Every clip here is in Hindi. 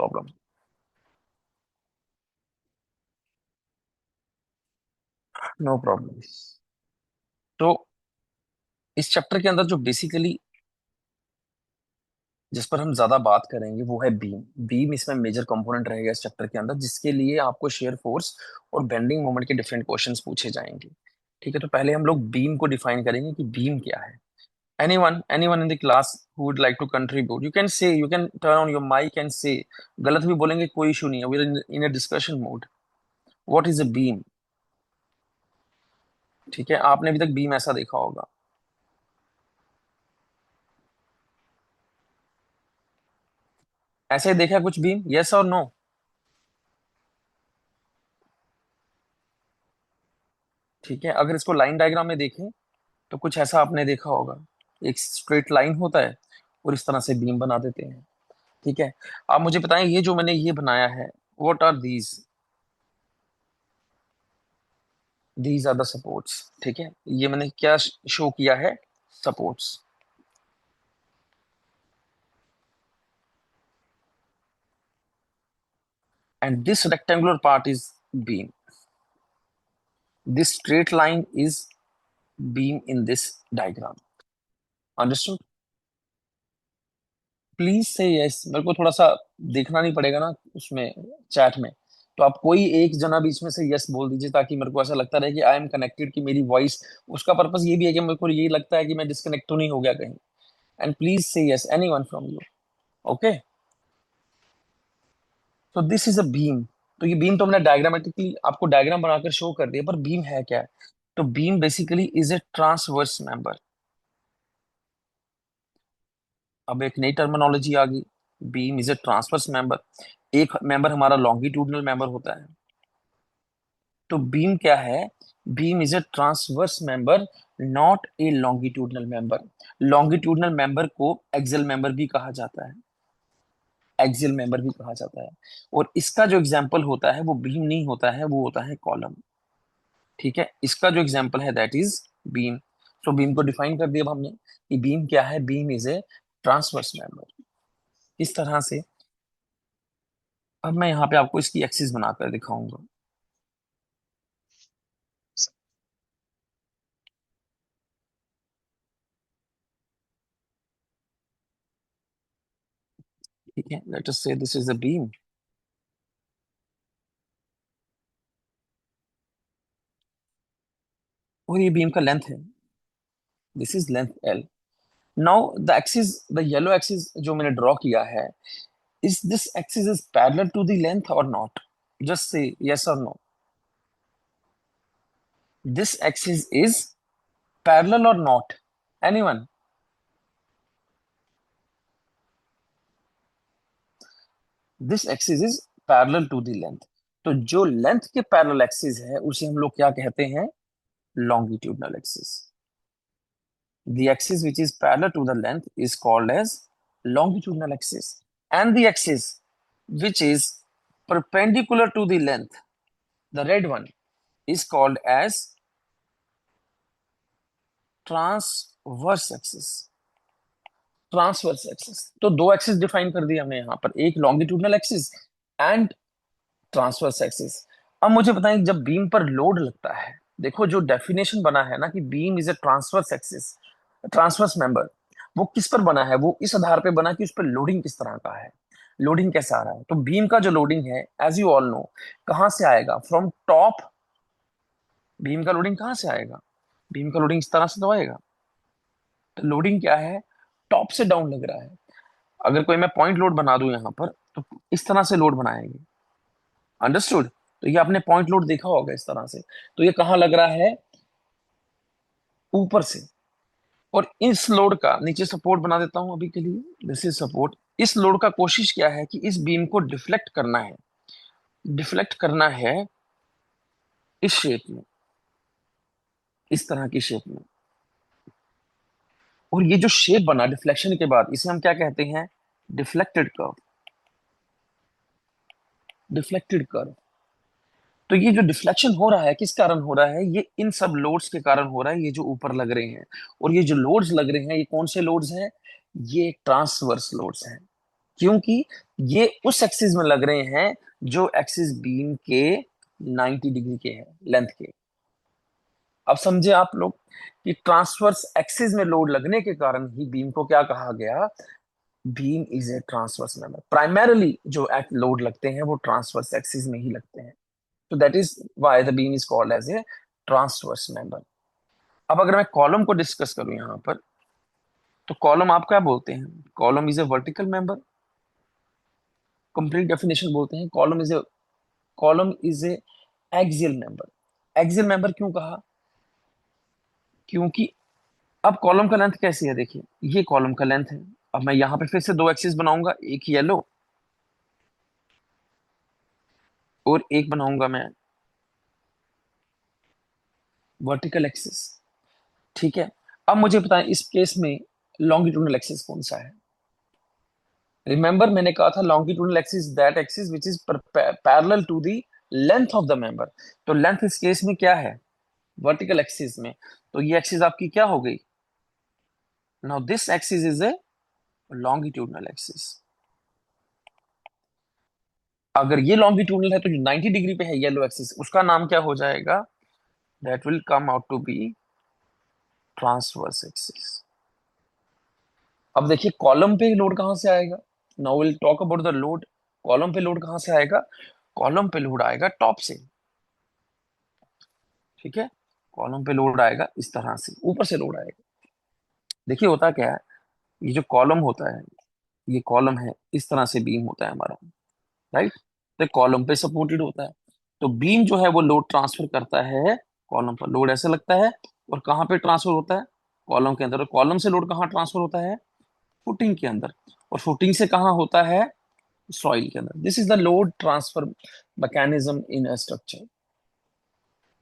प्रॉब्लम। No problem. तो इस चैप्टर के अंदर जो बेसिकली जिस पर हम ज्यादा बात करेंगे वो है बीम। बीम इसमें मेजर कंपोनेंट रहेगा इस चैप्टर के अंदर, जिसके लिए आपको शेयर फोर्स और बेंडिंग मोमेंट के डिफरेंट क्वेश्चंस पूछे जाएंगे। ठीक है, तो पहले हम लोग बीम को डिफाइन करेंगे कि बीम क्या है। anyone in the class who would like to contribute, you can say, you can turn on your mic and say। गलत भी बोलेंगे कोई इशू नहीं है, we're in a discussion mode। what is a beam? ठीक है, आपने अभी तक बीम ऐसा देखा होगा। ऐसे ही देखा है कुछ बीम, यस और नो? ठीक है, अगर इसको लाइन डायग्राम में देखें तो कुछ ऐसा आपने देखा होगा। एक स्ट्रेट लाइन होता है और इस तरह से बीम बना देते हैं। ठीक है, आप मुझे बताएं ये जो मैंने ये बनाया है, what are these are the supports. ठीक है, ये मैंने क्या शो किया है? Supports. And this rectangular part is beam. This straight line is beam in this diagram. Understood? Please से यस, मेरे को थोड़ा सा देखना नहीं पड़ेगा ना उसमें, चैट में। तो आप कोई एक जना बीच में से यस बोल दीजिए, ताकि मेरे को ऐसा लगता रहे कि आई एम कनेक्टेड, कि मेरी वॉइस। उसका पर्पस ये भी है कि मेरे को ये लगता है कि मैं डिस्कनेक्ट तो नहीं हो गया कहीं। एंड प्लीज से yes any one from you. Okay, तो दिस इज अ बीम। तो ये बीम तो हमने डायग्रामेटिकली आपको डायग्राम बनाकर शो कर दिया, पर बीम है क्या? तो beam basically is a transverse member. अब एक नई टर्मिनोलॉजी आ गई, beam is a transverse member. एक मेंबर हमारा लॉन्गिट्यूडनल मेंबर होता है। तो बीम क्या है? Beam is a transverse member, not a longitudinal member. Longitudinal member को एक्सियल मेंबर भी कहा जाता है, एक्सियल मेंबर भी कहा जाता है। और इसका जो एग्जांपल होता है वो बीम नहीं होता है, वो होता है कॉलम। ठीक है, इसका जो एग्जांपल है दैट इज बीम। तो बीम को डिफाइन कर दिया अब हमने कि बीम क्या है। Beam is a transverse member. इस तरह से अब मैं यहाँ पे आपको इसकी एक्सिस बनाकर दिखाऊंगा। ठीक है, लेट अस से दिस इज द बीम। और ये बीम का लेंथ है, this is length L. Now the axis, the yellow axis जो मैंने ड्रॉ किया है, is this axis is parallel to the length और नॉट? जस्ट से यस और no. This axis is parallel और not? Anyone? This axis is parallel to the length. तो जो लेंथ के पैरेलल एक्सिस है उसे हम लोग क्या कहते हैं? Longitudinal axis. The axis which is parallel to the length is called as longitudinal axis, and the axis which is perpendicular to the length, the red one, is called as transverse axis। Transverse axis. तो दो एक्सिस डिफाइन कर दिए हमने यहाँ पर, एक longitudinal axis and transverse axis. अब मुझे बताएं, जब बीम पर लोड लगता है, देखो जो डेफिनेशन बना है ना कि beam is a transverse axis, transverse member, वो किस पर बना है? वो इस आधार पे बना कि उस पर लोडिंग किस तरह का है, लोडिंग कैसा आ रहा है। तो बीम का जो लोडिंग है, एज यू ऑल नो, कहां से आएगा? From top. बीम का लोडिंग कहां से आएगा? बीम का लोडिंग इस तरह से तो आएगा। तो लोडिंग क्या है? टॉप से डाउन लग रहा है। अगर कोई मैं पॉइंट लोड बना दूं यहां पर, तो इस तरह से लोड बनाएंगे। अंडरस्टूड? तो ये आपने पॉइंट लोड देखा होगा इस तरह से। तो ये कहां लग रहा है? ऊपर से। और इस लोड का नीचे सपोर्ट बना देता हूं अभी के लिए, दिस इज सपोर्ट। इस लोड का कोशिश क्या है कि इस बीम को डिफ्लेक्ट करना है, डिफ्लेक्ट करना है इस शेप में, इस तरह की शेप में। और ये जो शेप बना डिफ्लेक्शन के बाद, इसे हम क्या कहते हैं? Deflected curve. Deflected curve. तो ये जो डिफ्लेक्शन हो रहा है किस कारण हो रहा है? ये इन सब लोड्स के कारण हो रहा है, ये जो ऊपर लग रहे हैं। और ये जो लोड्स लग रहे हैं, ये कौन से लोड्स हैं? ये ट्रांसवर्स लोड्स हैं। क्योंकि ये उस एक्सिस में लग रहे हैं जो एक्सिस बीम के 90 डिग्री के हैं, लेंथ के। अब समझे आप लोग कि ट्रांसवर्स एक्सिस में लोड लगने के कारण ही बीम को क्या कहा गया, beam is a transverse member. Primarily जो लोड लगते हैं वो ट्रांसवर्स एक्सिस में ही लगते हैं, तो that is why the beam is called as a transverse member. अब अगर मैं कॉलम को डिस्कस करूं यहां पर, तो कॉलम आप क्या बोलते हैं, column is A vertical member. Complete definition बोलते हैं, column is a axial member. Axial member क्यों कहा, क्योंकि अब कॉलम का लेंथ कैसी है, देखिए ये कॉलम का लेंथ है। अब मैं यहां पे फिर से दो एक्सिस बनाऊंगा, एक येलो और एक बनाऊंगा मैं वर्टिकल एक्सिस। ठीक है, अब मुझे बताएं इस केस में लॉन्गिट्यूडनल एक्सिस कौन सा है। रिमेंबर मैंने कहा था longitudinal axis that axis which is parallel to the length of the member. तो लेंथ इस केस में क्या है, वर्टिकल एक्सिस में, तो ये एक्सिस आपकी क्या हो गई, now this axis is a longitudinal axis. अगर ये लॉन्गिट्यूडनल है तो जो 90 डिग्री पे है येलो एक्सिस, उसका नाम क्या हो जाएगा, that will come out to be transverse axis. अब देखिए कॉलम पे लोड कहां से आएगा, now will talk about the load. Column पे लोड कहां से आएगा, कॉलम पे लोड आएगा टॉप से। ठीक है, कॉलम पे लोड आएगा इस तरह से, ऊपर से लोड आएगा। देखिए होता क्या है, ये जो कॉलम होता है, ये कॉलम है, इस तरह से बीम होता है हमारा, राइट। तो कॉलम पे सपोर्टेड होता है, तो बीम जो है वो लोड ट्रांसफर करता है कॉलम पर। लोड ऐसे लगता है और कहाँ पे ट्रांसफर होता है, कॉलम के अंदर। और कॉलम से लोड कहाँ ट्रांसफर होता है, फुटिंग के अंदर। और फुटिंग से कहाँ होता है, सॉइल के अंदर। This is the load transfer mechanism in a structure.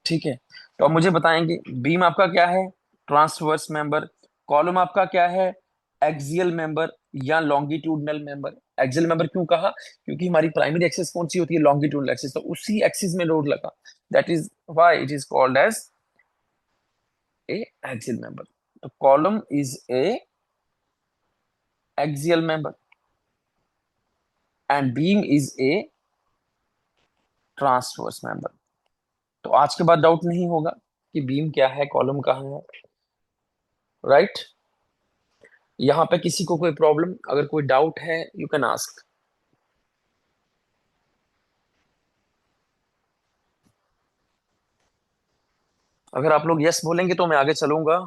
ठीक है, तो अब मुझे बताएंगे बीम आपका क्या है, ट्रांसवर्स मेंबर। कॉलम आपका क्या है, एक्सियल मेंबर या लॉन्गिट्यूडनल मेंबर। एक्सियल मेंबर क्यों कहा, क्योंकि हमारी प्राइमरी एक्सिस कौन सी होती है, लॉन्गिट्यूडनल एक्सिस, तो उसी एक्सिस में लोड लगा, that is why it is called as a axial member. तो column is a axial member and beam is a transverse member. तो आज के बाद डाउट नहीं होगा कि बीम क्या है, कॉलम कहाँ है, राइट। यहाँ पे किसी को कोई प्रॉब्लम, अगर कोई डाउट है, यू कैन आस्क। अगर आप लोग यस बोलेंगे तो मैं आगे चलूंगा।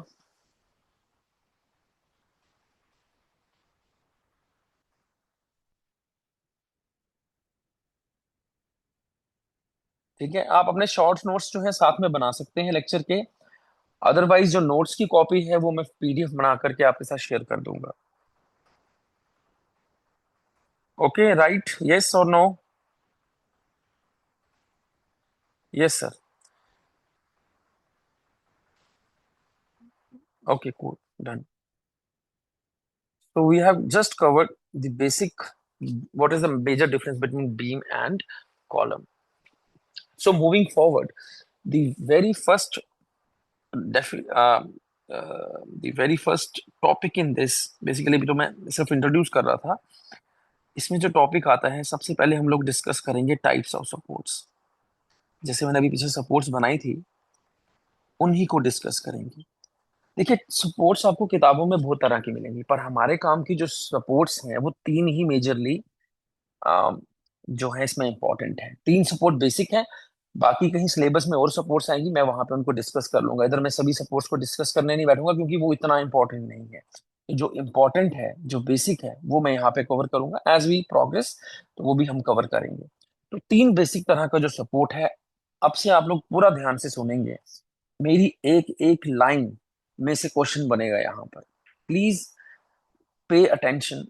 ठीक है, आप अपने शॉर्ट नोट्स जो है साथ में बना सकते हैं लेक्चर के। अदरवाइज जो नोट्स की कॉपी है वो मैं पीडीएफ बना करके आपके साथ शेयर कर दूंगा। ओके, राइट, यस और no. Yes sir. Okay, cool, done. So we have just covered the basic, what is the major difference between beam and column. So moving forward, the very first defi- uh, the very first topic in this, basically भी तो मैं सिर्फ इंट्रोड्यूस कर रहा था। इसमें जो टॉपिक आता है, सबसे पहले हम लोग डिस्कस करेंगे टाइप्स ऑफ सपोर्ट्स। जैसे मैंने अभी पीछे सपोर्ट्स बनाई थी, उन्हीं को डिस्कस करेंगे। देखिए सपोर्ट्स आपको किताबों में बहुत तरह की मिलेंगी, पर हमारे काम की जो सपोर्ट्स हैं वो तीन ही मेजरली जो है इसमें इंपॉर्टेंट है। तीन सपोर्ट बेसिक है, बाकी कहीं सिलेबस में और सपोर्ट्स आएंगी, मैं वहां पे उनको डिस्कस कर लूंगा। इधर मैं सभी सपोर्ट्स को डिस्कस करने नहीं बैठूंगा क्योंकि वो इतना इंपॉर्टेंट नहीं है। तो जो इंपॉर्टेंट है, जो बेसिक है, वो मैं यहाँ पे कवर करूंगा एज वी प्रोग्रेस, तो वो भी हम कवर करेंगे। तो तीन बेसिक तरह का जो सपोर्ट है, अब से आप लोग पूरा ध्यान से सुनेंगे। मेरी एक एक लाइन में से क्वेश्चन बनेगा यहाँ पर, प्लीज पे अटेंशन।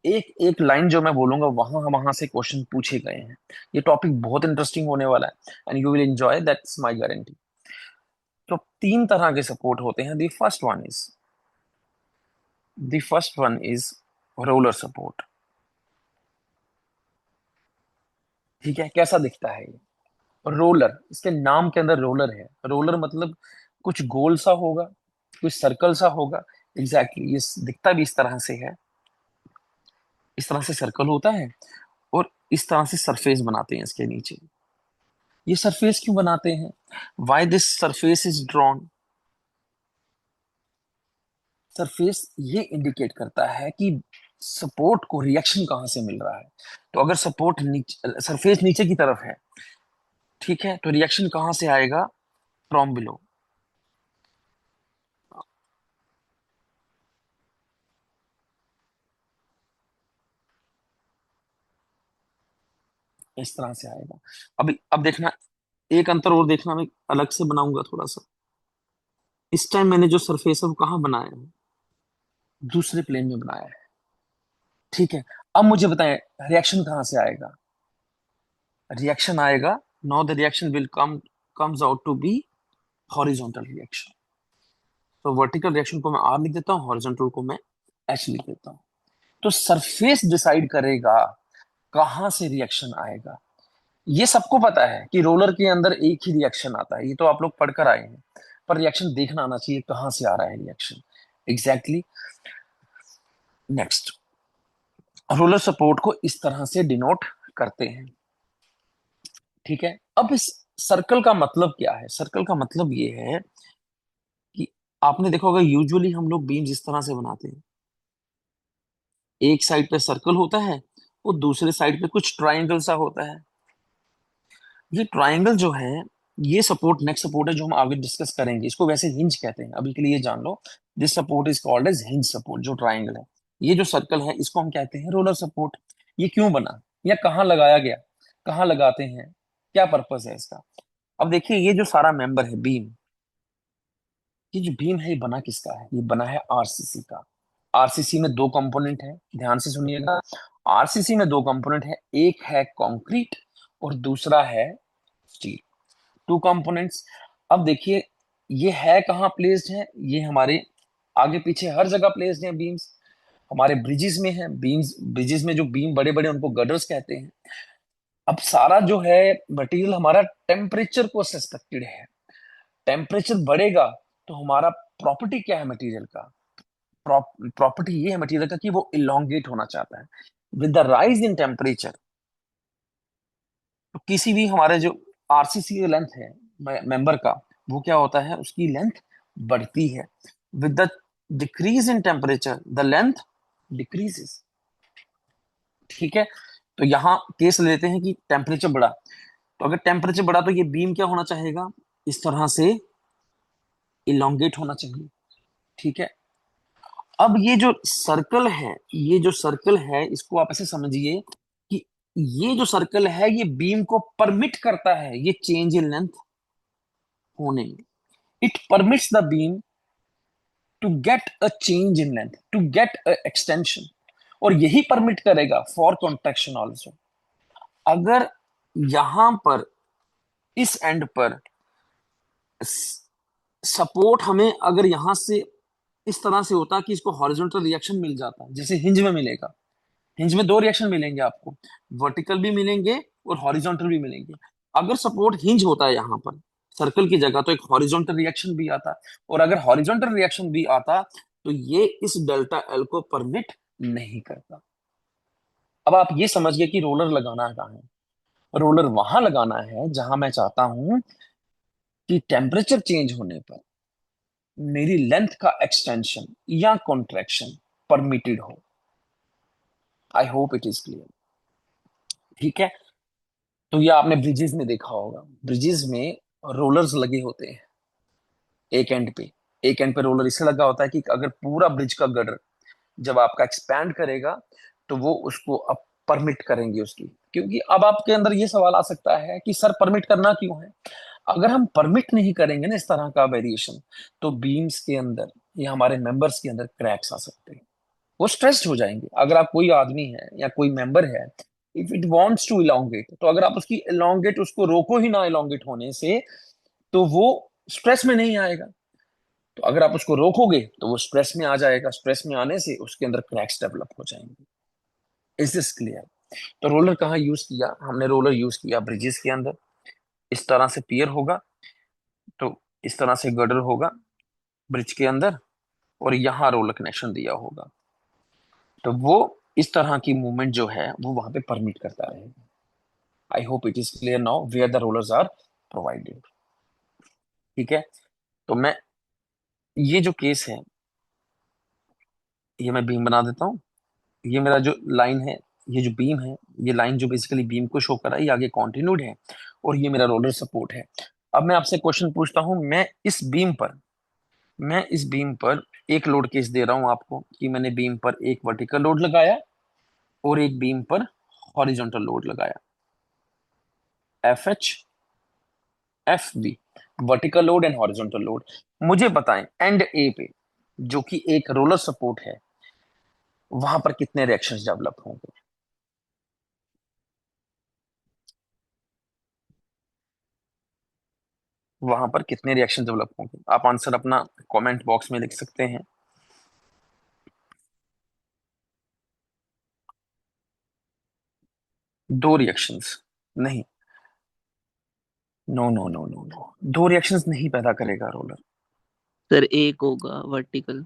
एक एक लाइन जो मैं बोलूंगा वहां वहां से क्वेश्चन पूछे गए हैं। ये टॉपिक बहुत इंटरेस्टिंग होने वाला है and you will enjoy, that's my guarantee. तो तीन तरह के सपोर्ट होते हैं। The first one is roller support. ठीक है, कैसा दिखता है ये रोलर, इसके नाम के अंदर रोलर है। रोलर मतलब कुछ गोल सा होगा, कुछ सर्कल सा होगा। एग्जैक्टली ये दिखता भी इस तरह से है, इस तरह से सर्कल होता है। और इस तरह से सरफेस बनाते हैं इसके नीचे। ये सरफेस क्यों बनाते हैं? Why this surface is drawn? Surface ये इंडिकेट करता है कि सपोर्ट को रिएक्शन कहां से मिल रहा है। तो अगर सपोर्ट नीचे, सरफेस नीचे की तरफ है, ठीक है, तो रिएक्शन कहां से आएगा? From below. इस तरह से आएगा। अब देखना, एक अंतर और देखना, मैं अलग से बनाऊंगा थोड़ा सा। इस टाइम मैंने जो सरफेस है वो कहाँ बनाया है? दूसरे प्लेन में बनाया है। ठीक है। अब मुझे बताएं, रिएक्शन कहां से आएगा? रिएक्शन आएगा, now the reaction will comes out to be horizontal reaction. तो वर्टिकल रिएक्शन को मैं आर लिख देता हूँ, हॉरिजॉन्टल को मैं एच लिख देता हूँ। तो सरफेस डिसाइड करेगा कहां से रिएक्शन आएगा। ये सबको पता है कि रोलर के अंदर एक ही रिएक्शन आता है, ये तो आप लोग पढ़कर आए हैं। पर रिएक्शन देखना आना चाहिए कहां से आ रहा है reaction. Exactly. Next, roller support को इस तरह से डिनोट करते हैं। ठीक है। अब इस सर्कल का मतलब क्या है? सर्कल का मतलब ये है कि आपने देखा होगा यूजुअली हम लोग बीम्स इस तरह से बनाते हैं, एक साइड पे सर्कल होता है और दूसरे साइड पे कुछ ट्रायंगल सा होता है। ये ट्रायंगल जो है, ये सपोर्ट नेक्स्ट सपोर्ट है जो हम आगे डिस्कस करेंगे। इसको वैसे हिंज कहते हैं, अभी के लिए ये जान लो। This support is called as hinge support. जो ट्रायंगल है, ये जो सर्कल है, इसको हम कहते हैं रोलर सपोर्ट। ये क्यों बना या कहाँ लगाया गया, कहाँ लगाते हैं, क्या पर्पस है इसका? अब देखिए, ये जो सारा मेंबर है बीम, ये जो बीम है ये बना किसका है? ये बना है आरसीसी का। आरसीसी में दो कंपोनेंट है, ध्यान से सुनिएगा। आरसीसी में दो कंपोनेंट है, एक है कंक्रीट और दूसरा है स्टील। Two components. अब देखिए, ये है कहाँ प्लेस्ड है? ये हमारे आगे पीछे हर जगह प्लेस्ड है बीम्स। हमारे ब्रिजेस में है बीम्स। ब्रिजेस में जो बीम बड़े बड़े, उनको गर्डर्स कहते हैं। अब सारा जो है मटेरियल हमारा टेम्परेचर को सस्पेक्टेड है। टेम्परेचर बढ़ेगा तो हमारा प्रॉपर्टी क्या है मटेरियल का? प्रॉपर्टी ये है मटेरियल का कि वो इलोंगेट होना चाहता है। With the rise in temperature, तो किसी भी हमारे जो आरसीसी की लेंथ है मेंबर का, वो क्या होता है? उसकी लेंथ बढ़ती है। With the decrease in temperature the length decreases. ठीक है। तो यहां केस लेते हैं कि टेम्परेचर बढ़ा, तो अगर टेम्परेचर बढ़ा तो ये बीम क्या होना चाहेगा? इस तरह से इलोंगेट होना चाहिए। ठीक है। अब ये जो सर्कल है, ये जो सर्कल है, इसको आप ऐसे समझिए कि ये जो सर्कल है ये बीम को परमिट करता है ये चेंज इन लेंथ होने में। It permits the beam to get a change in length, to get a extension. और यही परमिट करेगा फॉर कॉन्ट्रैक्शन ऑल्सो। अगर यहां पर इस एंड पर सपोर्ट हमें अगर यहां से इस तरह से होता कि इसको हॉरिजॉन्टल रिएक्शन मिल जाता जैसे हिंज में मिलेगा। हिंज में दो रिएक्शन मिलेंगे आपको, वर्टिकल भी मिलेंगे और हॉरिजॉन्टल भी मिलेंगे। अगर सपोर्ट हिंज होता है यहाँ पर सर्कल की जगह, तो एक हॉरिजॉन्टल रिएक्शन भी आता। और अगर हॉरिजॉन्टल रिएक्शन भी आता तो ये इस डेल्टा एल को परमिट नहीं करता। अब आप ये समझिए कि रोलर लगाना कहाँ है। रोलर वहां लगाना है जहां मैं चाहता हूं कि टेम्परेचर चेंज होने पर मेरी लेंथ का एक्सटेंशन या कॉन्ट्रैक्शन परमिटेड हो। आई होप इट इज क्लियर। ठीक है। तो ये आपने ब्रिजेस में देखा होगा, ब्रिजेस में रोलर्स लगे होते हैं एक एंड पे। एक एंड पे रोलर इससे लगा होता है कि अगर पूरा ब्रिज का गर्डर जब आपका एक्सपैंड करेगा तो वो उसको अब परमिट करेंगे उसकी। क्योंकि अब आपके अंदर ये सवाल आ सकता है कि सर परमिट करना क्यों है? अगर हम परमिट नहीं करेंगे ना इस तरह का वेरिएशन, तो बीम्स के अंदर या हमारे मेंबर्स के अंदर क्रैक्स आ सकते हैं। वो स्ट्रेस्ड हो जाएंगे। अगर आप कोई आदमी है या कोई मेंबर है, if it wants to elongate, तो अगर आप उसकी इलोंगेट उसको रोको ही ना इलोंगेट होने से, तो वो स्ट्रेस में नहीं आएगा। तो अगर आप उसको रोकोगे तो वो स्ट्रेस में आ जाएगा। स्ट्रेस में आने से उसके अंदर क्रैक्स डेवलप हो जाएंगे। Is this clear? तो रोलर कहाँ यूज किया हमने? रोलर यूज किया ब्रिजेस के अंदर। इस तरह से पियर होगा, तो इस तरह से गर्डर होगा ब्रिज के अंदर, और यहाँ रोलर कनेक्शन दिया होगा। तो वो इस तरह की मूवमेंट जो है वो वहां पे परमिट करता रहेगा। I hope it is clear now where the rollers are provided. ठीक है, तो मैं ये जो केस है, ये मैं बीम बना देता हूँ। ये मेरा जो लाइन है, ये जो बीम है, ये लाइन जो बेसिकली बीम को शो कर रहा है, ये आगे कॉन्टिन्यूड है, और ये मेरा रोलर सपोर्ट है। अब मैं आपसे क्वेश्चन पूछता हूं, मैं इस बीम पर एक लोड केस दे रहा हूं आपको, कि मैंने बीम पर एक वर्टिकल लोड लगाया और एक बीम पर हॉरिजॉन्टल लोड लगाया, F H F B, vertical load and horizontal load. मुझे बताएं एंड ए पे, जो कि एक रोलर सपोर्ट है, वहां पर कितने रिएक्शंस डेवलप होंगे? वहां पर कितने रिएक्शन डेवलप होंगे? आप आंसर अपना कमेंट बॉक्स में लिख सकते हैं। दो रिएक्शंस? नहीं, no no no no no, दो रिएक्शंस नहीं पैदा करेगा रोलर। सर एक होगा वर्टिकल।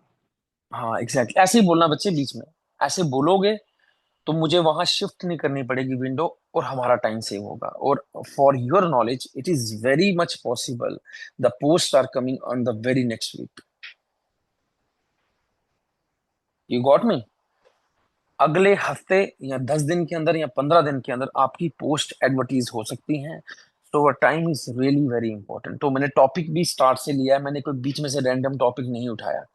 हाँ एग्जैक्टली, ऐसे ही बोलना बच्चे बीच में, ऐसे बोलोगे तो मुझे वहां शिफ्ट नहीं करनी पड़ेगी विंडो, और हमारा टाइम सेव होगा। और for your knowledge, it is very much possible the post are coming on the very next week. You got me? अगले हफ्ते या 10 दिन के अंदर या 15 दिन के अंदर आपकी पोस्ट एडवर्टीज हो सकती हैं। तो time is really very important. तो मैंने टॉपिक भी स्टार्ट से लिया है, मैंने कोई बीच में से रैंडम टॉपिक नहीं उठाया।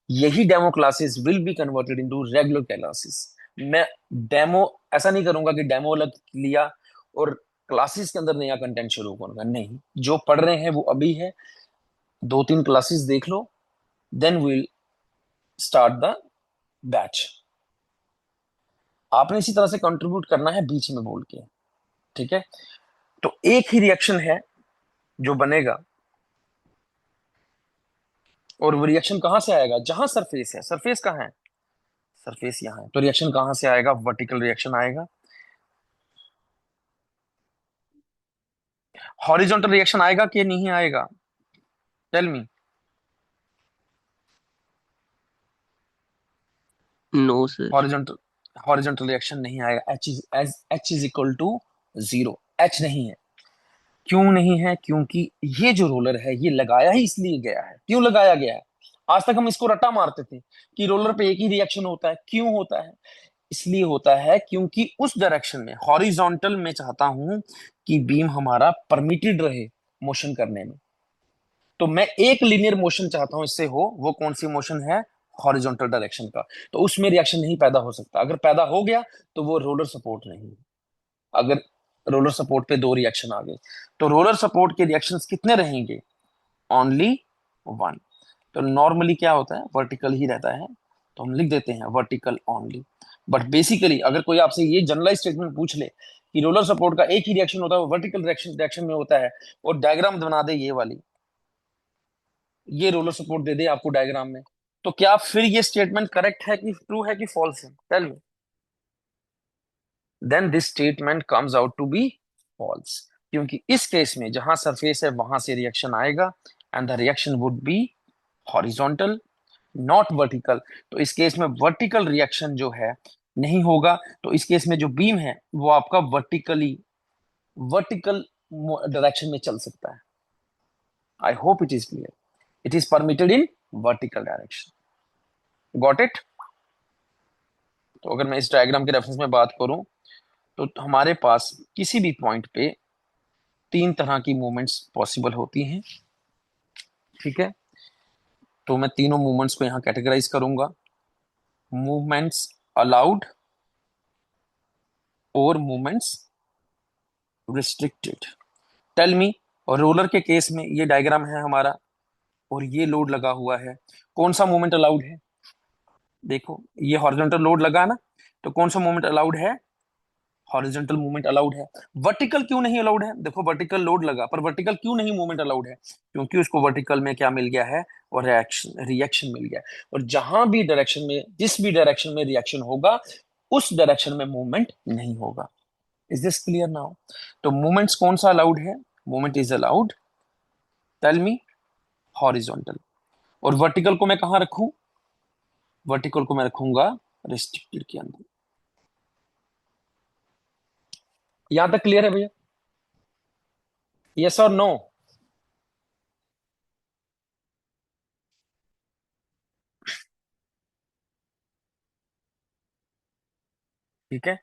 यही demo classes will be converted into regular classes. मैं डेमो ऐसा नहीं करूंगा कि डेमो अलग लिया और क्लासेस के अंदर नया कंटेंट शुरू करूंगा, नहीं। जो पढ़ रहे हैं वो अभी है, 2-3 क्लासेस देख लो, then will start the batch. आपने इसी तरह से कंट्रीब्यूट करना है बीच में बोल के। ठीक है, तो एक ही रिएक्शन है जो बनेगा, और वो रिएक्शन कहां से आएगा? जहां सरफेस है। सरफेस कहां है? सरफेस यहाँ है, तो रिएक्शन कहां से आएगा? वर्टिकल रिएक्शन आएगा। हॉरिजॉन्टल रिएक्शन आएगा कि नहीं आएगा? Tell me. No sir. Horizontal horizontal reaction नहीं आएगा। H is equal to 0। H नहीं है। क्यों नहीं है? क्योंकि ये जो रोलर है ये लगाया ही इसलिए गया है। क्यों लगाया गया है? आज तक हम इसको रट्टा मारते थे कि रोलर पे एक ही रिएक्शन होता है। क्यों होता है? इसलिए होता है क्योंकि उस डायरेक्शन में, हॉरिजॉन्टल में, चाहता हूं कि बीम हमारा परमिटेड रहे मोशन करने में। तो मैं एक लीनियर मोशन चाहता हूं इससे हो, वो कौन सी मोशन है? हॉरिजॉन्टल डायरेक्शन का। तो उसमें रिएक्शन नहीं पैदा हो सकता। अगर पैदा हो गया तो वो रोलर सपोर्ट नहीं है। अगर रोलर सपोर्ट पे दो रिएक्शन आ गए, तो रोलर सपोर्ट के रिएक्शंस कितने रहेंगे? Only one. तो नॉर्मली क्या होता है? वर्टिकल ही रहता है, तो हम लिख देते हैं वर्टिकल ओनली। बट बेसिकली अगर कोई आपसे ये जनरलाइज स्टेटमेंट पूछ ले कि रोलर सपोर्ट का एक ही रिएक्शन होता है, वो वर्टिकल रिएक्शन में होता है, और डायग्राम बना दे ये वाली, ये रोलर सपोर्ट दे दे आपको डायग्राम में, तो क्या फिर ये स्टेटमेंट करेक्ट है कि ट्रू है कि फॉल्स है? Tell me. Then this statement comes out to be false, क्योंकि इस केस में जहां सरफेस है वहां से रिएक्शन आएगा, and the reaction would be horizontal, not vertical. तो इस केस में वर्टिकल रिएक्शन जो है नहीं होगा। तो इस केस में जो बीम है वो आपका वर्टिकल डायरेक्शन में चल सकता है। आई hope it is clear. It is permitted in vertical direction. Got it? तो अगर मैं इस डायग्राम के रेफरेंस में बात करूं, तो हमारे पास किसी भी पॉइंट पे तीन तरह की मूवमेंट्स पॉसिबल होती हैं। ठीक है, तो मैं तीनों मूवमेंट्स को यहां कैटेगराइज करूंगा। मूवमेंट्स अलाउड और मूवमेंट्स रिस्ट्रिक्टेड। Tell me. और रोलर के केस में ये डायग्राम है हमारा, और ये लोड लगा हुआ है, कौन सा मूवमेंट अलाउड है? देखो, ये हॉरिजॉन्टल लोड लगा ना, तो कौन सा मूवमेंट अलाउड है? हॉरिजॉन्टल मूवमेंट अलाउड है। वर्टिकल क्यों नहीं अलाउड है? देखो, वर्टिकल लोड लगा, पर वर्टिकल क्यों नहीं मूवमेंट अलाउड है? क्योंकि उसको वर्टिकल में क्या मिल गया है? और रिएक्शन मिल गया है। और जहां भी डायरेक्शन में, जिस भी डायरेक्शन में रिएक्शन होगा, उस डायरेक्शन में मूवमेंट नहीं होगा। Is this clear now? तो मूवमेंट्स कौन सा अलाउड है? Movement is allowed, tell me, horizontal. और वर्टिकल को मैं कहां रखूं? वर्टिकल को मैं रखूंगा रिस्ट्रिक्टेड के अंदर। यहां तक क्लियर है भैया? यस और नो? ठीक है।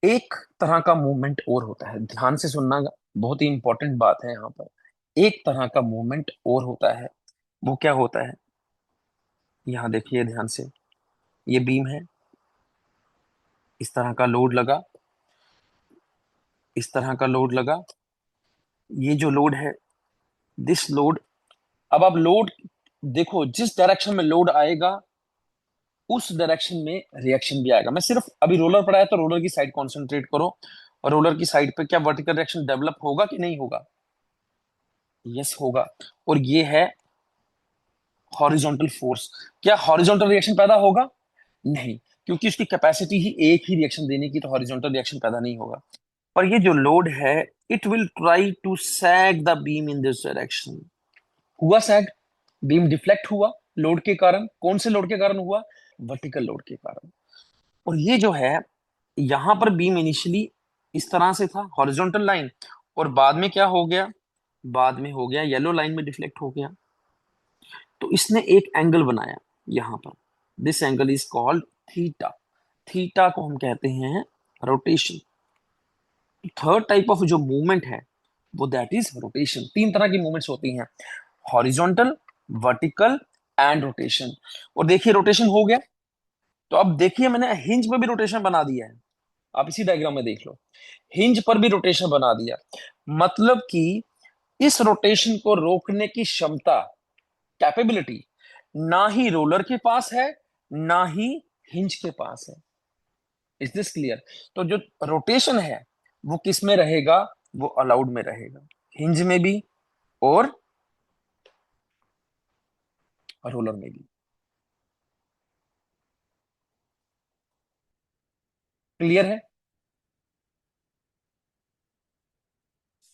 एक तरह का मूवमेंट और होता है, ध्यान से सुनना, बहुत ही इंपॉर्टेंट बात है यहाँ पर। एक तरह का मूवमेंट और होता है, वो क्या होता है? यहाँ देखिए ध्यान से, ये बीम है, इस तरह का लोड लगा, इस तरह का लोड लगा, ये जो लोड है, दिस लोड। अब आप लोड देखो, जिस डायरेक्शन में लोड आएगा उस डायरेक्शन में रिएक्शन भी आएगा। मैं सिर्फ अभी रोलर पर आया तो रोलर की साइड कॉन्सेंट्रेट करो, और रोलर की साइड पे क्या वर्टिकल रिएक्शन डेवलप होगा कि नहीं होगा? यस होगा। और ये है हॉरिजॉन्टल फोर्स। क्या हॉरिजॉन्टल रिएक्शन पैदा होगा? नहीं, क्योंकि उसकी कैपेसिटी ही एक ही रिएक्शन देने की, तो हॉरिजॉन्टल रिएक्शन पैदा नहीं होगा। पर ये जो लोड है, it will try to sag the beam in this direction. हुआ सैग, बीम डिफ्लेक्ट हुआ लोड के कारण। कौन से लोड के कारण हुआ? वर्टिकल लोड के कारण। और ये जो है, यहां पर बीम इनिशियली इस तरह से था, हॉरिजॉन्टल लाइन, और बाद में क्या हो गया? बाद में हो गया येलो लाइन में डिफ्लेक्ट हो गया। तो इसने एक एंगल बनाया यहां पर, this angle is called theta. Theta को हम कहते हैं रोटेशन। थर्ड टाइप ऑफ जो मूवमेंट है वो दैट इज रोटेशन। तीन तरह की मूवमेंट्स होती हैं, हॉरिजॉन्टल, वर्टिकल एंड रोटेशन। और देखिए रोटेशन हो गया, तो अब देखिए मैंने हिंज में भी रोटेशन बना दिया है। आप इसी डायग्राम में देख लो, हिंज पर भी रोटेशन बना दिया। मतलब कि इस रोटेशन को रोकने की क्षमता, कैपेबिलिटी, ना ही रोलर के पास है, ना ही हिंज के पास है। Is this clear? तो जो रोटेशन है वो किस में रहेगा? वो अलाउड में रहेगा, हिंज में भी और रोलर में भी। क्लियर है?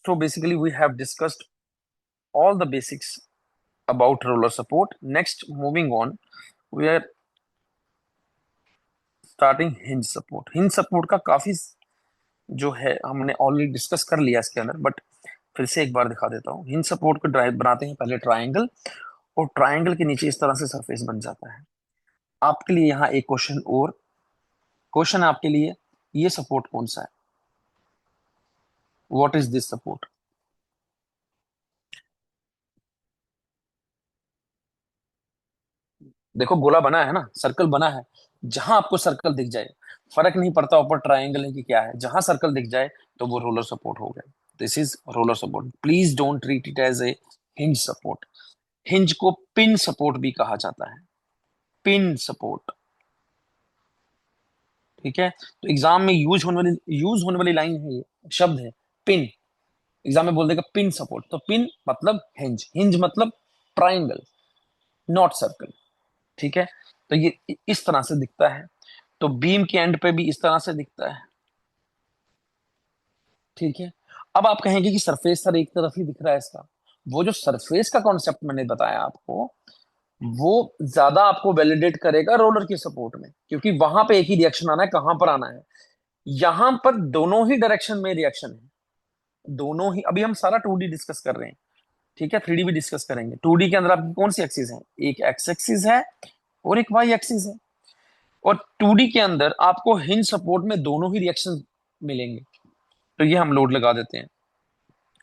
So basically we have discussed all the basics about roller support. Next, moving on, we are starting hinge support. Hinge support का काफी जो है हमने ऑलरेडी डिस्कस कर लिया इसके अंदर, बट फिर से एक बार दिखा देता हूँ। हिंज सपोर्ट को ड्राइव बनाते हैं पहले ट्रायंगल, और ट्रायंगल के नीचे इस तरह से सरफेस बन जाता है। आपके लिए यहाँ एक क्वेश्चन और, क्वेश्चन आपके लिए, ये सपोर्ट कौन सा है? What is this support? देखो गोला बना है ना, सर्कल बना है, जहां आपको सर्कल दिख जाए, फर्क नहीं पड़ता ऊपर ट्रायंगल है कि क्या है, जहां सर्कल दिख जाए तो वो रोलर सपोर्ट हो गया। This is roller support. Please don't treat it as a hinge support. Hinge को पिन सपोर्ट भी कहा जाता है, पिन सपोर्ट। ठीक है, तो एग्जाम में यूज होने वाली लाइन है, ये शब्द है पिन। एग्जाम में बोल देगा पिन सपोर्ट, तो पिन मतलब हिंज, हिंज मतलब ट्राइंगल, नॉट सर्कल। ठीक है, तो ये इस तरह से दिखता है। तो बीम के एंड पे भी इस तरह से दिखता है। ठीक है, अब आप कहेंगे कि सरफेस सर एक तरफ ही दिख रहा है इसका। वो जो सरफेस का कॉन्सेप्ट मैंने बताया आपको, वो ज्यादा आपको वैलिडेट करेगा रोलर की सपोर्ट में, क्योंकि वहां पे एक ही रिएक्शन आना है। कहां पर आना है? यहां पर दोनों ही डायरेक्शन में रिएक्शन है, दोनों ही। अभी हम सारा 2D डिस्कस कर रहे हैं, ठीक है, 3D भी डिस्कस करेंगे। 2D के अंदर आपकी कौन सी एक्सिस है? एक एक्स एक्सिस है और एक वाई एक्सिस है। और 2D के अंदर आपको हिंज सपोर्ट में दोनों ही रिएक्शन मिलेंगे। तो ये हम लोड लगा देते हैं।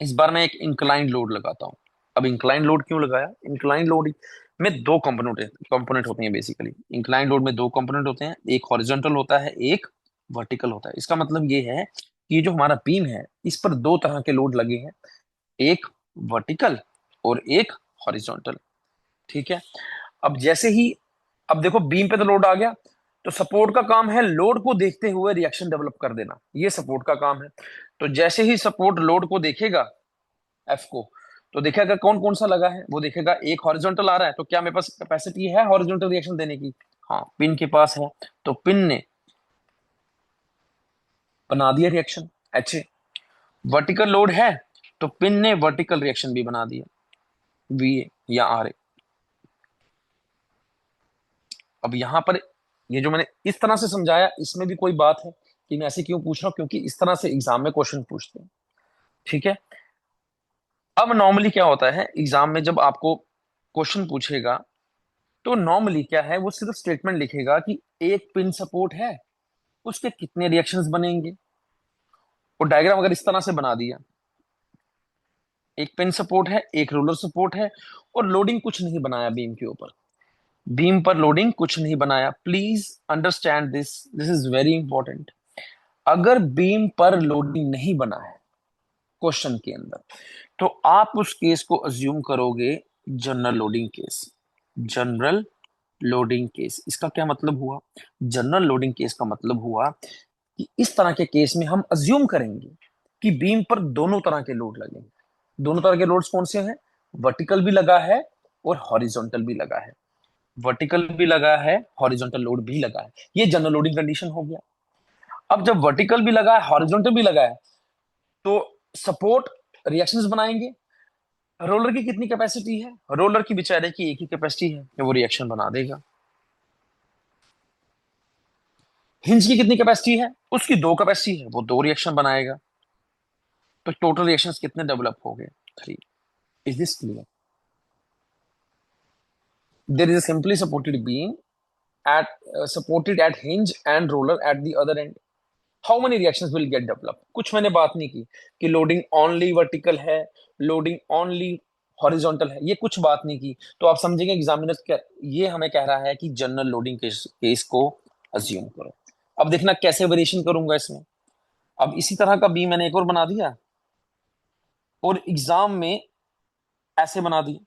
इस बार मैं एक इंक्लाइंड लोड लगाता हूं। अब इंक्लाइंड लोड क्यों लगाया? इंक्लाइंड लोड में दो कंपोनेंट होते हैं बेसिकली। इंक्लाइंड लोड में दो कंपोनेंट होते हैं, एक हॉरिजॉन्टल होता है, एक वर्टिकल होता है। इसका मतलब ये है कि ये जो हमारा बीम है, इस पर दो तरह के लोड लगे हैं, एक वर्टिकल और एक हॉरिजॉन्टल। ठीक है, अब जैसे ही, अब देखो बीम पे तो लोड आ गया, तो सपोर्ट का काम है लोड को देखते हुए रिएक्शन डेवलप कर देना, ये सपोर्ट का काम है। तो जैसे ही सपोर्ट लोड को देखेगा, एफ को, तो देखेगा कौन कौन सा लगा है। वो देखेगा एक हॉरिजॉन्टल आ रहा है, तो क्या मेरे पास कैपेसिटी है हॉरिजॉन्टल रिएक्शन देने की? हाँ, पिन के पास है, तो पिन ने बना दिया reaction H A. Vertical load है, तो पिन ने वर्टिकल रिएक्शन भी बना दिया, वी ए या आर ए। अब यहां पर ये जो मैंने इस तरह से समझाया, इसमें भी कोई बात है कि मैं ऐसे क्यों पूछ रहा हूँ, क्योंकि इस तरह से एग्जाम में क्वेश्चन पूछते हैं। ठीक है। अब नॉर्मली क्या होता है एग्जाम में, जब आपको क्वेश्चन पूछेगा तो नॉर्मली क्या है, वो सिर्फ स्टेटमेंट लिखेगा कि एक पिन सपोर्ट है, उसके कितने रिएक्शंस बनेंगे। और डायग्राम अगर इस तरह से बना दिया, एक पिन सपोर्ट है, एक रोलर सपोर्ट है, और लोडिंग कुछ नहीं बनाया बीम के ऊपर, बीम पर लोडिंग कुछ नहीं बनाया। Please understand this, this is very important. अगर बीम पर लोडिंग नहीं बना है क्वेश्चन के अंदर, तो आप उस केस को अज्यूम करोगे general loading case. General loading case, इसका क्या मतलब हुआ? जनरल लोडिंग केस का मतलब हुआ कि इस तरह के केस में हम अज्यूम करेंगे कि बीम पर दोनों तरह के लोड लगेंगे। दोनों तरह के लोड्स कौन से हैं? वर्टिकल भी लगा है और हॉरिजॉन्टल भी लगा है। वर्टिकल भी लगा है, हॉरिजॉन्टल लोड भी लगा है। ये जनरल लोडिंग कंडीशन हो गया। अब जब वर्टिकल भी लगा है, हॉरिजॉन्टल भी लगा है, तो सपोर्ट रिएक्शंस बनाएंगे। रोलर की कितनी कैपेसिटी है? रोलर की बेचारे की एक ही कैपेसिटी है कि वो रिएक्शन बना देगा। हिंज की कितनी कैपेसिटी है? उसकी दो कैपेसिटी है, वो दो रिएक्शन बनाएगा। तो टोटल रिएक्शंस कितने डेवलप हो गए? 3। Is this clear? There is a simply supported beam at supported at hinge and roller at the other end. How many reactions will get developed? कुछ मैंने बात नहीं की कि लोडिंग ओनली वर्टिकल है, लोडिंग ओनली हॉरिजॉन्टल है, ये कुछ बात नहीं की। तो आप समझेंगे एग्जामिनर क्या ये हमें कह रहा है कि जनरल लोडिंग केस को अज्यूम करो। अब देखना कैसे वेरिएशन करूंगा इसमें। अब इसी तरह का बी मैंने एक और बना दिया और एग्जाम में ऐसे बना दिया,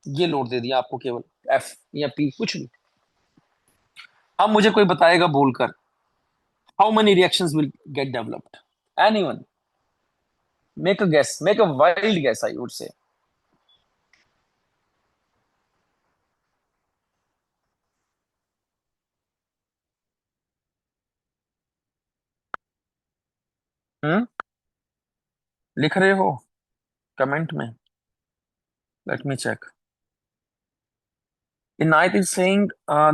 ये लोड दे दिया आपको केवल एफ या पी कुछ भी। अब मुझे कोई बताएगा बोलकर, how many reactions will get developed? Anyone? Make a guess, make a wild guess, I would say. Hmm, लिख रहे हो कमेंट में? Let me check. Inayat is saying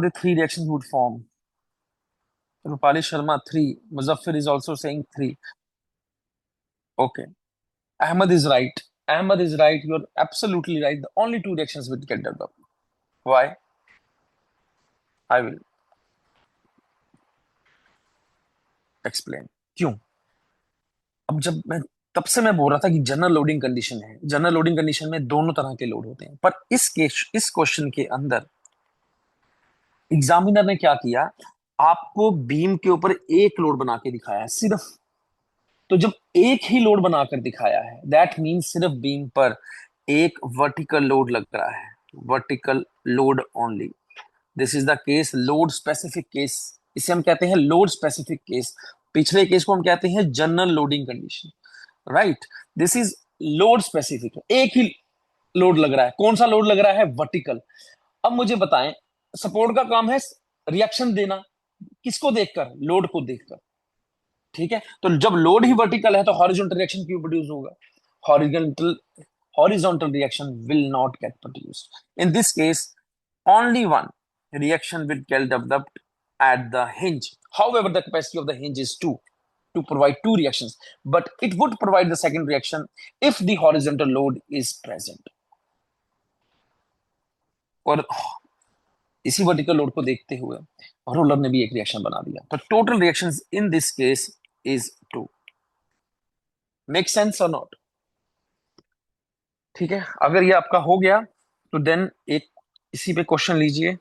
the three reactions would form. Rupali Sharma 3. Muzaffar is also saying 3. Okay. Ahmad is right. Ahmad is right. You're absolutely right. The only two reactions will get developed. Why? I will explain. क्यों? अब जब मैं तब से मैं बोल रहा था कि जनरल लोडिंग कंडीशन है, जनरल लोडिंग कंडीशन में दोनों तरह के लोड होते हैं, पर इस क्वेश्चन के अंदर एग्जामिनर ने क्या किया, आपको बीम के ऊपर एक लोड बना के दिखाया है सिर्फ। तो जब एक ही लोड बनाकर दिखाया है, दैट मीन्स सिर्फ बीम पर एक वर्टिकल लोड लग रहा है, vertical load only. This is the case load specific case, इसे हम कहते हैं लोड स्पेसिफिक केस। पिछले केस को हम कहते हैं general loading condition, right? This is load specific, एक ही लोड लग रहा है। कौन सा लोड लग रहा है? वर्टिकल। अब मुझे बताएं, सपोर्ट का काम है रिएक्शन देना, किसको देखकर? लोड को देखकर। ठीक है, तो जब लोड ही वर्टिकल है तो हॉरिजॉन्टल रिएक्शन क्यों प्रोड्यूस होगा? Horizontal horizontal reaction will not gate produced in this case. only one reaction will get developed at the hinge. However, the capacity of the hinge is 2 to provide two reactions, but it would provide the second reaction if the horizontal load is present. और इसी वर्टिकल लोड को देखते हुए रोलर ने भी एक रिएक्शन बना दिया, तो total reactions in this case is 2। Make sense और नॉट? ठीक है, अगर ये आपका हो गया तो देन एक इसी पे क्वेश्चन लीजिए।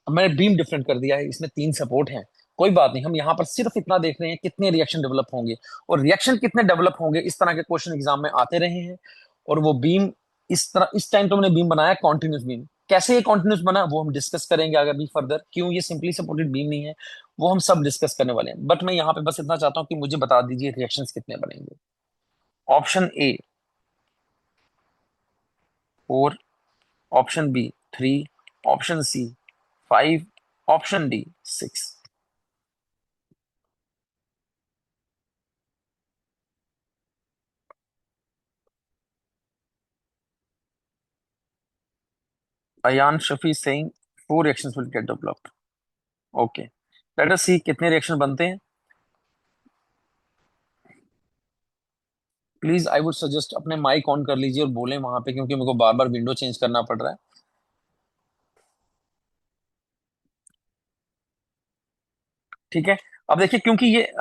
अब मैंने बीम डिफरेंट कर दिया है, इसमें 3 सपोर्ट हैं, कोई बात नहीं, हम यहाँ पर सिर्फ इतना देख रहे हैं कितने रिएक्शन डेवलप होंगे। और रिएक्शन कितने डेवलप होंगे, इस तरह के क्वेश्चन एग्जाम में आते रहे हैं। और वो बीम इस तरह, इस टाइम तो मैंने बीम बनाया कॉन्टिन्यूस बीम। कैसे ये कॉन्टिन्यूस बना वो हम डिस्कस करेंगे आगे भी फर्दर, क्यों ये सिंपली सपोर्टेड बीम नहीं है, वो हम सब डिस्कस करने वाले हैं। बट मैं यहाँ पे बस इतना चाहता हूँ कि मुझे बता दीजिए रिएक्शंस कितने बनेंगे। Option A 4, option B 3, option C 5, option D 6। Ayaan Shafi saying 4 reactions will get developed. Okay, let us see कितने रिएक्शन बनते हैं। प्लीज आई वुड सजेस्ट अपने माइक ऑन कर लीजिए और बोलें वहां पे, क्योंकि मेरे को बार बार विंडो चेंज करना पड़ रहा है। ठीक है, अब देखिए, क्योंकि ये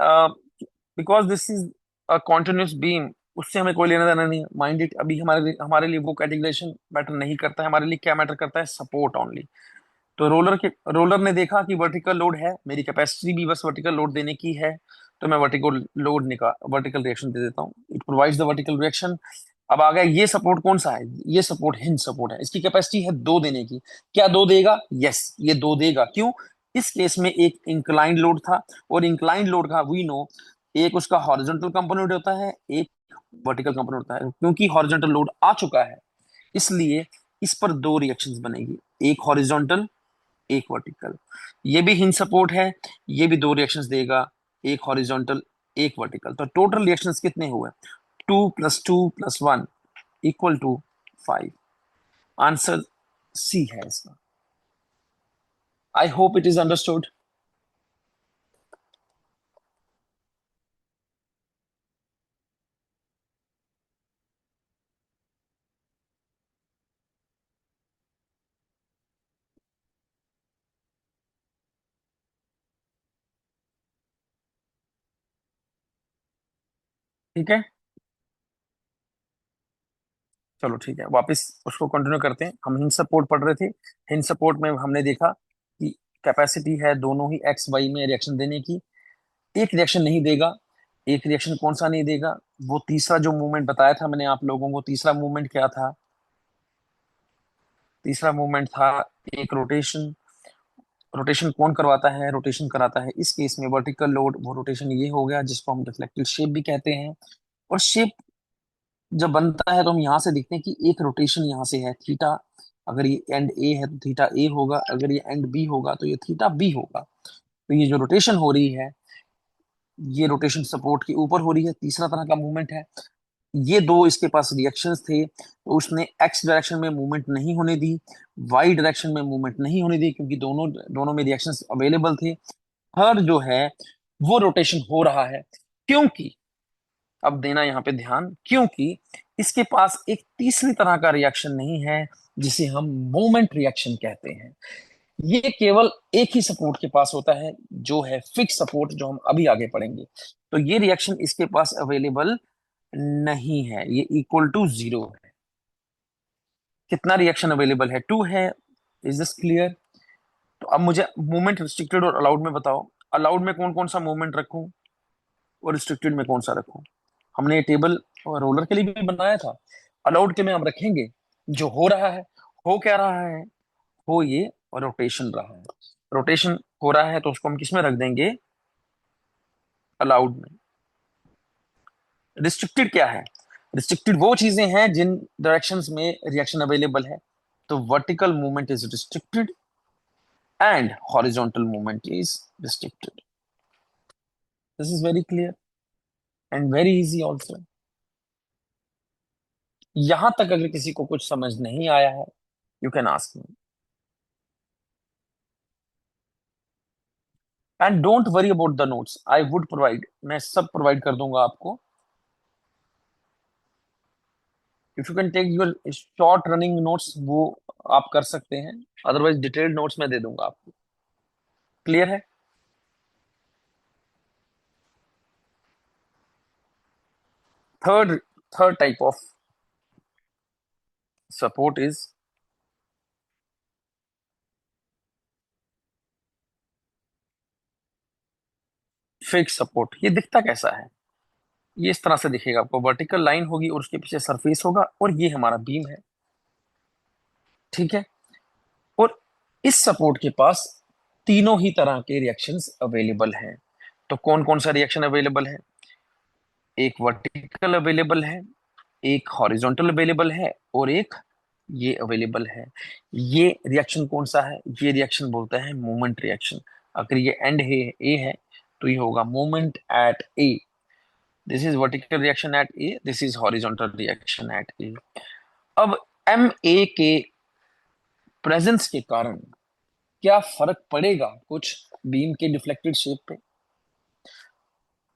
because this is a continuous beam, उससे हमें कोई लेना देना नहीं है। माइंड इट, अभी हमारे लिए वो कैटेगराइजेशन मैटर नहीं करता है। हमारे लिए क्या मैटर करता है? Support only. तो रोलर ने देखा कि वर्टिकल लोड है, मेरी कैपेसिटी भी बस वर्टिकल लोड देने की है, तो मैं वर्टिकल रिएक्शन दे देता हूँ। It provides the vertical reaction. अब आ गया ये सपोर्ट कौन सा है? ये सपोर्ट हिंज सपोर्ट है। इसकी कैपेसिटी है 2 देने की। क्या 2 देगा? यस, ये 2 देगा। क्यों? इस केस में एक इंक्लाइंड लोड था, और इंक्लाइंड लोड का वी नो, एक उसका हॉरिजॉन्टल कंपोनेंट होता है, एक वर्टिकल कंपोनेंट होता है। क्योंकि हॉरिजॉन्टल लोड आ चुका है, इसलिए इस पर 2 रिएक्शंस बनेगी, एक हॉरिजॉन्टल, एक वर्टिकल। ये भी हिंज सपोर्ट है, ये भी 2 रिएक्शंस देगा, एक हॉरिजॉन्टल, एक वर्टिकल। तो टोटल रिएक्शंस कितने हुए? 2 + 2 + 1 = 5। आंसर सी है इसका। आई होप इट इज अंडरस्टूड। ठीक है, चलो ठीक है, वापस उसको कंटिन्यू करते हैं। हम हिंज सपोर्ट पढ़ रहे थे। हिंज सपोर्ट में हमने देखा कि कैपेसिटी है दोनों ही एक्स वाई में रिएक्शन देने की। एक रिएक्शन नहीं देगा। एक रिएक्शन कौन सा नहीं देगा? वो तीसरा जो मूवमेंट बताया था मैंने आप लोगों को, तीसरा मूवमेंट क्या था? तीसरा मूवमेंट था एक रोटेशन। रोटेशन कौन करवाता है? रोटेशन कराता है इस केस में वर्टिकल लोड। वो रोटेशन ये हो गया जिसको हम रिफ्लेक्टिव शेप भी कहते हैं। और शेप जब बनता है तो हम यहाँ से देखते हैं कि एक रोटेशन यहाँ से है थीटा। अगर ये एंड ए है तो थीटा ए होगा, अगर ये एंड बी होगा तो ये थीटा बी होगा। तो ये जो रोटेशन हो रही है, ये रोटेशन सपोर्ट के ऊपर हो रही है, तीसरा तरह का मूवमेंट है। ये दो इसके पास रिएक्शंस थे, तो उसने एक्स डायरेक्शन में मूवमेंट नहीं होने दी, वाई डायरेक्शन में मूवमेंट नहीं होने दी, क्योंकि दोनों दोनों में रिएक्शंस अवेलेबल थे। थर्ड जो है वो रोटेशन हो रहा है, क्योंकि, अब देना यहाँ पे ध्यान, क्योंकि इसके पास एक तीसरी तरह का रिएक्शन नहीं है जिसे हम मोमेंट रिएक्शन कहते हैं। ये केवल एक ही सपोर्ट के पास होता है, जो है फिक्स सपोर्ट, जो हम अभी आगे पढ़ेंगे। तो ये रिएक्शन इसके पास अवेलेबल नहीं है, ये इक्वल टू 0 है। कितना रिएक्शन अवेलेबल है? 2 है। Is this clear? तो अब मुझे मूवमेंट रिस्ट्रिक्टेड और अलाउड में बताओ। अलाउड में कौन कौन सा मूवमेंट रखूं, और रिस्ट्रिक्टेड में कौन सा रखूं? हमने ये टेबल रोलर के लिए भी बनाया था। अलाउड के में हम रखेंगे जो हो रहा है। हो क्या रहा है? हो ये रोटेशन रहा है। रोटेशन हो रहा है तो उसको हम किस में रख देंगे? अलाउड में। रिस्ट्रिक्टेड क्या है? रिस्ट्रिक्टेड वो चीजें हैं जिन डायरेक्शंस में रिएक्शन अवेलेबल है। तो vertical movement is restricted and horizontal movement is restricted. This is very clear and very easy also. यहां तक अगर किसी को कुछ समझ नहीं आया है, you can ask me. And don't worry about the notes, I would provide, मैं सब प्रोवाइड कर दूंगा आपको। If you can take your short running notes, वो आप कर सकते हैं। अदरवाइज डिटेल्ड नोट्स मैं दे दूंगा आपको। क्लियर है? Third third type of support is fix support. ये दिखता कैसा है? ये इस तरह से दिखेगा आपको। वर्टिकल लाइन होगी और उसके पीछे सरफेस होगा, और ये हमारा बीम है। ठीक है, और इस सपोर्ट के पास तीनों ही तरह के रिएक्शंस अवेलेबल हैं। तो कौन कौन सा रिएक्शन अवेलेबल है? एक वर्टिकल अवेलेबल है, एक हॉरिजॉन्टल अवेलेबल है, और एक ये अवेलेबल है। ये रिएक्शन कौन सा है? ये रिएक्शन बोलता है मोमेंट रिएक्शन। अगर ये एंड है ए है तो ये होगा moment at A. This is vertical reaction at A, this is horizontal reaction at A. अब एम ए के प्रेजेंस के कारण क्या फर्क पड़ेगा कुछ बीम के डिफ्लेक्टेड शेप पे?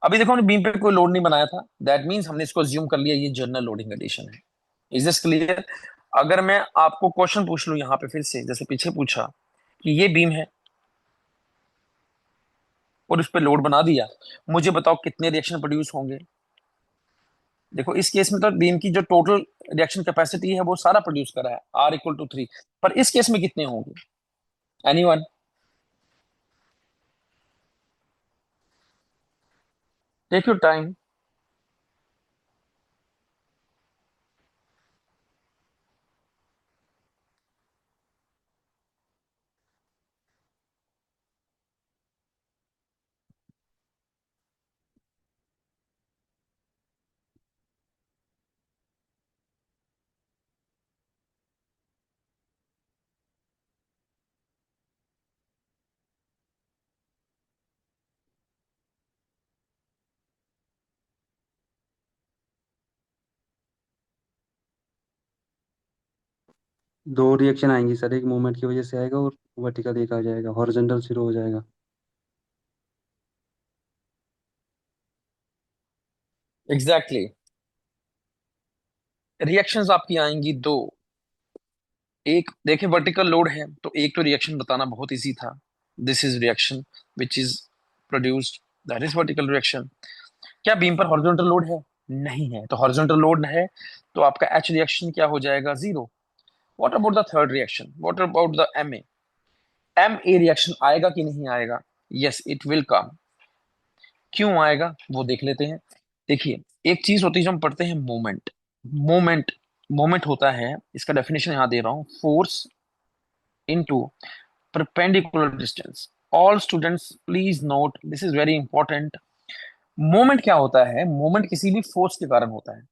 अभी देखो हमने बीम पे कोई लोड नहीं बनाया था, दैट मींस हमने इसको अज्यूम कर लिया ये जनरल लोडिंग कंडीशन है। Is this clear? अगर मैं आपको क्वेश्चन पूछ लूं यहाँ पे फिर से, जैसे पीछे पूछा कि ये बीम है और उस पर लोड बना दिया, मुझे बताओ कितने रिएक्शन प्रोड्यूस होंगे? देखो इस केस में तो बीम की जो टोटल रिएक्शन कैपेसिटी है वो सारा प्रोड्यूस करा है, R = 3। पर इस केस में कितने होंगे? एनीवन? Take your time. दो रिएक्शन आएंगी सर, एक मूवमेंट की वजह से आएगा और वर्टिकल एक आ जाएगा, हॉरिजॉन्टल जीरो हो जाएगा। एग्जैक्टली। रिएक्शंस आपकी आएंगी दो। एक देखिए वर्टिकल लोड है तो एक तो रिएक्शन बताना बहुत इजी था, this is reaction which is produced, that is vertical reaction. क्या बीम पर हॉरिजॉन्टल लोड है? नहीं है, तो हॉरिजॉन्टल लोड है तो आपका एच रिएक्शन क्या हो जाएगा? Zero. What about the third reaction? What about the M A? M A reaction आएगा कि नहीं आएगा? Yes it will come. क्यों आएगा वो देख लेते हैं। देखिए एक चीज होती है जो हम पढ़ते हैं, मोमेंट। मोमेंट मोमेंट होता है, इसका डेफिनेशन यहां दे रहा हूं, force into perpendicular distance. All students please note, this is very important. Moment क्या होता है? मोमेंट किसी भी फोर्स के कारण होता है।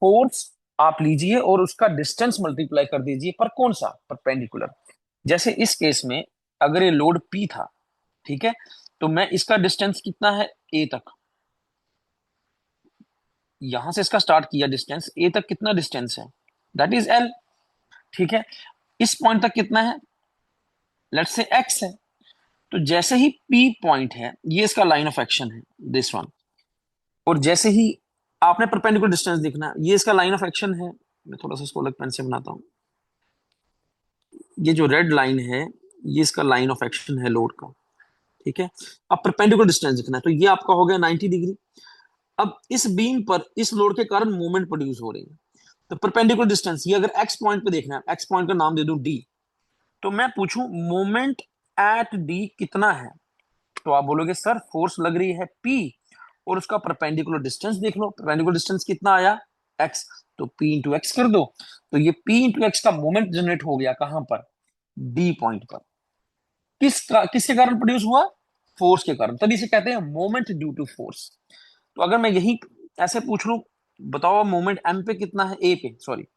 फोर्स आप लीजिए और उसका डिस्टेंस मल्टीप्लाई कर दीजिए, पर कौन सा? परपेंडिकुलर। जैसे इस केस में अगर ये लोड P था, ठीक है, तो मैं इसका डिस्टेंस कितना है ए तक, यहां से इसका स्टार्ट किया डिस्टेंस ए तक, कितना डिस्टेंस है? That is L। ठीक है, इस पॉइंट तक कितना है? लेट्स से X है। तो जैसे ही P पॉइंट है, ये इसका लाइन ऑफ एक्शन है, दिस वन। और जैसे ही आपने परपेंडिकुलर डिस्टेंस देखना, ये इसका लाइन ऑफ एक्शन है। मैं थोड़ा सा इसको अलग पेन से बनाता हूं। ये जो रेड लाइन है ये इसका लाइन ऑफ एक्शन है लोड का। ठीक है, अब परपेंडिकुलर डिस्टेंस दिखना है तो ये आपका हो गया 90 डिग्री। अब इस बीम पर इस लोड के कारण मूवमेंट प्रोड्यूस हो रही है, तो परपेंडिकुलर डिस्टेंस ये अगर एक्स पॉइंट पे देखना है, एक्स पॉइंट का नाम दे दूं डी, तो मैं पूछूं मोमेंट एट डी कितना है, तो आप बोलोगे सर फोर्स लग रही है पी और उसका परपेंडिकुलर डिस्टेंस देख लो, परपेंडिकुलर डिस्टेंस कितना आया? एक्स। तो पी इंटू एक्स कर दो, तो ये पी इंटू एक्स का मोमेंट जनरेट हो गया कहां पर? डी पॉइंट पर। किसके कारण प्रोड्यूस हुआ? फोर्स के कारण, तभी से कहते हैं मोमेंट ड्यू टू फोर्स। तो अगर मैं यही ऐसे पूछ लूं, बताओ मोमेंट एम पे कितना है, ए पे सॉरी,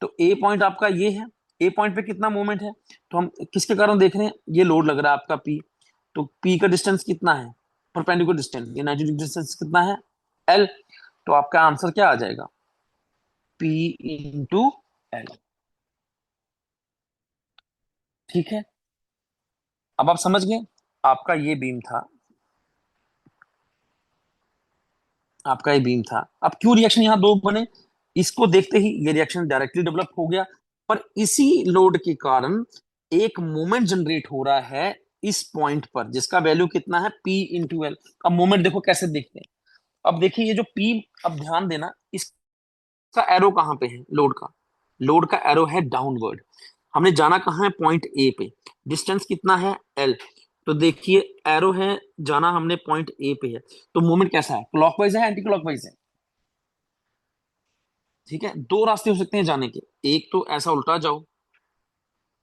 तो ए पॉइंट आपका ये है, ए पॉइंट पे कितना मोमेंट है? तो हम किसके कारण देख रहे हैं? ये लोड लग रहा है आपका पी, तो पी का डिस्टेंस कितना है? परपेंडिकुलर डिस्टेंस, ये 90 डिग्री डिस्टेंस कितना है? एल। तो आपका आंसर क्या आ जाएगा? P into L. ठीक है, अब आप समझ गए। आपका ये बीम था, आपका ये बीम था। अब क्यों रिएक्शन यहां दो बने? इसको देखते ही ये रिएक्शन डायरेक्टली डेवलप हो गया, पर इसी लोड के कारण एक मोमेंट जनरेट हो रहा है इस पॉइंट पर, जिसका वैल्यू कितना है? P into L. अब मोमेंट देखो कैसे देखते हैं। अब देखिए ये जो P, अब ध्यान देना इसका एरो कहां पे है? लोड का, लोड का एरो है डाउनवर्ड। हमने जाना कहां है? पॉइंट ए पे। डिस्टेंस कितना है? L। तो देखिए एरो है, जाना हमने पॉइंट ए पे है, तो मूवमेंट कैसा है? क्लॉकवाइज है, एंटी क्लॉकवाइज है? ठीक है, दो रास्ते हो सकते हैं जाने के, एक तो ऐसा उल्टा जाओ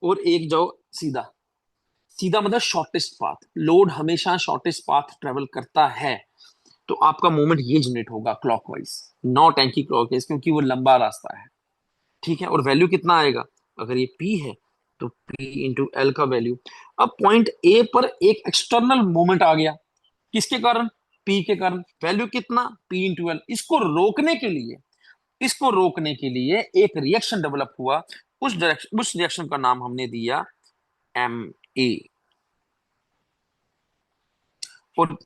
और एक जाओ सीधा। सीधा मतलब शॉर्टेस्ट पाथ, लोड हमेशा शॉर्टेस्ट पाथ ट्रेवल करता है, तो आपका मूवमेंट ये जनरेट होगा क्लॉकवाइज, नॉट एंटी क्लॉकवाइज, क्योंकि वो लंबा रास्ता है। ठीक है, और वैल्यू कितना आएगा? अगर ये P है तो P इंटू एल का वैल्यू। अब पॉइंट ए पर एक एक्सटर्नल मोमेंट आ गया, किसके कारण? P के कारण। वैल्यू कितना? P into L. इसको रोकने के लिए एक रिएक्शन डेवलप हुआ। उस रिएक्शन का नाम हमने दिया Ma। और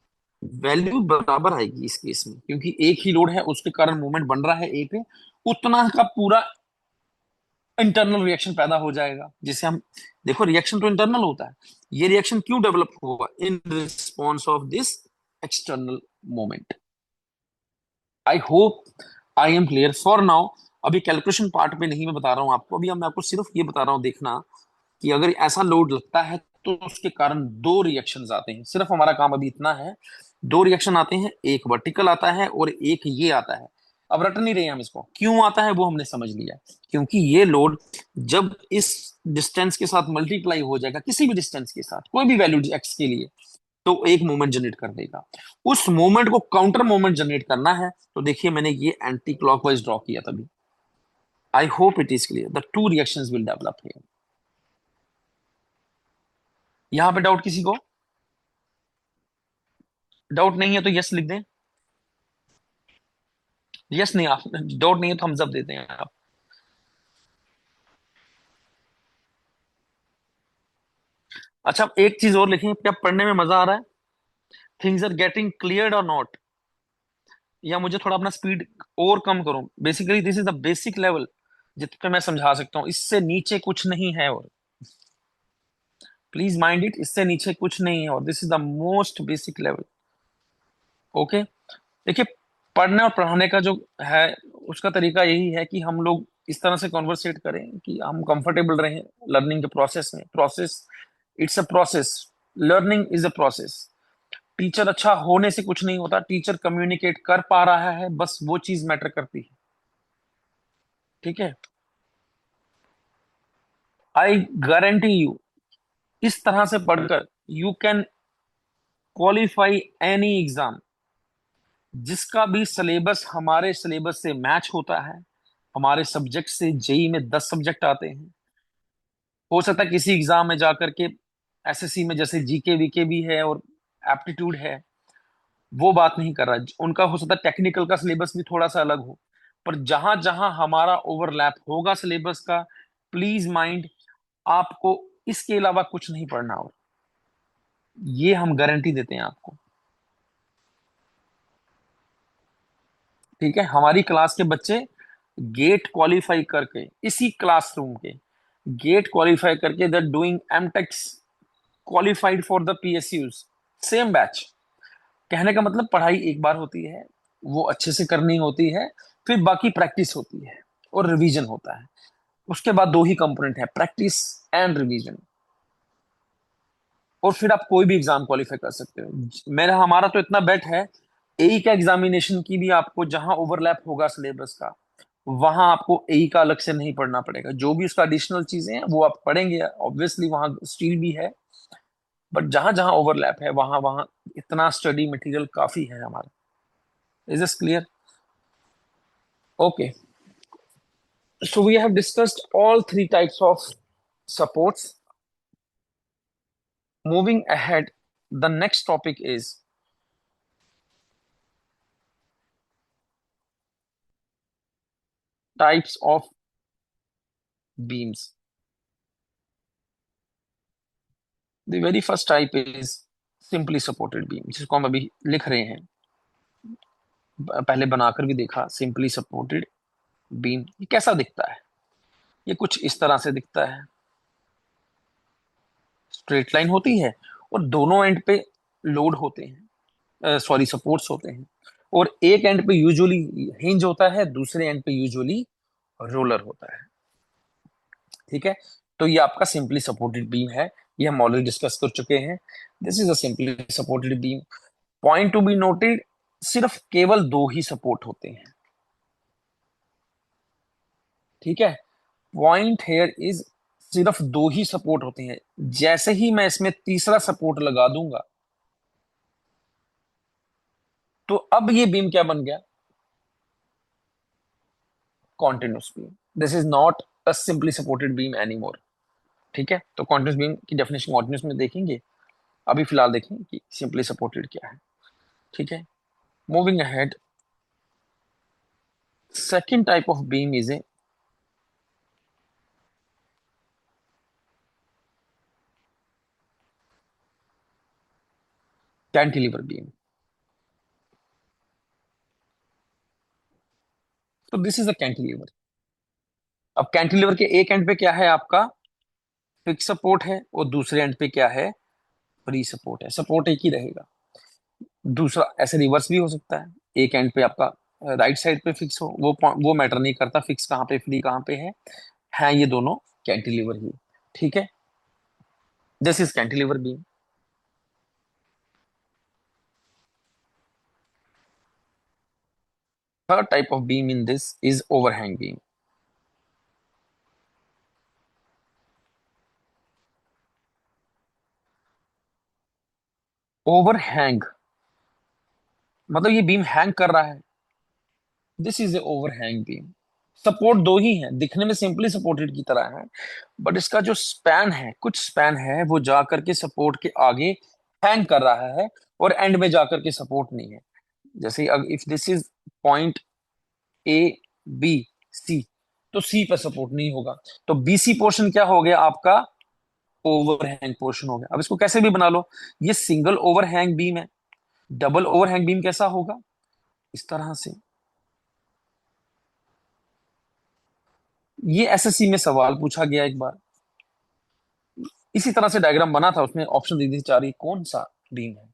वैल्यू बराबर आएगी इस केस में, क्योंकि एक ही लोड है उसके कारण मूवमेंट बन रहा है ए पे, उतना का पूरा इंटरनल रिएक्शन पैदा हो जाएगा, जिसे हम, देखो रिएक्शन तो इंटरनल होता है, ये रिएक्शन क्यों डेवलप होगा? In response of this external moment. I hope I am clear for now. अभी कैलकुलेशन पार्ट में नहीं मैं बता रहा हूं आपको, अभी मैं आपको सिर्फ ये बता रहा हूं, देखना कि अगर ऐसा लोड लगता है तो उसके कारण दो रिएक्शंस आते हैं। सिर्फ हमारा काम अभी इतना है, दो रिएक्शन आते हैं, एक वर्टिकल आता है और एक ये आता है। अब रट नहीं रहे हम इसको, क्यों आता है वो हमने समझ लिया। क्योंकि ये लोड जब इस डिस्टेंस के साथ मल्टीप्लाई हो जाएगा, किसी भी डिस्टेंस के साथ, कोई भी वैल्यू एक्स के लिए, तो एक मोमेंट जनरेट कर देगा। उस मोमेंट को काउंटर मोमेंट जनरेट करना है, तो देखिए मैंने ये एंटी क्लॉकवाइज ड्रॉ किया तभी। आई hope it is clear, the two reactions will develop here. यहां पे डाउट किसी को? डाउट नहीं है तो यस लिख दें। यस नहीं, आप डाउट नहीं है तो हम जब देते हैं आप। अच्छा, अब एक चीज और लिखें, क्या पढ़ने में मजा आ रहा है? थिंग्स आर गेटिंग क्लियर और नॉट? या मुझे थोड़ा अपना स्पीड और कम करूं? Basically this is the basic level जितना मैं समझा सकता हूं, इससे नीचे कुछ नहीं है। और प्लीज माइंड इट, इससे नीचे कुछ नहीं है, और this is the most basic level. Okay, देखिए, पढ़ने और पढ़ाने का जो है उसका तरीका यही है कि हम लोग इस तरह से कॉन्वर्सेट करें कि हम कंफर्टेबल रहें लर्निंग के प्रोसेस में। Process, it's a process, learning is a process. Teacher अच्छा होने से कुछ नहीं होता, टीचर कम्युनिकेट कर पा रहा है, बस वो चीज मैटर करती है। ठीक है, आई गारंटी यू, इस तरह से पढ़कर you can qualify any exam. जिसका भी सिलेबस हमारे सिलेबस से मैच होता है, हमारे सब्जेक्ट से, जेई में 10 सब्जेक्ट आते हैं। हो सकता है किसी एग्जाम में जाकर के, एसएससी में जैसे जीके वीके भी है और एप्टीट्यूड है, वो बात नहीं कर रहा, उनका हो सकता है टेक्निकल का सिलेबस भी थोड़ा सा अलग हो। पर जहां जहां हमारा ओवरलैप होगा सिलेबस का, प्लीज माइंड, आपको इसके अलावा कुछ नहीं पढ़ना हो, ये हम गारंटी देते हैं आपको। ठीक है, हमारी क्लास के बच्चे गेट क्वालिफाई करके, इसी क्लासरूम के गेट क्वालिफाई करके, they doing MTechs, qualified for the PSUs, same batch. कहने का मतलब, पढ़ाई एक बार होती है, वो अच्छे से करनी होती है, फिर बाकी प्रैक्टिस होती है और रिवीजन होता है। उसके बाद दो ही कंपोनेंट है, प्रैक्टिस एंड रिवीजन, और फिर आप कोई भी एग्जाम क्वालिफाई कर सकते हो। मेरा हमारा तो इतना बेट है, एई का एग्जामिनेशन की भी आपको जहां ओवरलैप होगा सिलेबस का, वहां आपको एई का अलग से नहीं पढ़ना पड़ेगा। जो भी उसका एडिशनल चीजें हैं वो आप पढ़ेंगे, ऑब्वियसली वहां स्टील भी है, बट जहां जहां ओवरलैप है वहां वहां इतना स्टडी मटेरियल काफी है हमारा। Is this clear? Okay, so we have discussed all three types of supports. Moving ahead, the next topic is types of beams. The very first type is simply supported beam, जिसको हम अभी लिख रहे हैं, पहले बनाकर भी देखा। सिंपली सपोर्टेड बीम ये कैसा दिखता है? ये कुछ इस तरह से दिखता है, स्ट्रेट लाइन होती है और दोनों एंड पे लोड होते हैं, सॉरी सपोर्ट्स होते हैं, और एक एंड पे यूजुअली हिंज होता है, दूसरे एंड पे यूजुअली रोलर होता है। ठीक है, तो ये आपका सिंपली सपोर्टेड बीम है, ये हम ऑलरेडी डिस्कस कर चुके हैं। This is a simply supported beam. Point to be noted, सिर्फ केवल दो ही सपोर्ट होते हैं। ठीक है, पॉइंट हेयर इज, सिर्फ दो ही सपोर्ट होते हैं। जैसे ही मैं इसमें तीसरा सपोर्ट लगा दूंगा, तो अब ये बीम क्या बन गया? Continuous beam. This is not a simply supported beam anymore. ठीक है, तो कॉन्टिन्यूस बीम की डेफिनेशन कॉन्टिन्यूस में देखेंगे, अभी फिलहाल देखें कि सिंपली सपोर्टेड क्या है। ठीक है, moving ahead, second type of beam is A cantilever beam. तो दिस इज अ कैंटिलीवर। अब कैंटिलीवर के एक एंड पे क्या है आपका, फिक्स सपोर्ट है, और दूसरे एंड पे क्या है, फ्री सपोर्ट है। सपोर्ट एक ही रहेगा। दूसरा ऐसे रिवर्स भी हो सकता है, एक एंड पे आपका राइट साइड पे फिक्स हो, वो मैटर नहीं करता फिक्स कहाँ पे फ्री कहाँ पे है ये दोनों कैंटिलीवर ही। ठीक है, this is cantilever beam. Third type of beam in this is overhang beam. Overhang मतलब ये बीम हैंग कर रहा है, this is A overhang beam. Support दो ही है, दिखने में सिंपली सपोर्टेड की तरह है, बट इसका जो स्पैन है, कुछ स्पैन है, वो जाकर के सपोर्ट के आगे हैंग कर रहा है, और एंड में जाकर के सपोर्ट नहीं है। जैसे if this is point A B C, तो सी पे सपोर्ट नहीं होगा, तो बीसी पोर्शन क्या हो गया आपका, ओवरहैंग पोर्शन हो गया। अब इसको कैसे भी बना लो, ये सिंगल ओवरहैंग बीम है। डबल ओवरहैंग बीम कैसा होगा, इस तरह से। ये एसएससी में सवाल पूछा गया एक बार, इसी तरह से डायग्राम बना था, उसमें ऑप्शन दी थी चार, कौन सा बीम है,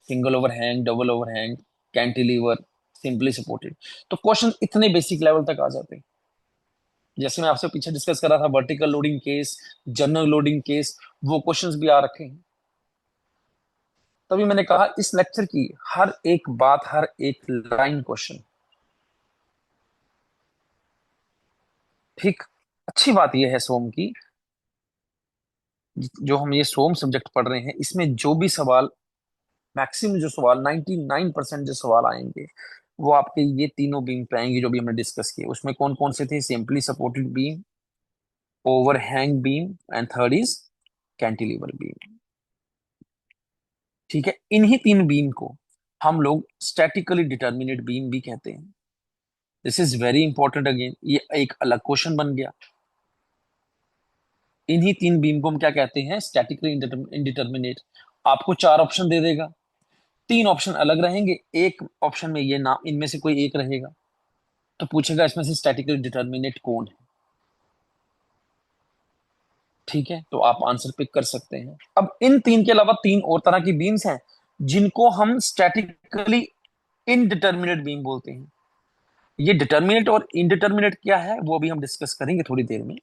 single overhang, double overhang, cantilever, simply supported. तो क्वेश्चन इतने बेसिक लेवल तक आ जाते हैं। जैसे मैं आपसे पीछे डिस्कस कर रहा था vertical loading case, general loading case, वो क्वेश्चंस भी आ रखे हैं। तभी मैंने कहा इस लेक्चर की हर एक बात, हर एक लाइन क्वेश्चन। ठीक, अच्छी बात यह है सोम की, जो हम ये सोम सब्जेक्ट पढ़ रहे हैं, इसमें जो भी सवाल, मैक्सिमम जो सवाल 99% जो सवाल आएंगे, वो आपके ये तीनों बीम पे आएंगे जो भी हमने डिस्कस किए। उसमें कौन कौन से थे, simply supported beam, overhang beam, and third is cantilever beam. ठीक है, इन्हीं तीन बीम को हम लोग स्टैटिकली डिटर्मिनेट बीम भी कहते हैं। This is very important, again ये एक अलग क्वेश्चन बन गया। इन्हीं तीन बीम को हम क्या कहते हैं, स्टैटिकली इंडिटर्मिनेट। आपको चार ऑप्शन दे देगा, तीन ऑप्शन अलग रहेंगे, एक ऑप्शन में ये नाम, इनमें से कोई एक रहेगा, तो पूछेगा इसमें से स्टैटिकली डिटर्मिनेट कौन है। ठीक है, तो आप आंसर पिक कर सकते हैं। अब इन तीन के अलावा तीन और तरह की बीम्स हैं जिनको हम स्टैटिकली इनडिटर्मिनेट बीम बोलते हैं। ये डिटर्मिनेट और इनडिटर्मिनेट क्या है वो अभी हम डिस्कस करेंगे थोड़ी देर में,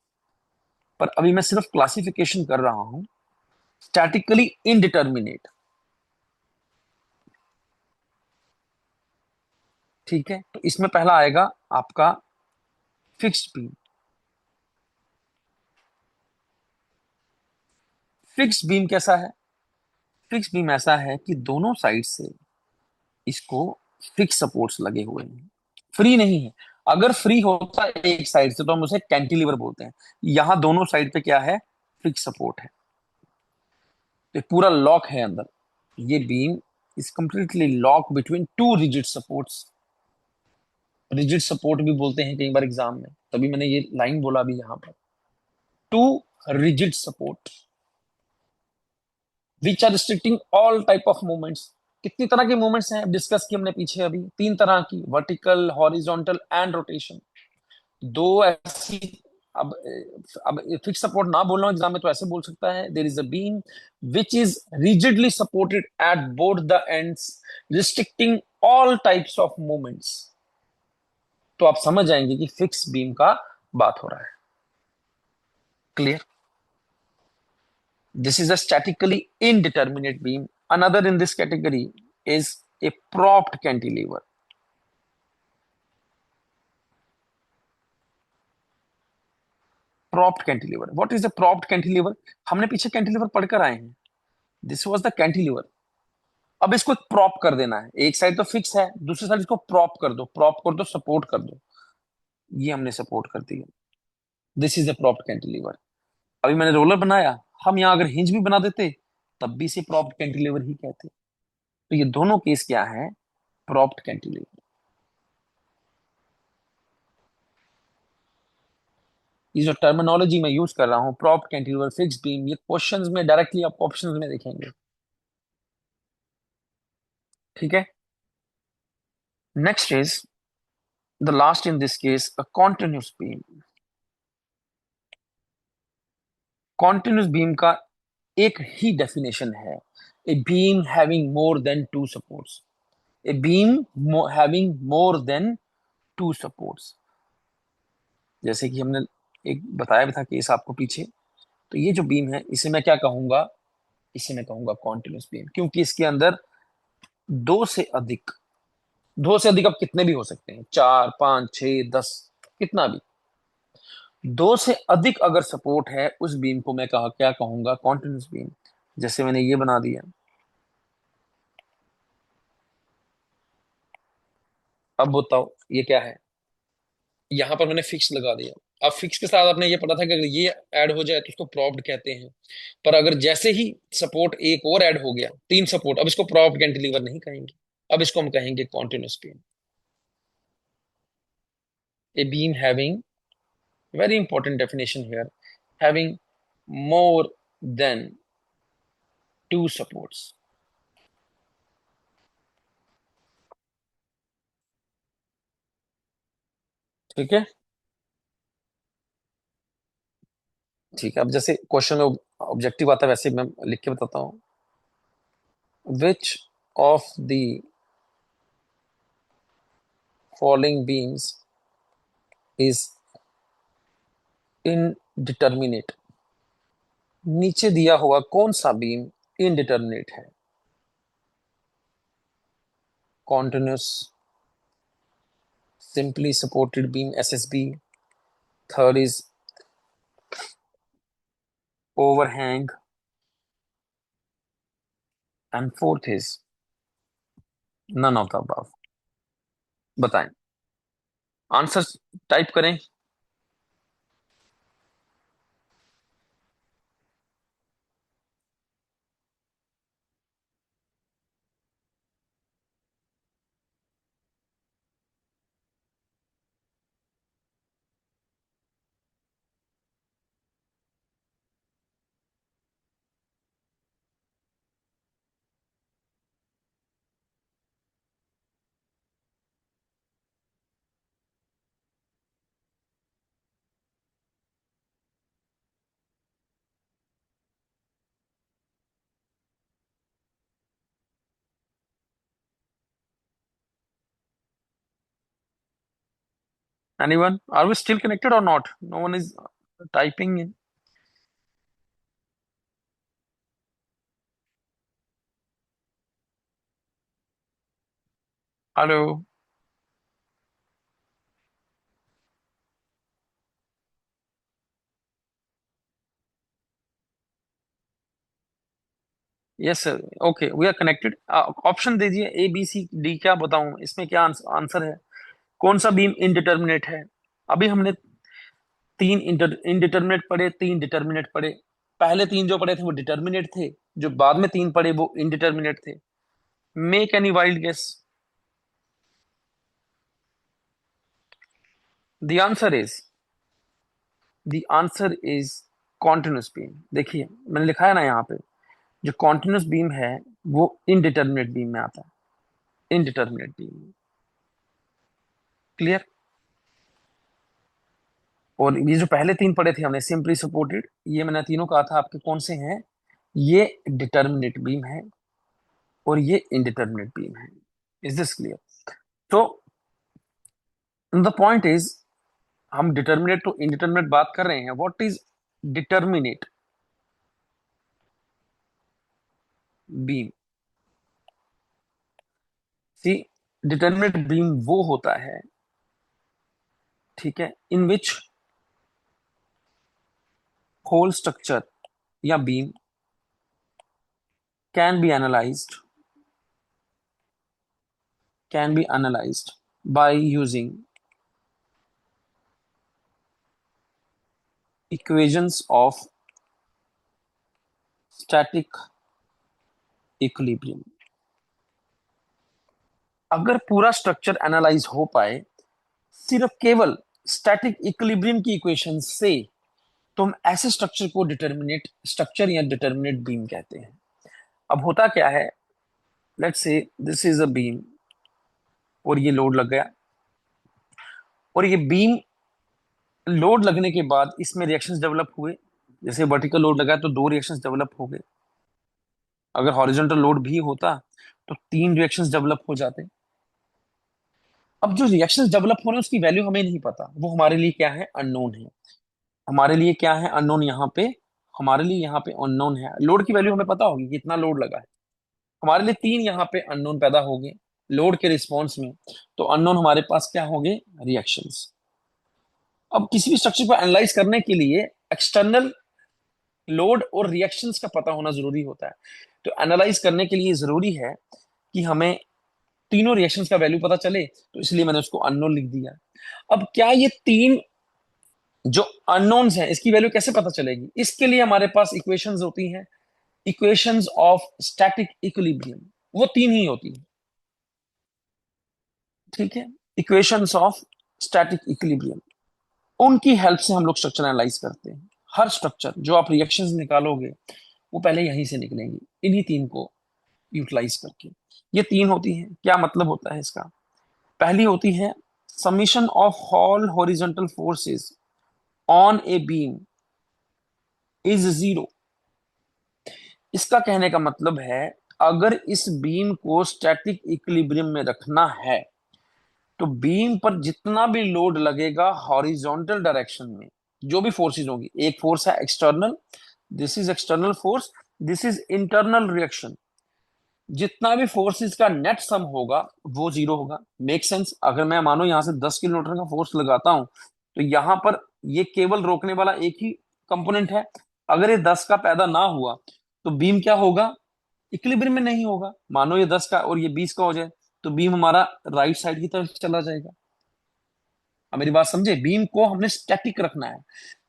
पर अभी मैं सिर्फ क्लासिफिकेशन कर रहा हूं। स्टैटिकली इनडिटर्मिनेट, ठीक है, तो इसमें पहला आएगा आपका फिक्स्ड बीम। फिक्स्ड बीम कैसा है, फिक्स्ड बीम ऐसा है कि दोनों साइड से इसको फिक्स सपोर्ट्स लगे हुए हैं, फ्री नहीं है। अगर फ्री होता एक साइड से तो हम उसे कैंटिलीवर बोलते हैं। यहां दोनों साइड पे क्या है, फिक्स सपोर्ट है, तो पूरा लॉक है अंदर। ये beam is completely lock between two rigid supports. Rigid support भी बोलते हैं कई बार एग्जाम में, तभी मैंने ये लाइन बोला अभी यहां पर, two rigid support which are restricting all type of movements. कितनी तरह के मूवमेंट्स हैं डिस्कस की हमने पीछे अभी, तीन तरह की, वर्टिकल, हॉरिजॉन्टल एंड रोटेशन। दो ऐसी, अब अब फिक्स सपोर्ट ना बोल रहा हूं एग्जाम में तो ऐसे बोल सकता है, there is a beam which is rigidly supported at both the ends, restricting all types of movements. तो आप समझ जाएंगे कि फिक्स बीम का बात हो रहा है। Clear, this is a statically indeterminate beam. Another in this category is a propped cantilever. Propped cantilever, what is a propped cantilever? हमने पीछे कैंटिलीवर पढ़कर आए हैं, दिस वाज द कैंटिलीवर। अब इसको प्रॉप कर देना है, एक साइड तो फिक्स है, दूसरी साइड इसको प्रॉप कर दो, प्रॉप कर दो, सपोर्ट कर दो। ये हमने सपोर्ट कर दिया। This is a propped cantilever. अभी मैंने रोलर बनाया, हम यहाँ अगर हिंज भी बना देते तब भी इसे प्रॉप्ड कैंटिलीवर ही कहते। तो ये दोनों केस क्या है, प्रॉप्ड कैंटिलीवर। ये जो टर्मिनोलॉजी मैं यूज कर रहा हूं, प्रॉप्ड कैंटिलीवर, फिक्स्ड बीम, ये क्वेश्चंस में डायरेक्टली आप ऑप्शंस में देखेंगे। ठीक है। Next is the last in this case, a continuous beam. Continuous beam का एक ही डेफिनेशन है, a beam having more than two supports. A beam having more than two supports, जैसे कि हमने एक बताया भी था केस आपको पीछे। तो ये जो बीम है इसे मैं क्या कहूंगा, इसे मैं कहूंगा कॉन्टिन्यूस बीम, क्योंकि इसके अंदर दो से अधिक, दो से अधिक अब कितने भी हो सकते हैं, 4 5 6 10, कितना भी, दो से अधिक अगर सपोर्ट है उस बीम को मैं कहा क्या कहूंगा, कॉन्टिन्यूस बीम। जैसे मैंने ये बना दिया, अब बताओ ये क्या है। यहां पर मैंने फिक्स लगा दिया। अब फिक्स के साथ आपने ये पता था कि अगर ये ऐड हो जाए तो उसको प्रॉप्ड कहते हैं। पर अगर जैसे ही सपोर्ट एक और ऐड हो गया, तीन सपोर्ट, अब इसको प्रॉप्ड कैंटिलीवर नहीं कहेंगे, अब इसको हम कहेंगे continuous beam. A beam having, very important definition here, having more than two supports। ठीक है। ठीक है, अब जैसे क्वेश्चन में ऑब्जेक्टिव आता है वैसे मैं लिख के बताता हूँ। Which of the following beams is indeterminate. नीचे दिया हुआ कौन सा बीम इनडिटर्मिनेट है? Continuous, simply supported beam SSB, third is overhang, and fourth is none of the above. बताएं, आंसर टाइप करें। Anyone? Are we still connected or not? No one is typing in. Hello. Yes sir. Okay, we are connected. Option दीजिए, ए बी सी डी, क्या बताऊं इसमें क्या आंसर है? कौन सा बीम इनडिटर्मिनेट है? अभी हमने तीन इनडिटर्मिनेट पढ़े, तीन डिटर्मिनेट पढ़े। पहले तीन जो पढ़े थे वो डिटर्मिनेट थे, जो बाद में तीन पढ़े वो इनडिटर्मिनेट थे। Make any wild guess. The answer is, the answer is continuous beam. देखिए मैंने लिखा है ना यहाँ पे, जो कॉन्टिन्यूस बीम है वो इनडिटर्मिनेट बीम में आता है, इनडिटर्मिनेट बीम। क्लियर? और ये जो पहले तीन पढ़े थे हमने, सिंपली सपोर्टेड, ये मैंने तीनों कहा था आपके कौन से हैं, ये डिटर्मिनेट बीम है और ये इनडिटर्मिनेट बीम है। Is this clear? तो द पॉइंट इज, हम डिटर्मिनेट टू इनडिटर्मिनेट बात कर रहे हैं। What is determinate beam? See, determinate beam वो होता है, ठीक है, इन विच होल स्ट्रक्चर या beam can be analyzed, can be analyzed by using equations of static equilibrium. अगर पूरा स्ट्रक्चर एनालाइज हो पाए सिर्फ केवल स्टैटिक इक्विलिब्रियम की इक्वेशन से, तो हम ऐसे स्ट्रक्चर को डिटर्मिनेट स्ट्रक्चर या डिटर्मिनेट बीम कहते हैं। अब होता क्या है, let's say this is a beam और ये लोड लग गया, और ये बीम लोड लगने के बाद इसमें रिएक्शंस डेवलप हुए। जैसे वर्टिकल लोड लगा तो दो रिएक्शंस डेवलप हो गए, अगर हॉरिजॉन्टल लोड भी होता तो तीन रिएक्शंस डेवलप हो जाते। अब जो रिएक्शंस डेवलप हो रहे हैं उसकी वैल्यू हमें नहीं पता, वो हमारे लिए क्या है, अननोन है। हमारे लिए क्या है, अननोन। यहाँ पे हमारे लिए यहाँ पे अननोन है। लोड की वैल्यू हमें पता होगी कितना लोड लगा है। हमारे लिए तीन यहाँ पे अननोन पैदा हो गए लोड के रिस्पॉन्स में, तो अननोन हमारे पास क्या होंगे, रिएक्शंस। अब किसी भी स्ट्रक्चर को एनालाइज करने के लिए एक्सटर्नल लोड और रिएक्शंस का पता होना जरूरी होता है। तो एनालाइज करने के लिए जरूरी है कि हमें तीनों रिएक्शंस का वैल्यू पता चले, तो इसलिए मैंने उसको अननोन लिख दिया। अब क्या ये तीन जो अननोन्स हैं इसकी वैल्यू कैसे पता चलेगी, इसके लिए हमारे पास इक्वेशंस होती हैं, इक्वेशंस ऑफ स्टैटिक इक्विलिब्रियम। वो तीन ही होती है, ठीक है, इक्वेशंस ऑफ स्टैटिक इक्विलिब्रियम। उनकी हेल्प से हम लोग स्ट्रक्चर एनालाइज करते हैं। हर स्ट्रक्चर जो आप रिएक्शंस निकालोगे वो पहले यहीं से निकलेंगी, इन्हीं तीन को यूटिलाइज करके। ये तीन होती हैं। क्या मतलब होता है इसका, पहली होती है summation of all horizontal forces on a beam is zero. इसका कहने का मतलब है अगर इस बीम को स्टैटिक इक्विलिब्रियम में रखना है तो बीम पर जितना भी लोड लगेगा हॉरिजॉन्टल डायरेक्शन में, जो भी फोर्सेस होंगी, एक फोर्स है external, this is external force, this is internal reaction, जितना भी फोर्सेस का नेट सम होगा वो जीरो होगा। Make sense. अगर मैं मानो यहां से 10 किलोमीटर का फोर्स लगाता हूं तो यहां पर ये केवल रोकने वाला एक ही कंपोनेंट है। अगर ये 10 का पैदा ना हुआ तो बीम क्या होगा, इक्विलिब्रियम में नहीं होगा। मानो ये 10 का और ये 20 का हो जाए तो बीम हमारा राइट साइड की तरफ चला जाएगा। अब मेरी बात समझे, बीम को हमने स्टैटिक रखना है,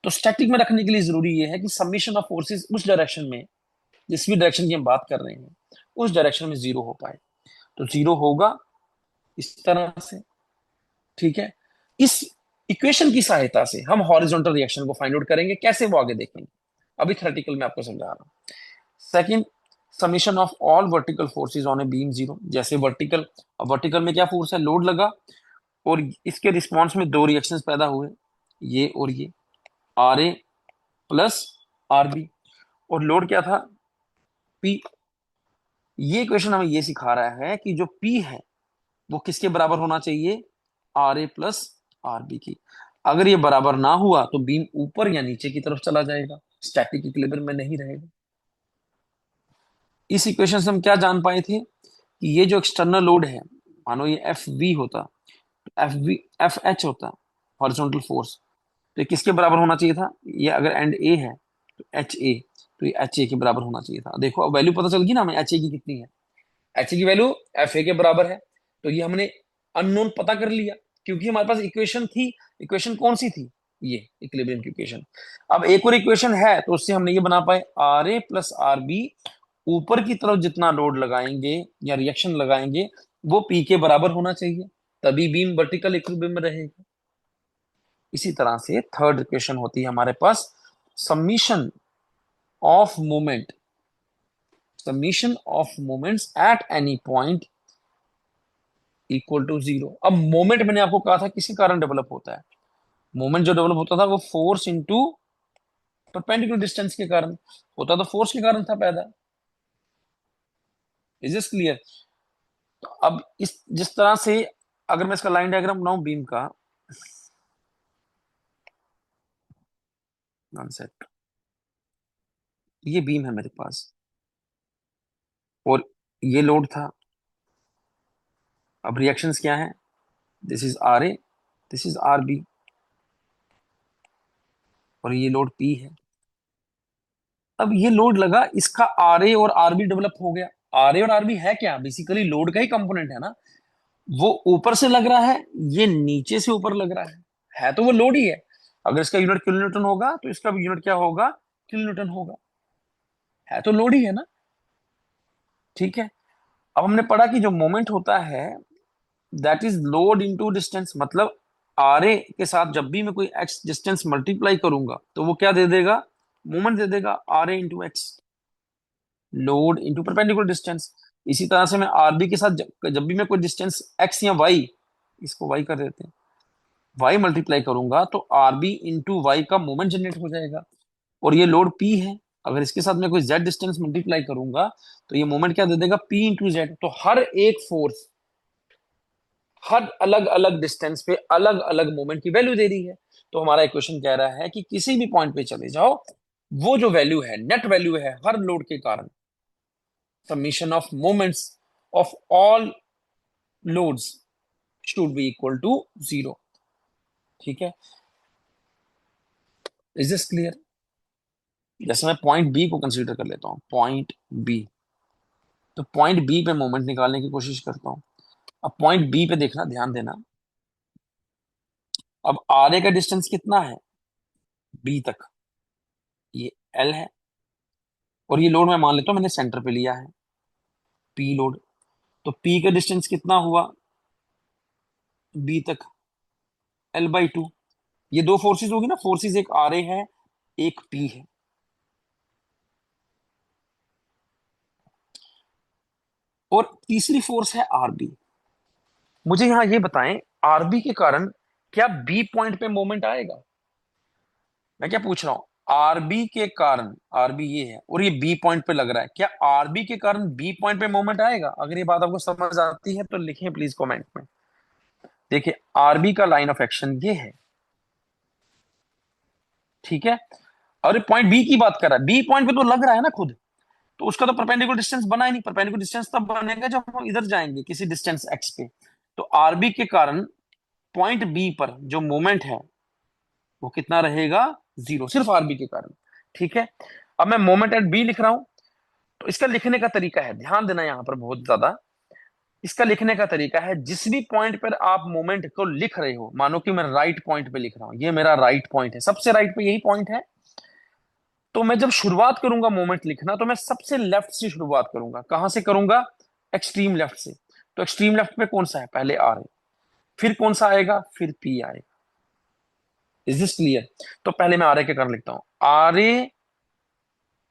तो स्टैटिक में रखने के लिए जरूरी ये है कि सबमिशन ऑफ फोर्सेस उस डायरेक्शन में, जिस भी डायरेक्शन की हम बात कर रहे हैं, उस डायरेक्शन में जीरो हो पाए। तो जीरो होगा इस तरह से, ठीक है। इस इक्वेशन की सहायता से हम हॉरिजॉन्टल रिएक्शन को फाइंड आउट करेंगे, कैसे वो आगे देखेंगे, अभी थ्योरेटिकल में आपको समझा रहा हूं। Second, summation of all vertical forces on a beam zero. जैसे वर्टिकल, अब वर्टिकल में क्या फोर्स है, लोड लगा और इसके रिस्पॉन्स में दो रिएक्शंस पैदा हुए, ये और ये, R A plus R B, और लोड क्या था, पी। ये क्वेश्चन हमें ये सिखा रहा है कि जो पी है वो किसके बराबर होना चाहिए, R A plus R B की। अगर ये बराबर ना हुआ तो बीम ऊपर या नीचे की तरफ चला जाएगा, स्टैटिक इक्विलिब्रियम में नहीं रहेगा। इस इक्वेशन से हम क्या जान पाए थे कि ये जो एक्सटर्नल लोड है, मानो ये एफ वी होता, एफ वी एफ एच होता, हॉरिजॉन्टल फोर्स, तो ये किसके बराबर होना चाहिए था, ये अगर एंड ए है तो एच ए, तो ये एच ए के बराबर होना चाहिए था। देखो अब वैल्यू पता चल गई ना हमें एच ए की कितनी है, एच ए की वैल्यू एफ ए के बराबर है। तो ये हमने अननोन पता कर लिया क्योंकि हमारे पास इक्वेशन थी। इक्वेशन कौन सी थी, ये इक्विलिब्रियम की इक्वेशन। अब एक और इक्वेशन है तो उससे हमने ये बना पाए, R A plus R B ऊपर की तरफ जितना लोड लगाएंगे या रिएक्शन लगाएंगे वो पी के बराबर होना चाहिए, तभी बीम वर्टिकल इक्विलिब्रियम में रहेगा। इसी तरह से थर्ड इक्वेशन होती है हमारे पास, summation of moment, summation of moments at any point equal to zero. अब मोमेंट मैंने आपको कहा था किसी कारण डेवलप होता है, मोमेंट जो डेवलप होता था वो फोर्स इंटू परपेंडिकुलर डिस्टेंस के कारण होता, तो फोर्स के कारण था पैदा। Is this clear. तो अब इस जिस तरह से अगर मैं इसका लाइन डायग्राम बनाऊं बीम का, वन सेट, ये बीम है मेरे पास और ये लोड था। अब रिएक्शंस क्या है, this is R A, this is R B, और ये लोड पी है। अब ये लोड लगा, इसका आर ए और आर बी डेवलप हो गया। आर ए और आर बी है क्या, बेसिकली लोड का ही कंपोनेंट है ना। वो ऊपर से लग रहा है, ये नीचे से ऊपर लग रहा है तो वो लोड ही है। अगर इसका यूनिट किलो न्यूटन होगा तो इसका भी यूनिट क्या होगा, किलो न्यूटन होगा। है तो लोड ही है ना। ठीक है, अब हमने पढ़ा कि जो मोमेंट होता है that is load into distance, मतलब आर ए के साथ जब भी मैं कोई एक्स डिस्टेंस मल्टीप्लाई करूंगा तो वो क्या दे देगा, मोमेंट दे देगा, R A into X, load into perpendicular distance. इसी तरह से मैं आरबी के साथ जब भी मैं कोई डिस्टेंस एक्स या वाई, इसको वाई कर देते हैं, वाई मल्टीप्लाई करूंगा तो आरबी इंटू वाई का मोमेंट जनरेट हो जाएगा। और ये लोड पी है, अगर इसके साथ मैं कोई जेड डिस्टेंस मल्टीप्लाई करूंगा तो ये मोमेंट क्या दे देगा, पी इंटू जेड। तो हर एक फोर्स हर अलग अलग डिस्टेंस पे अलग अलग मोमेंट की वैल्यू दे रही है। तो हमारा इक्वेशन कह रहा है कि किसी भी पॉइंट पे चले जाओ, वो जो वैल्यू है, नेट वैल्यू है हर लोड के कारण, summation of moments of all loads should be equal to 0। ठीक है, इज दिस क्लियर? जैसे मैं पॉइंट बी को कंसीडर कर लेता हूं, पॉइंट बी, तो पॉइंट बी पे मोमेंट निकालने की कोशिश करता हूं। अब पॉइंट बी पे देखना, ध्यान देना, अब आर ए का डिस्टेंस कितना है बी तक, ये एल है, और ये लोड मैं मान लेता हूं मैंने सेंटर पे लिया है, पी लोड। तो पी का डिस्टेंस कितना हुआ बी तक, L/2। ये दो फोर्सेस होगी ना, फोर्सेस एक आर ए है, एक पी है। और तीसरी फोर्स है आरबी। मुझे यहां ये बताएं, आरबी के कारण क्या बी पॉइंट पे मोमेंट आएगा? मैं क्या पूछ रहा हूं, आरबी के कारण, आरबी ये है और ये बी पॉइंट पे लग रहा है, क्या आरबी के कारण बी पॉइंट पे मोमेंट आएगा? अगर ये बात आपको समझ आती है तो लिखें प्लीज कमेंट में। देखिए, आरबी का लाइन ऑफ एक्शन ये है, ठीक है, और पॉइंट बी की बात कर रहा है, बी पॉइंट पे तो लग रहा है ना खुद, तो उसका तो परपेंडिकुलर डिस्टेंस बना ही नहीं। परपेंडिकुलर डिस्टेंस तब बनेगा जब हम इधर जाएंगे किसी डिस्टेंस एक्स पे। तो आरबी के कारण पॉइंट बी पर जो मोमेंट है वो कितना रहेगा, 0, सिर्फ आरबी के कारण। ठीक है, अब मैं मोमेंट एट बी लिख रहा हूं, तो इसका लिखने का तरीका है, ध्यान देना यहां पर बहुत ज्यादा, इसका लिखने का तरीका है, जिस भी पॉइंट पर आप मोमेंट को लिख रहे हो, मानो कि मैं राइट पॉइंट पे लिख रहा हूं, ये मेरा राइट पॉइंट है, सबसे राइट पे यही पॉइंट है, तो मैं जब शुरुआत करूंगा मोमेंट लिखना तो मैं सबसे लेफ्ट से शुरुआत करूंगा। कहां से करूंगा, एक्सट्रीम लेफ्ट से। तो एक्सट्रीम लेफ्ट पे कौन सा है, पहले आर ए, फिर कौन सा आएगा, फिर पी आएगा। Is this clear? तो पहले मैं आर ए के कारण लिखता हूं, R A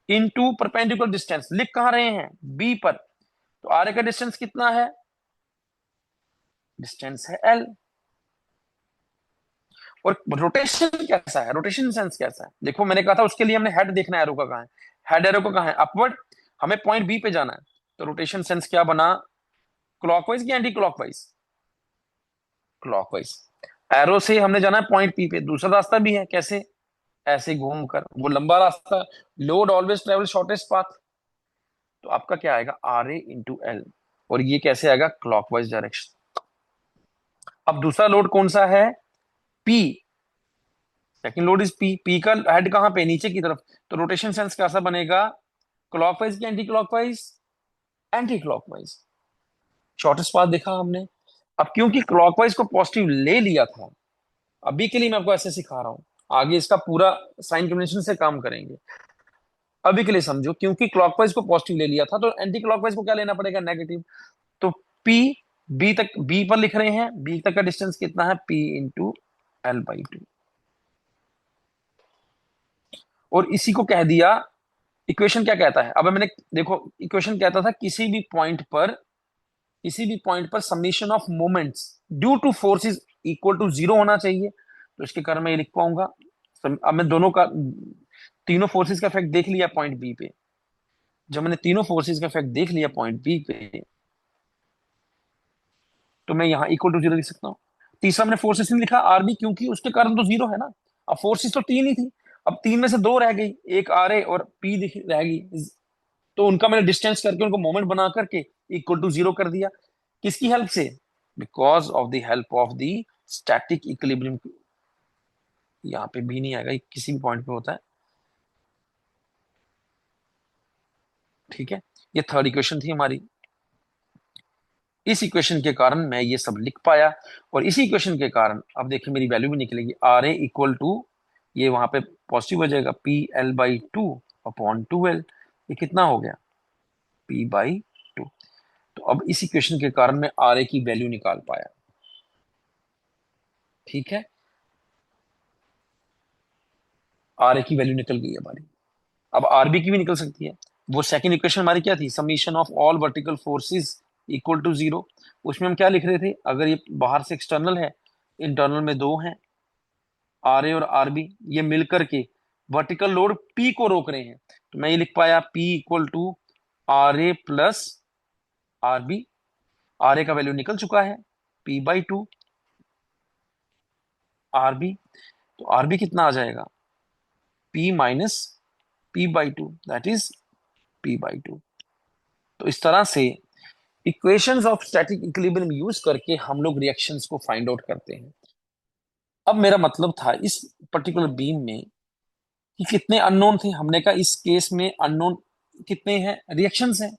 into perpendicular distance, लिख कहां रहे हैं, बी पर। तो आर ए का डिस्टेंस कितना है, डिस्टेंस है एल। और रोटेशन कैसा है, रोटेशन सेंस कैसा है, देखो मैंने कहा था उसके लिए हमने हेड देखना है, एरो का कहां है, हेड एरो का कहां है, अपवर्ड, हमें पॉइंट बी पे जाना है। तो रोटेशन सेंस क्या बना, क्लॉकवाइज की एंटी क्लॉकवाइज, क्लॉकवाइज। एरो से हमने जाना है पॉइंट पी पे, दूसरा रास्ता भी है, कैसे, ऐसे घूमकर, वो लंबा रास्ता, load always travel shortest path. तो आपका क्या आएगा, आर ए इंटू एल, और ये कैसे आएगा, क्लॉकवाइज डायरेक्शन। अब दूसरा लोड कौन सा है, P, second load is P, P का हेड कहां पे, नीचे की तरफ। तो रोटेशन सेंस कैसा बनेगा, क्लॉकवाइज की anti clockwise, anti clockwise, shortest path देखा हमने। अब क्योंकि क्लॉकवाइज को पॉजिटिव ले लिया था, अभी के लिए मैं आपको ऐसे सिखा रहा हूं, आगे इसका पूरा साइन कन्वेंशन से काम करेंगे। अभी के लिए समझो, क्योंकि क्लॉकवाइज को पॉजिटिव ले लिया था तो एंटी क्लॉकवाइज को क्या लेना पड़ेगा, नेगेटिव। तो पी, बी तक, बी पर लिख रहे हैं, बी तक का डिस्टेंस कितना है, पी इंटू L/2। और इसी को कह दिया, इक्वेशन क्या कहता है, अब मैंने देखो, इक्वेशन कहता था किसी भी पॉइंट पर summation of moments due to forces equal to 0 होना चाहिए। तो इसके कारण मैं ये लिख पाऊंगा, अब मैं दोनों का, तीनों फोर्सेस का इफेक्ट देख लिया पॉइंट बी पे, जब मैंने तीनों फोर्सेस का इफेक्ट देख लिया पॉइंट बी पे, तो मैं यहां इक्वल टू 0 लिख सकता हूं। तीसरा मैंने फोर्सेस नहीं लिखा आरबी, क्योंकि उसके कारण तो 0 है ना। अब फोर्सेस तो तीन ही थी, अब तीन में से दो रह गई, एक आर ए और पी रह गई, तो उनका मैंने डिस्टेंस करके उनको मोमेंट बना करके इक्वल टू 0 कर दिया। किसकी हेल्प से, because of the help of the static equilibrium. यहाँ पे भी नहीं आएगा, किसी भी पॉइंट पे होता है। ठीक है, ये थर्ड इक्वेशन थी हमारी। इस इक्वेशन के कारण मैं ये सब लिख पाया, और इसी इक्वेशन के कारण अब देखिए मेरी वैल्यू भी निकलेगी, आर ए इक्वल टू ये वहां पे पॉजिटिव हो जाएगा, PL/2/2L। ये कितना हो गया, P/2। तो अब इस इक्वेशन के कारण मैं RA की वैल्यू निकाल पाया। ठीक है, RA की वैल्यू निकल गई हमारी। अब RB की भी निकल सकती है। वो सेकंड इक्वेशन हमारी क्या थी, summation of all vertical forces equal to zero. उसमें हम क्या लिख रहे थे, अगर ये बाहर से एक्सटर्नल है, इंटरनल में दो हैं, RA और RB, ये मिलकर के वर्टिकल लोड P को रोक रहे हैं। तो मैं ये लिख पाया P = RA plus RB। RA का वैल्यू निकल चुका है, P/2 RB। तो RB कितना आ जाएगा, P - P/2, that is P/2। तो इस तरह से equations of static equilibrium use करके हम लोग रिएक्शंस को फाइंड आउट करते हैं। अब मेरा मतलब था इस पर्टिकुलर बीम में कि कितने अननोन थे। हमने कहा इस केस में अननोन कितने हैं, रिएक्शंस हैं।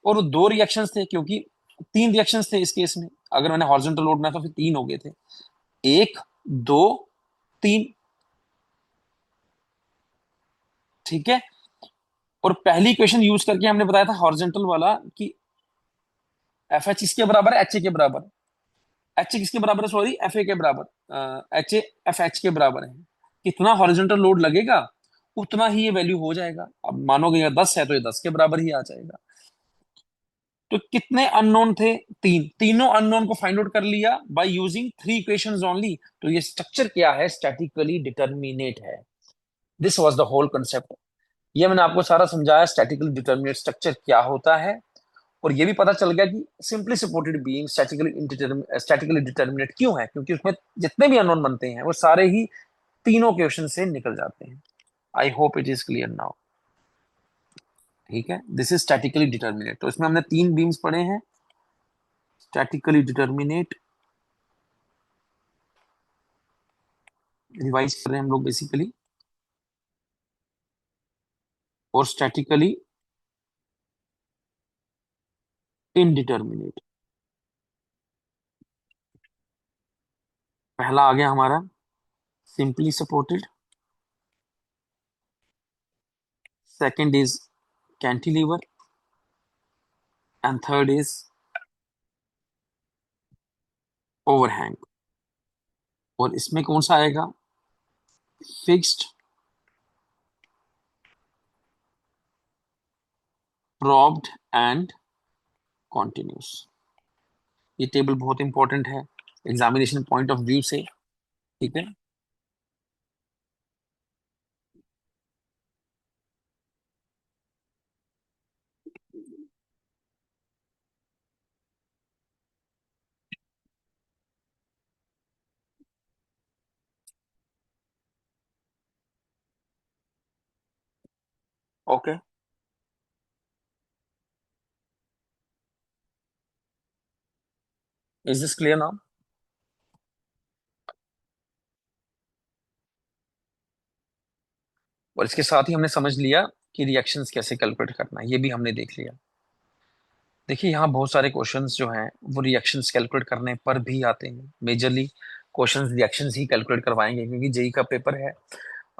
और वो दो रिएक्शंस थे, क्योंकि तीन रिएक्शंस थे इस केस में। अगर मैंने हॉरिजॉन्टल लोड बनाया तो फिर तीन हो गए थे, एक, दो, तीन। ठीक है, और पहली इक्वेशन यूज करके हमने बताया था हॉरिजॉन्टल वाला कि एफ एच इसके बराबर है, एच ए के बराबर। एच ए किसके बराबर है, सॉरी, एफ ए के बराबर, एच ए एफ एच के बराबर है। कितना हॉरिजॉन्टल लोड लगेगा उतना ही ये वैल्यू हो जाएगा। अब मानोगे ये 10 है तो ये 10 के बराबर ही आ जाएगा। तो कितने अननोन थे, तीन। तीनों अननोन को फाइंड आउट कर लिया by using three equations only. तो ये स्ट्रक्चर क्या है, स्टैटिकली डिटर्मिनेट है। This was the whole concept. ये मैंने आपको सारा समझाया, स्टैटिकली डिटर्मिनेट स्ट्रक्चर क्या होता है। और ये भी पता चल गया कि simply supported beam statically determinate क्यों है, क्योंकि उसमें जितने भी अननोन बनते हैं वो सारे ही तीनों क्वेश्चन से निकल जाते हैं। आई hope it is clear now. ठीक है, दिस इज स्टैटिकली डिटर्मिनेट। तो इसमें हमने तीन बीम्स पढ़े हैं, स्टैटिकली डिटर्मिनेट, रिवाइज कर रहे हैं हम लोग बेसिकली, और स्टैटिकली इनडिटर्मिनेट। पहला आ गया हमारा simply supported, second is cantilever, and third is overhang. और इसमें कौन सा आएगा, फिक्स्ड, प्रोब्ड एंड कॉन्टिन्यूस। ये टेबल बहुत इंपॉर्टेंट है एग्जामिनेशन पॉइंट ऑफ व्यू से। ठीक है, okay, is this clear now. और इसके साथ ही हमने समझ लिया कि रिएक्शंस कैसे कैलकुलेट करना है, ये भी हमने देख लिया। देखिए यहाँ बहुत सारे क्वेश्चंस जो हैं वो रिएक्शंस कैलकुलेट करने पर भी आते हैं। मेजरली क्वेश्चंस रिएक्शंस ही कैलकुलेट करवाएंगे, क्योंकि जेई का पेपर है।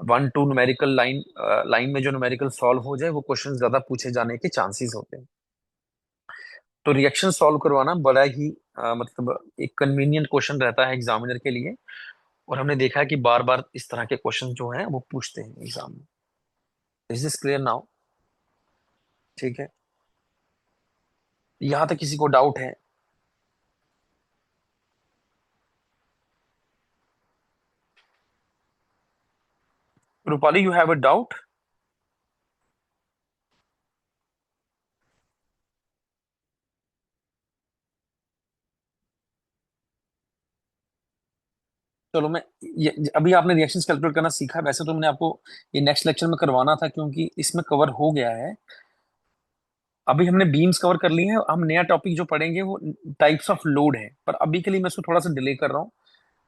1-2 न्यूमेरिकल लाइन में जो न्यूमेरिकल सॉल्व हो जाए वो क्वेश्चन ज्यादा पूछे जाने के चांसेस होते हैं। तो रिएक्शन सॉल्व करवाना बड़ा ही मतलब एक कन्वीनियंट क्वेश्चन रहता है एग्जामिनर के लिए। और हमने देखा है कि बार बार इस तरह के क्वेश्चन जो हैं वो पूछते हैं एग्जाम में। Is this clear now. ठीक है, यहां तक किसी को डाउट है। Rupali, you have a doubt. चलो मैं अभी आपने रिएक्शंस कैलकुलेट करना सीखा है। वैसे तो मैंने आपको ये नेक्स्ट लेक्चर में करवाना था, क्योंकि इसमें कवर हो गया है। अभी हमने बीम्स कवर कर ली हैं, हम नया टॉपिक जो पढ़ेंगे वो टाइप्स ऑफ लोड है। पर अभी के लिए मैं इसको थोड़ा सा डिले कर रहा हूँ,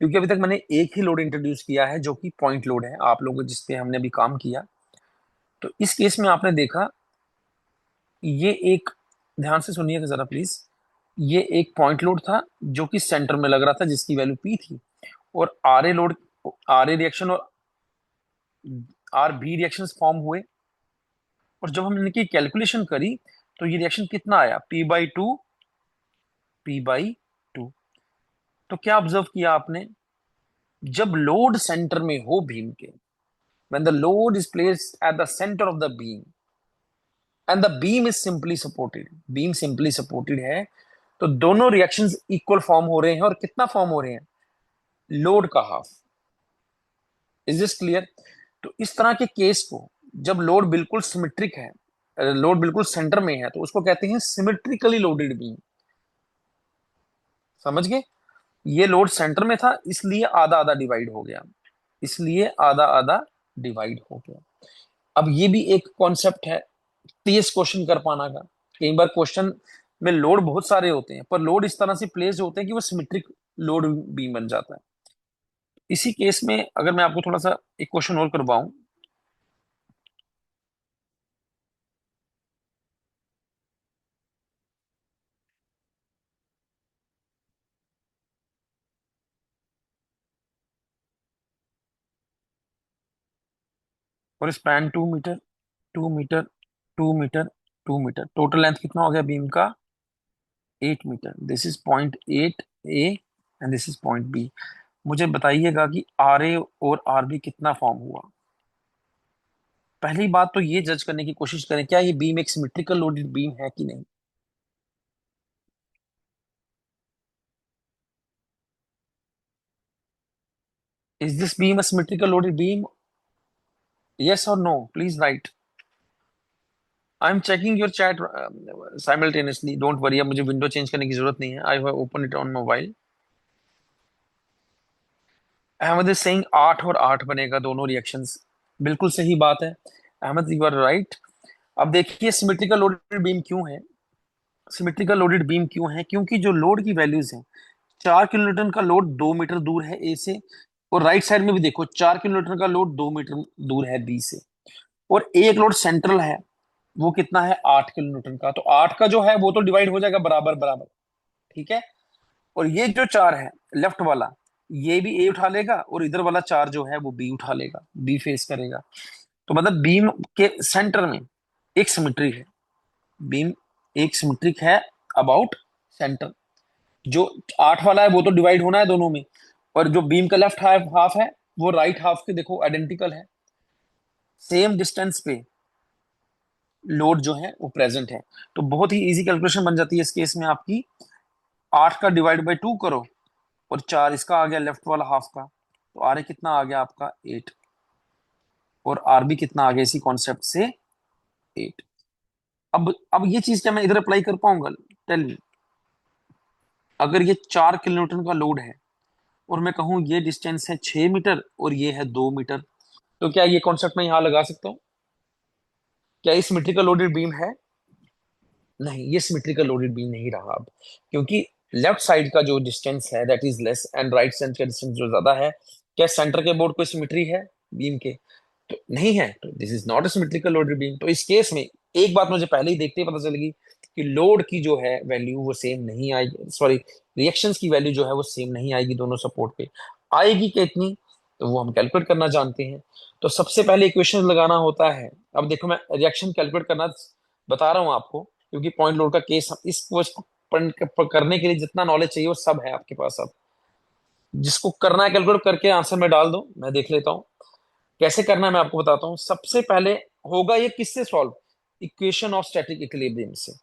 क्योंकि अभी तक मैंने एक ही लोड इंट्रोड्यूस किया है जो कि पॉइंट लोड है, आप लोगों जिस पे हमने अभी काम किया। तो इस केस में आपने देखा, ये एक, ध्यान से सुनिएगा जरा प्लीज। ये एक पॉइंट लोड था जो कि सेंटर में लग रहा था, जिसकी वैल्यू पी थी। और R A load, R A reaction और आर बी रिएक्शंस फॉर्म हुए, और जब हमने इनकी कैलकुलेशन करी तो ये रिएक्शन कितना आया, P/2, P/2। तो क्या ऑब्जर्व किया आपने, जब लोड सेंटर में हो बीम के, when the load is placed at the center of the beam and the beam is simply supported, beam simply supported है, तो दोनों रिएक्शंस इक्वल फॉर्म हो रहे हैं, और कितना फॉर्म हो रहे हैं, लोड का हाफ। Is this clear? तो इस तरह के केस को, जब लोड बिल्कुल सिमेट्रिक है, लोड बिल्कुल सेंटर में है, तो उसको कहते हैं सिमेट्रिकली लोडेड बीम। समझ गए? ये लोड सेंटर में था, इसलिए आधा आधा डिवाइड हो गया, इसलिए आधा आधा डिवाइड हो गया। अब ये भी एक कॉन्सेप्ट है तेज क्वेश्चन कर पाना का। कई बार क्वेश्चन में लोड बहुत सारे होते हैं, पर लोड इस तरह से प्लेस होते हैं कि वो सिमेट्रिक लोड बीम बन जाता है। इसी केस में अगर मैं आपको थोड़ा सा एक क्वेश्चन और करवाऊं, और span 2 metre, 2 metre, 2 metre, 2 metre, total length कितना हो गया बीम का, 8 metre. This is point 8 A and this is point 8 B. मुझे बताइएगा कि आर ए और आर बी कितना फॉर्म हुआ। पहली बात तो ये जज करने की कोशिश करें, क्या ये बीम एक सिमेट्रिकल लोडेड बीम है कि नहीं। Is this beam a symmetrical loaded beam, yes or no, please write. I'm checking your chat simultaneously, don't worry। अब मुझे विंडो चेंज करने की जरूरत नहीं है, I have opened it on mobile। Ahmad is saying 8 और 8 बनेगा दोनों रिएक्शंस। बिल्कुल सही बात है अहमद, यू आर राइट। अब देखिए सिमेट्रिकल लोडेड बीम क्यों है, सिमेट्रिकल लोडेड बीम क्यों है, क्योंकि जो लोड की वैल्यूज हैं, 4 किलोन्यूटन का लोड 2 मीटर दूर है ए से, और राइट साइड में भी देखो 4 किलोमीटर का लोड 2 मीटर दूर है बी से, और एक लोड सेंट्रल है, वो कितना है 8 किलोन्यूटन का। तो 8 का जो है वो तो डिवाइड हो जाएगा बराबर बराबर, ठीक है। और ये जो 4 है लेफ्ट वाला, ये भी ए उठा लेगा, और इधर वाला 4 जो है वो बी उठा लेगा, बी फेस करेगा। तो मतलब बीम के सेंटर में एक सिमेट्री है, बीम एक सिमेट्रिक है अबाउट सेंटर। जो 8 वाला है वो तो डिवाइड होना है दोनों में, और जो बीम का लेफ्ट हाफ हाफ है वो राइट हाफ के देखो आइडेंटिकल है, सेम डिस्टेंस पे लोड जो है वो प्रेजेंट है। तो बहुत ही इजी कैलकुलेशन बन जाती है इस केस में आपकी। 8 का डिवाइड बाई 2 करो, और 4 इसका आ गया लेफ्ट वाला हाफ का, तो आर ए कितना आ गया आपका 8, और आर बी कितना आ गया इसी कॉन्सेप्ट से 8। अब ये चीज क्या मैं इधर अप्लाई कर पाऊंगा, टेल मी। अगर ये 4 किलोमीटर का लोड है, और मैं कहूं ये डिस्टेंस है 6 मीटर और ये है 2 मीटर, तो क्या ये कॉन्सेप्ट मैं यहां लगा सकता हूँ? क्या ये सिमेट्रिकल लोडेड बीम है? नहीं, ये सिमेट्रिकल लोडेड बीम नहीं रहा अब, क्योंकि लेफ्ट साइड का जो डिस्टेंस है that is less, and right side का डिस्टेंस जो ज्यादा है। क्या सेंटर के बोर्ड कोई सिमेट्री है बीम के? तो नहीं है, तो this is not a symmetrical loaded beam. तो इस केस में एक बात मुझे पहले ही देखते ही पता चलेगी कि लोड की जो है वैल्यू वो सेम नहीं आएगी, सॉरी रिएक्शंस की वैल्यू जो है वो सेम नहीं आएगी दोनों सपोर्ट पे। आएगी कितनी, तो वो हम कैलकुलेट करना जानते हैं। तो सबसे पहले इक्वेशन लगाना होता है। अब देखो मैं रिएक्शन कैलकुलेट करना बता रहा हूं आपको, क्योंकि पॉइंट लोड का केस इस करने के लिए जितना नॉलेज चाहिए वो सब है आपके पास। अब जिसको करना है कैलकुलेट करके आंसर में डाल दो, मैं देख लेता हूँ कैसे करना है। मैं आपको बताता हूँ। सबसे पहले होगा ये किससे solve, equation of static equilibrium से।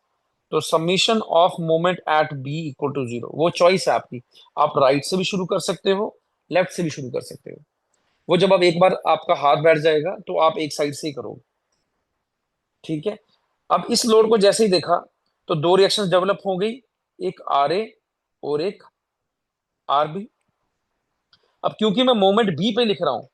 तो summation of moment at B equal to 0, वो चॉइस है आपकी। आप राइट से भी शुरू कर सकते हो, लेफ्ट से भी शुरू कर सकते हो। वो जब अब एक बार आपका हाथ बैठ जाएगा तो आप एक साइड से ही करोगे, ठीक है। अब इस लोड को जैसे ही देखा तो दो रिएक्शंस डेवलप हो गई, एक आर ए और एक आर बी। अब क्योंकि मैं मोमेंट बी पे लिख रहा हूं,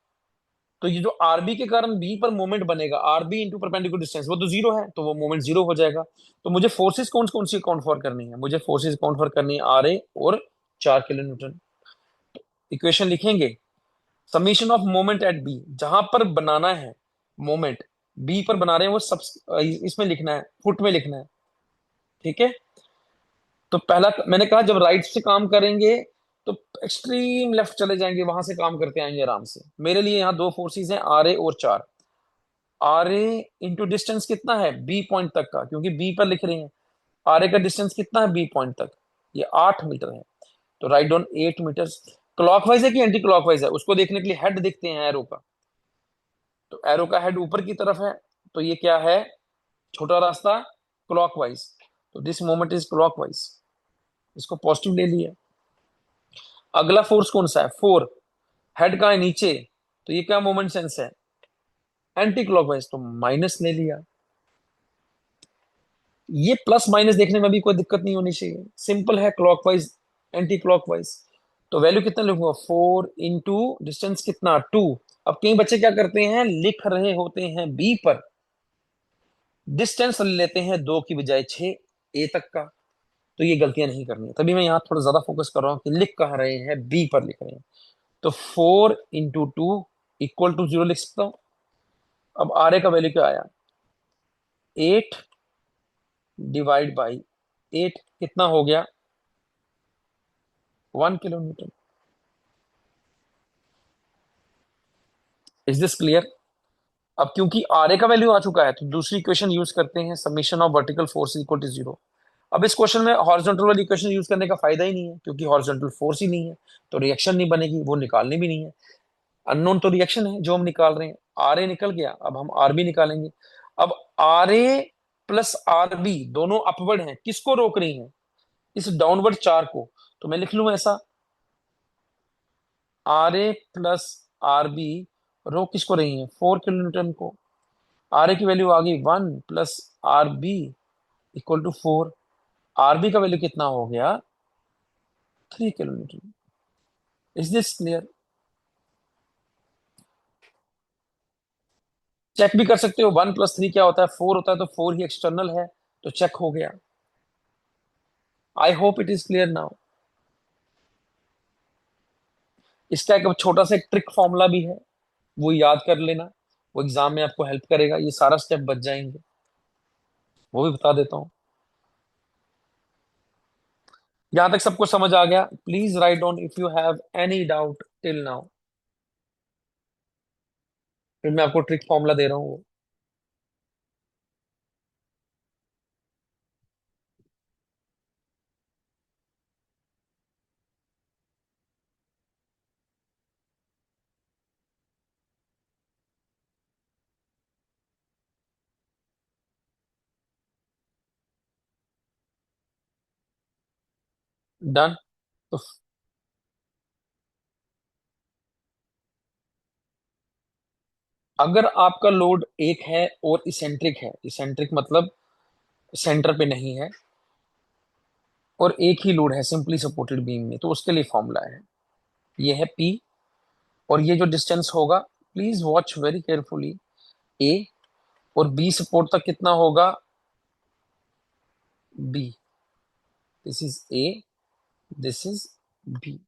तो ये जो आरबी के कारण बी पर मोमेंट बनेगा, आरबी इंटू परपेंडिकुलर डिस्टेंस, वो तो 0 है, तो वो मोमेंट 0 हो जाएगा। तो मुझे फोर्सेस कौन कौन सी काउंट फॉर करनी है, मुझे फोर्सेस काउंट फॉर करनी है आर ए और 4 किलो न्यूटन। इक्वेशन लिखेंगे, summation of moment at B, जहां पर बनाना है मोमेंट बी पर बना रहे हैं वो सब इसमें लिखना है, फुट में लिखना है, ठीक है। तो पहला मैंने कहा जब राइट से काम करेंगे तो एक्सट्रीम लेफ्ट चले जाएंगे, वहां से काम करते आएंगे आराम से। मेरे लिए यहाँ दो फोर्सेस हैं, आर ए और चार। आर ए इंटू डिस्टेंस कितना है बी पॉइंट तक का, क्योंकि बी पर लिख रहे हैं। आर ए का डिस्टेंस कितना है बी पॉइंट तक, ये 8 मीटर है। तो राइट डाउन 8 मीटर। क्लॉकवाइज है कि एंटी क्लॉकवाइज है, उसको देखने के लिए हेड देखते हैं एरो का। तो एरो का हेड ऊपर की तरफ है, तो ये क्या है, छोटा रास्ता क्लॉकवाइज। तो दिस मोमेंट इज क्लॉकवाइज, इसको पॉजिटिव ले लिया। अगला फोर्स कौन सा है, फोर, हेड का है नीचे, तो ये क्या मोमेंट सेंस है, एंटी क्लॉकवाइज, तो माइनस ले लिया। ये प्लस माइनस देखने में भी कोई दिक्कत नहीं होनी चाहिए, सिंपल है, क्लॉकवाइज एंटी क्लॉकवाइज। तो वैल्यू कितना लिखूंगा, 4 इंटू डिस्टेंस कितना 2। अब कई बच्चे क्या करते हैं, लिख रहे होते हैं बी पर, डिस्टेंस ले लेते हैं 2 की बजाय 6 ए तक का। तो ये गलतियां नहीं करनी है, तभी मैं यहाँ थोड़ा ज्यादा फोकस कर रहा हूँ कि लिख कहाँ रहे हैं, बी पर लिख रहे हैं। तो 4 इंटू 2 इक्वल टू 0 लिख सकता हूं। अब आर ए का वैल्यू क्या आया, 8 डिवाइड बाई 8 कितना हो गया, 1 किलोमीटर। Is this clear. अब क्योंकि आर ए का वैल्यू आ चुका है, तो दूसरी इक्वेशन यूज करते हैं, summation of vertical force equal to 0। अब इस क्वेश्चन में हॉरिजॉन्टल वाली इक्वेशन यूज करने का फायदा ही नहीं है, क्योंकि हॉरिजॉन्टल फोर्स ही नहीं है, तो रिएक्शन नहीं बनेगी, वो निकालनी भी नहीं है। अननोन तो रिएक्शन है जो हम निकाल रहे हैं, आर ए निकल गया, अब हम आर बी निकालेंगे। अब R A plus R B दोनों अपवर्ड हैं, किसको रोक रही हैं, इस डाउनवर्ड चार को। तो मैं लिख लूं ऐसा, R A plus R B रोक किसको रही है, 4 किलोमीटर को। आर ए की वैल्यू आ गई 1 plus R B equal to 4। R B का वैल्यू कितना हो गया, 3 kilometre. Is this clear. Check भी कर सकते हो, 1 प्लस 3 क्या होता है, 4 होता है, तो 4 ही एक्सटर्नल है, तो चेक हो गया। आई hope it is clear now. इसका एक छोटा सा एक ट्रिक फॉर्मूला भी है, वो याद कर लेना, वो एग्जाम में आपको हेल्प करेगा, ये सारा स्टेप बच जाएंगे, वो भी बता देता हूँ। यहां तक सबको समझ आ गया, please write down if you have any doubt till now. फिर मैं आपको ट्रिक फॉर्मूला दे रहा हूँ। डन। तो अगर आपका लोड एक है और इसेंट्रिक है, इसेंट्रिक मतलब सेंटर पे नहीं है, और एक ही लोड है सिंपली सपोर्टेड बीम में, तो उसके लिए फॉर्मूला है, ये है पी, और ये जो डिस्टेंस होगा, please watch very carefully, A, और बी सपोर्ट तक कितना होगा, B. This is A, this is B.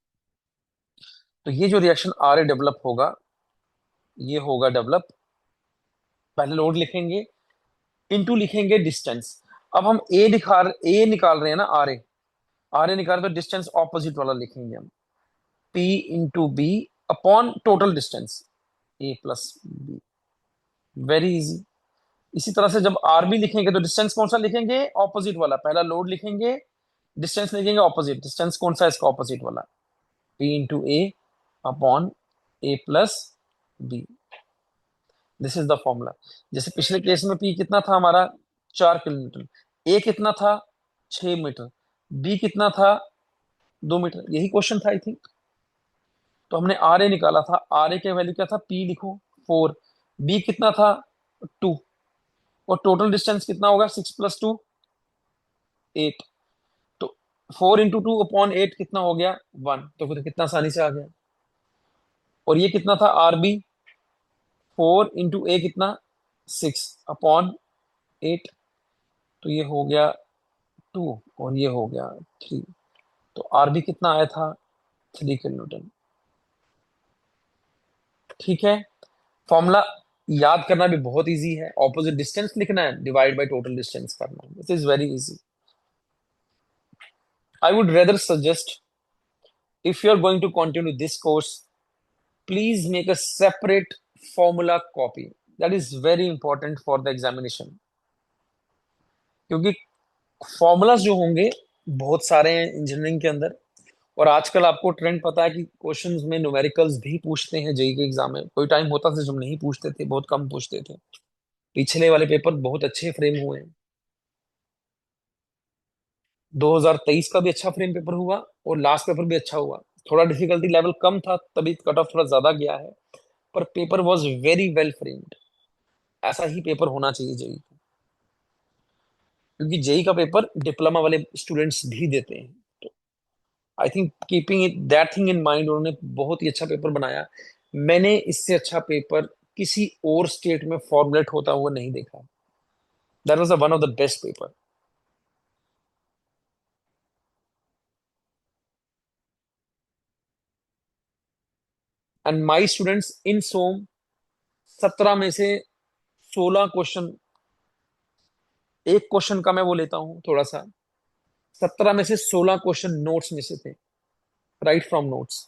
तो ये जो रिएक्शन आर ए डेवलप होगा, ये होगा डेवलप, पहले लोड लिखेंगे, इनटू लिखेंगे डिस्टेंस। अब हम ए निकाल रहे हैं ना, आर ए, आर ए निकाल रहे, तो डिस्टेंस ऑपोजिट वाला लिखेंगे हम, P into B upon total distance, A plus B. Very easy. इसी तरह से जब आर बी लिखेंगे, तो डिस्टेंस कौन सा लिखेंगे, ऑपोजिट वाला, पहला लोड लिखेंगे, डिस्टेंस लिखेंगे ऑपोजिट, डिस्टेंस कौन सा है इसका ऑपोजिट वाला, P into A upon A plus B. This is the formula. जैसे पिछले केस में पी कितना था हमारा, 4 किलोमीटर, ए कितना था, 6 मीटर, बी कितना था, 2 मीटर, यही क्वेश्चन था आई थिंक। तो हमने आर ए निकाला था, आर ए के वैल्यू क्या था, पी लिखो 4, बी कितना था 2, और टोटल डिस्टेंस कितना होगा, 6 + 2 8। तो 4 इंटू 2 अपॉन 8 कितना हो गया, 1। तो फिर कितना आसानी से आ गया। और ये कितना था आर बी, 4 इंटू ए कितना, 6 अपॉन 8, तो ये हो गया 2, और ये हो गया 3। तो आरबी कितना आया था, 3 किलोमीटर। ठीक है, फॉर्मूला याद करना भी बहुत इजी है, ऑपोजिट डिस्टेंस लिखना है, डिवाइड बाय टोटल डिस्टेंस करना है, this is very easy. I would rather suggest if you're going to continue this course, please make a separate formula copy. That is very important for the examination, क्योंकि फॉर्मूलाज जो होंगे बहुत सारे हैं इंजीनियरिंग के अंदर। और आजकल आपको ट्रेंड पता है कि क्वेश्चंस में न्यूमेरिकल्स भी पूछते हैं जेई के एग्जाम में। कोई टाइम होता था जब नहीं पूछते थे, बहुत कम पूछते थे। पिछले वाले पेपर बहुत अच्छे फ्रेम हुए हैं। 2023 का भी अच्छा फ्रेम पेपर हुआ और लास्ट पेपर भी अच्छा हुआ। थोड़ा डिफिकल्टी लेवल कम था, तभी कट ऑफ थोड़ा ज्यादा गया है, पर paper was very well framed. ऐसा ही पेपर होना चाहिए जेई, क्योंकि जेई का पेपर डिप्लोमा वाले स्टूडेंट्स भी देते हैं। तो I think keeping it that thing in mind, उन्होंने बहुत ही अच्छा पेपर बनाया। मैंने इससे अच्छा पेपर किसी और स्टेट में फॉर्मुलेट होता हुआ नहीं देखा। That was one of the best paper. And my students in some 17 में से 16 क्वेश्चन, एक क्वेश्चन का मैं वो लेता हूँ थोड़ा सा, 17 में से 16 क्वेश्चन नोट्स में से थे, राइट फ्रॉम नोट्स।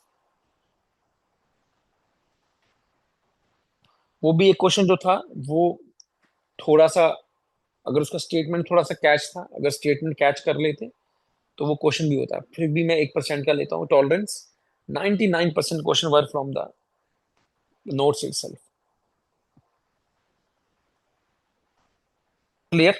वो भी एक क्वेश्चन जो था वो थोड़ा सा, अगर उसका स्टेटमेंट थोड़ा सा कैच था, अगर स्टेटमेंट कैच कर लेते तो वो क्वेश्चन भी होता है। फिर भी मैं 1% का लेता हूँ tolerance. 99% question were from the notes itself. Clear?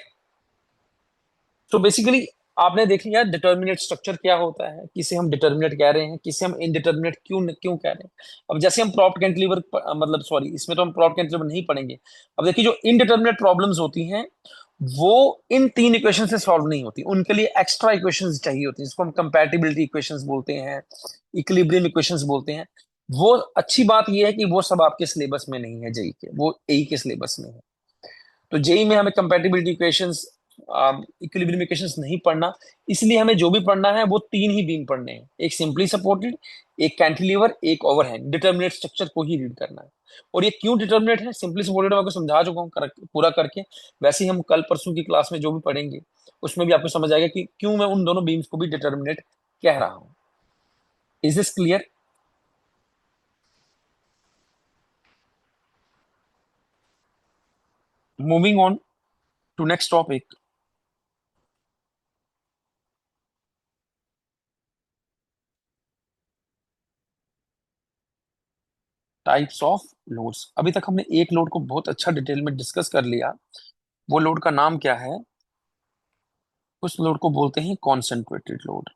तो बेसिकली आपने देख लिया डिटर्मिनेट स्ट्रक्चर क्या होता है, किसे हम डिटर्मिनेट कह रहे हैं, किसे हम इनडिटर्मिनेट क्यों क्यों कह रहे हैं। अब जैसे हम प्रॉप्ट कैंटिलीवर, मतलब सॉरी, इसमें तो हम प्रॉप्ट कैंटिलीवर नहीं पढ़ेंगे। अब देखिए, जो इनडिटर्मिनेट प्रॉब्लम्स होती हैं वो इन तीन इक्वेशन से सॉल्व नहीं होती, उनके लिए एक्स्ट्रा इक्वेशंस चाहिए होती हैं, जिसको हम कंपैटिबिलिटी इक्वेशंस बोलते हैं, इक्विलिब्रियम इक्वेशंस बोलते हैं। वो अच्छी बात ये है कि वो सब आपके सिलेबस में नहीं है जेई के, वो एई के सिलेबस में है। तो जेई में हमें कंपैटिबिलिटी इक्वेशंस, इक्विलिब्रियम इक्वेशंस नहीं पढ़ना। इसलिए हमें जो भी पढ़ना है वो तीन ही बीम पढ़ने हैं, एक सिंपली सपोर्टेड, एक कैंटिलीवर, एक ओवरहैंग। डिटर्मिनेट स्ट्रक्चर को ही रीड करना है। और ये क्यों डिटर्मिनेट है, सिंपली सपोर्टेड मैं आपको समझा चुका हूँ पूरा करके। वैसे ही हम कल परसों की क्लास में जो भी पढ़ेंगे उसमें भी आपको समझ आएगा कि क्यों मैं उन दोनों बीम्स को भी डिटर्मिनेट कह रहा हूं। Is this clear? Moving on to next topic. Types of loads. अभी तक हमने एक लोड को बहुत अच्छा डिटेल में डिस्कस कर लिया। वो लोड का नाम क्या है? उस लोड को बोलते हैं कॉन्सेंट्रेटेड लोड,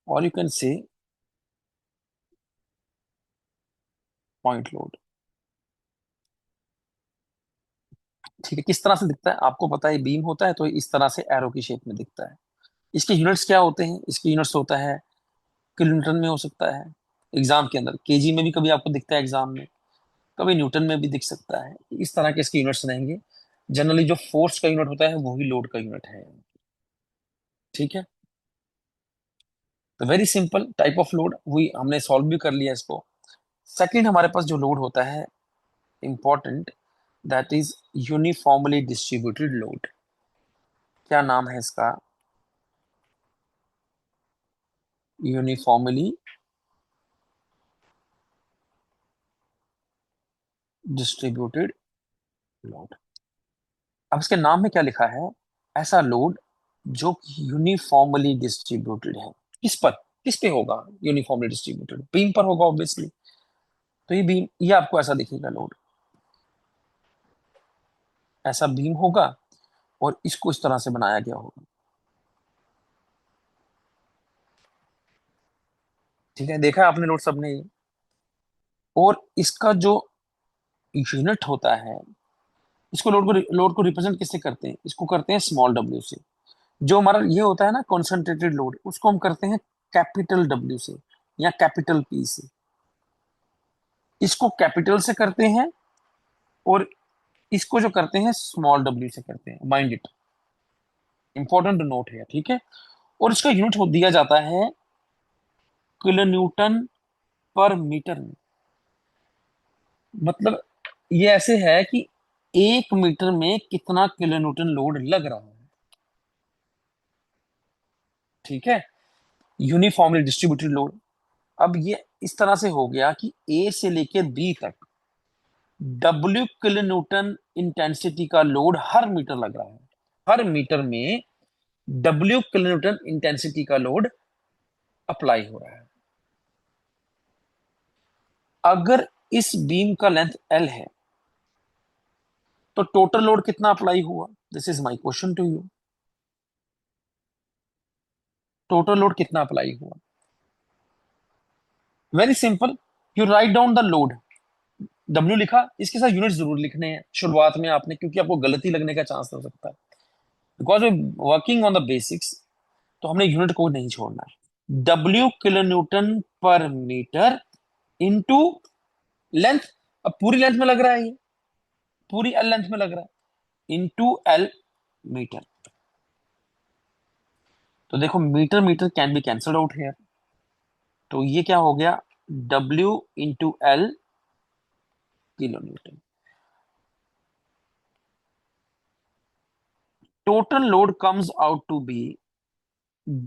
और you can say point load. ठीक है, किस तरह से दिखता है आपको पता है? बीम होता है तो इस तरह से एरो की शेप में दिखता है। इसके यूनिट्स क्या होते हैं? इसके यूनिट्स होता है किलोमीटर में, हो सकता है एग्जाम के अंदर, केजी में भी कभी आपको दिखता है एग्जाम में, कभी न्यूटन में भी दिख सकता है। इस तरह के इसके यूनिट्स रहेंगे। जनरली जो फोर्स का यूनिट होता है वो ही लोड का यूनिट है। ठीक है, तो very simple type of load हुई, हमने सॉल्व भी कर लिया इसको। सेकंड हमारे पास जो लोड होता है important, that is uniformly distributed load. क्या नाम है इसका? Uniformly distributed load. अब इसके नाम में क्या लिखा है? ऐसा लोड जो यूनिफॉर्मली डिस्ट्रीब्यूटेड है। किस पर? किस पे होगा यूनिफॉर्मली डिस्ट्रीब्यूटेड? बीम पर होगा ऑब्वियसली। तो ये बीम, ये आपको ऐसा दिखेगा लोड, ऐसा बीम होगा और इसको इस तरह से बनाया गया होगा। ठीक है, देखा है आपने लोड सबने ये। और इसका जो यूनिट होता है, इसको लोड को रिप्रेजेंट किससे करते हैं? इसको करते हैं स्मॉल डब्ल्यू से। जो हमारा ये होता है ना कॉन्सेंट्रेटेड लोड, उसको हम करते हैं कैपिटल डब्ल्यू से या कैपिटल पी से। इसको कैपिटल से करते हैं और इसको जो करते हैं स्मॉल डब्ल्यू से करते हैं। माइंड इट, इंपॉर्टेंट नोट है, ठीक है। और इसका यूनिट हो दिया जाता है किलो न्यूटन पर मीटर में। मतलब ये ऐसे है कि 1 मीटर में कितना किलो न्यूटन लोड लग रहा है। ठीक है, यूनिफॉर्मली डिस्ट्रीब्यूटेड लोड। अब ये इस तरह से हो गया कि ए से लेकर बी तक W किलो न्यूटन इंटेंसिटी का लोड हर मीटर लग रहा है। हर मीटर में W किलो न्यूटन इंटेंसिटी का लोड अप्लाई हो रहा है। अगर इस बीम का लेंथ L है तो टोटल लोड कितना अप्लाई हुआ? This is my question to you. Total load कितना अप्लाई हुआ? Very simple, you write down the load. W लिखा, इसके साथ यूनिट जरूर लिखने हैं शुरुआत में आपने, क्योंकि आपको गलती लगने का चांस हो सकता है, because way working on the basics. तो हमने यूनिट को नहीं छोड़ना है। W kilo newton per metre into length. अब पूरी लेंथ में लग रहा है, ये पूरी L लेंथ में लग रहा है, इंटू L मीटर। तो देखो metre metre can be cancelled out here, तो ये क्या हो गया, W into L kilo newton. Total load comes out to be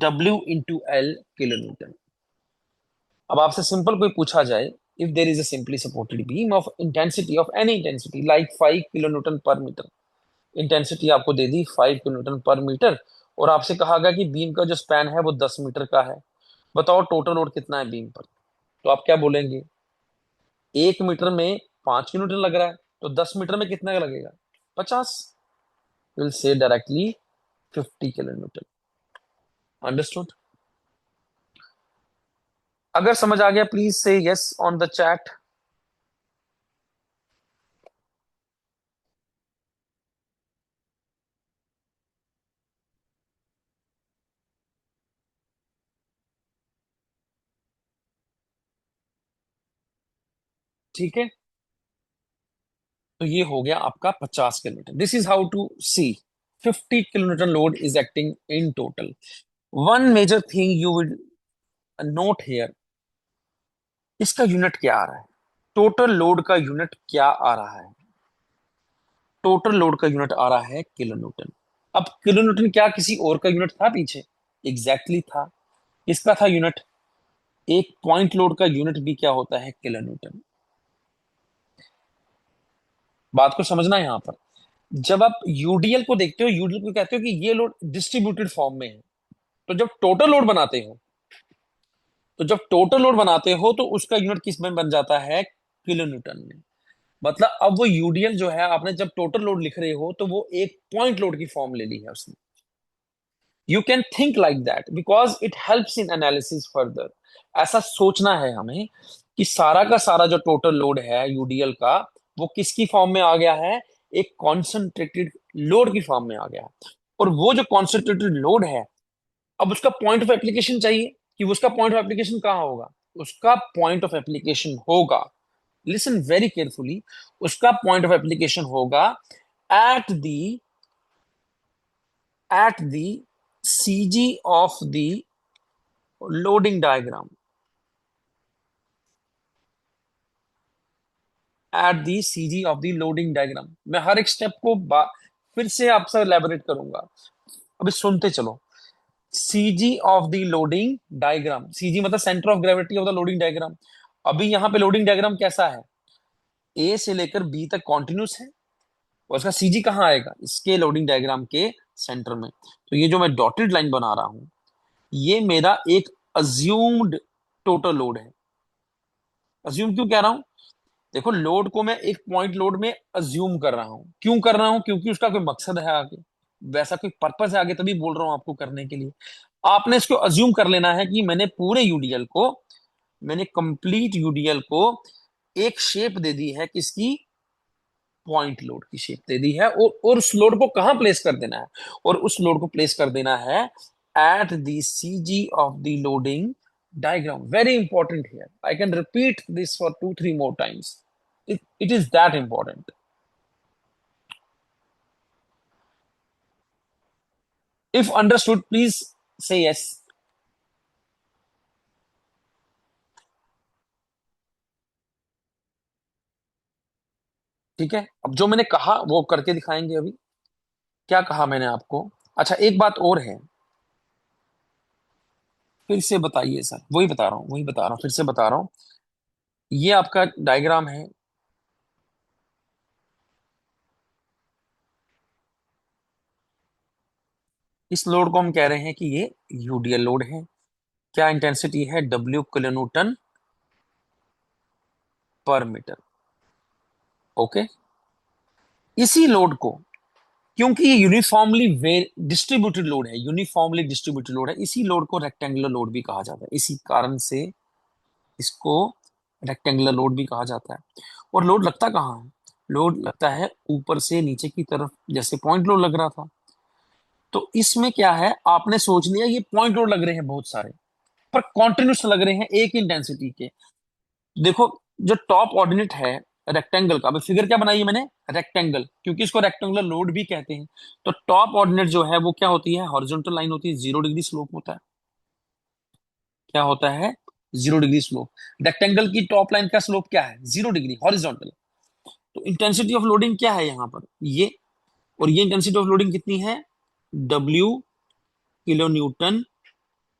W into L kilo newton. अब आपसे सिंपल कोई पूछा जाए, if there is a simply supported beam of intensity of any intensity like 5 kilo newton per metre, intensity आपको दे दी 5 किलो न्यूटन पर मीटर, और आपसे कहा गया कि बीम का जो स्पैन है वो 10 मीटर का है, बताओ टोटल लोड कितना है बीम पर। तो आप क्या बोलेंगे, 1 मीटर में 5 किलो न्यूटन लग रहा है, तो 10 मीटर में कितना का लगेगा, 50। Will say directly 50 kilo Newton. Understood? अगर समझ आ गया प्लीज से यस ऑन द चैट। ठीक है, तो ये हो गया आपका 50 kilometre. This is how to see 50 kilometre load is acting in total. One major thing you will note here, इसका यूनिट क्या आ रहा है, टोटल लोड का यूनिट क्या आ रहा है? टोटल लोड का यूनिट आ रहा है किलो न्यूटन। अब किलो न्यूटन क्या किसी और का यूनिट था पीछे? एग्जैक्टली था। इसका था यूनिट। एक पॉइंट लोड का यूनिट भी क्या होता है, किलो न्यूटन। बात को समझना है यहां पर। जब आप यूडीएल को देखते हो, यूडीएल को कहते हो कि ये लोड डिस्ट्रीब्यूटेड फॉर्म में है। तो जब टोटल लोड बनाते हो, तो उसका यूनिट किस में बन जाता है, किलो न्यूटन में। मतलब अब वो यूडीएल जो है, आपने जब टोटल लोड लिख रहे हो तो वो एक पॉइंट लोड की फॉर्म ले ली है उसने। You can think like that because it helps in analysis further. ऐसा सोचना है हमें कि सारा का सारा जो टोटल लोड है यूडीएल का, वो किसकी फॉर्म में आ गया है, एक कॉन्सेंट्रेटेड लोड की फॉर्म में आ गया है। और वो जो कॉन्सेंट्रेटेड लोड है, अब उसका पॉइंट ऑफ एप्लीकेशन चाहिए, कि उसका पॉइंट ऑफ एप्लीकेशन कहां होगा। उसका पॉइंट ऑफ एप्लीकेशन होगा, लिसन वेरी केयरफुली, उसका पॉइंट ऑफ एप्लीकेशन होगा at the CG of the loading diagram, at the CG of the loading diagram. मैं हर एक स्टेप को फिर से आपसे एलैबोरेट करूंगा, अभी सुनते चलो। CG of the loading diagram, CG मतलब centre of gravity of the loading diagram. अभी यहां पे लोडिंग डायग्राम कैसा है, ए से लेकर बी तक कॉन्टिन्यूस है, और उसका CG कहां आएगा, इसके लोडिंग डायग्राम के सेंटर में। तो ये जो मैं डॉटेड लाइन बना रहा हूं, ये मेरा एक अज्यूम्ड टोटल लोड है। अज्यूम क्यों कह रहा हूं, देखो लोड को मैं एक पॉइंट लोड में अज्यूम कर रहा हूं, क्यों कर रहा हूं, क्योंकि उसका कोई मकसद है आगे, वैसा कोई पर्पस है आगे, तभी बोल रहा हूं आपको करने के लिए। आपने इसको अज्यूम कर लेना है कि मैंने कंप्लीट यूडीएल को एक शेप दे दी है, किसकी, पॉइंट लोड की शेप दे दी है, और उस लोड को कहां प्लेस कर देना है, और उस लोड को प्लेस कर देना है at the CG of the loading diagram. Very important here. I can repeat this for 2 3 more times. It is that important. If understood, please say yes. ठीक है, अब जो मैंने कहा वो करके दिखाएंगे अभी। क्या कहा मैंने आपको? अच्छा, एक बात और है, फिर से बताइए सर, वही बता रहा हूँ, वही बता रहा हूँ, फिर से बता रहा हूँ। ये आपका डायग्राम है। इस लोड को हम कह रहे हैं कि ये यूडीएल लोड है। क्या इंटेंसिटी है? W kilo newton per metre. Okay. इसी लोड को, क्योंकि ये यूनिफॉर्मली डिस्ट्रीब्यूटेड लोड है, यूनिफॉर्मली डिस्ट्रीब्यूटेड लोड है, इसी लोड को रेक्टेंगुलर लोड भी कहा जाता है। इसी कारण से इसको रेक्टेंगुलर लोड भी कहा जाता है। और लोड लगता कहाँ है? लोड लगता है ऊपर से नीचे की तरफ, जैसे पॉइंट लोड लग रहा था। तो इसमें क्या है, आपने सोच लिया ये पॉइंट लोड लग रहे हैं बहुत सारे, पर कॉन्टिन्यूस लग रहे हैं एक इंटेंसिटी के। देखो, जो टॉप ऑर्डिनेट है रेक्टेंगल का, अभी फिगर क्या बनाई है मैंने? रेक्टेंगल, क्योंकि इसको रेक्टेंगुलर लोड भी कहते हैं। तो टॉप ऑर्डिनेट जो है वो क्या होती है? हॉरिजॉन्टल लाइन होती है, 0 डिग्री स्लोप होता है। क्या होता है? 0 डिग्री स्लोप। रेक्टेंगल की टॉप लाइन का स्लोप क्या है? 0 डिग्री हॉरिजॉन्टल। तो इंटेंसिटी ऑफ लोडिंग क्या है यहाँ पर? ये। और ये इंटेंसिटी ऑफ लोडिंग कितनी है? W kilo newton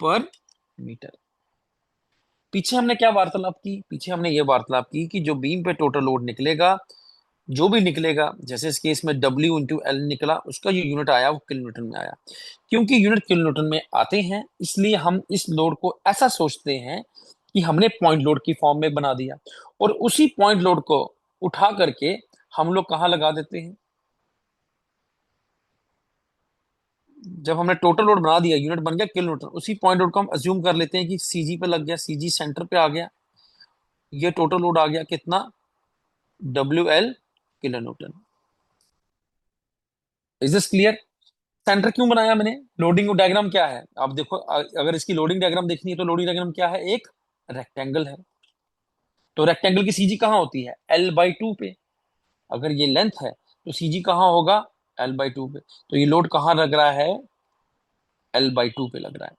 per metre. पीछे हमने क्या वार्तालाप की? पीछे हमने ये वार्तालाप की कि जो बीम पे टोटल लोड निकलेगा, जो भी निकलेगा, जैसे इस केस में W इंटू एल निकला, उसका जो यूनिट आया वो किलो न्यूटन में आया। क्योंकि यूनिट किलो न्यूटन में आते हैं, इसलिए हम इस लोड को ऐसा सोचते हैं कि हमने पॉइंट लोड की फॉर्म में बना दिया, और उसी पॉइंट लोड को उठा करके हम लोग कहाँ लगा देते हैं? जब हमने टोटल लोड बना दिया, यूनिट बन गया किलो न्यूटन, उसी पॉइंट लोड को हम अज्यूम कर लेते हैं कि सीजी पे लग गया, सीजी सेंटर पे आ गया। ये टोटल लोड आ गया कितना? WL kilo Newton. Is this clear? Centre क्यों बनाया मैंने? लोडिंग डायग्राम क्या है आप देखो, अगर इसकी लोडिंग डायग्राम देखनी है तो लोडिंग डायग्राम क्या है? एक रेक्टेंगल है। तो रेक्टेंगल की सीजी कहाँ होती है? L/2 पे। अगर ये लेंथ है तो सीजी कहाँ होगा? L/2 पे। तो ये लोड कहाँ लग रहा है? L/2 पे लग रहा है।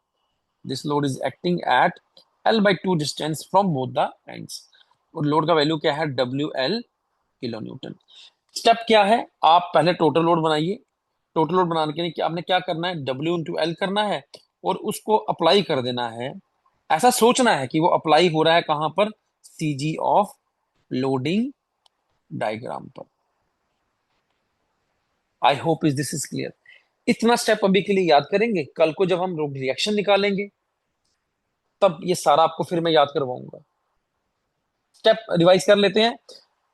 This load is acting at L/2 distance from both the ends. और लोड का वैल्यू क्या है? WL kilo Newton. स्टेप क्या है? आप पहले टोटल लोड बनाइए। टोटल लोड बनाने के लिए क्या आपने क्या करना है? W/L करना है, और उसको अप्लाई कर देना है। ऐसा सोचना है कि वो अप्लाई हो रहा है कहां पर? सीजी ऑफ लोडिंग डायग्राम पर। I hope is this is clear. इतना स्टेप अभी के लिए याद करेंगे, कल को जब हम रिएक्शन निकालेंगे तब ये सारा आपको फिर मैं याद करवाऊंगा। स्टेप रिवाइज कर लेते हैं।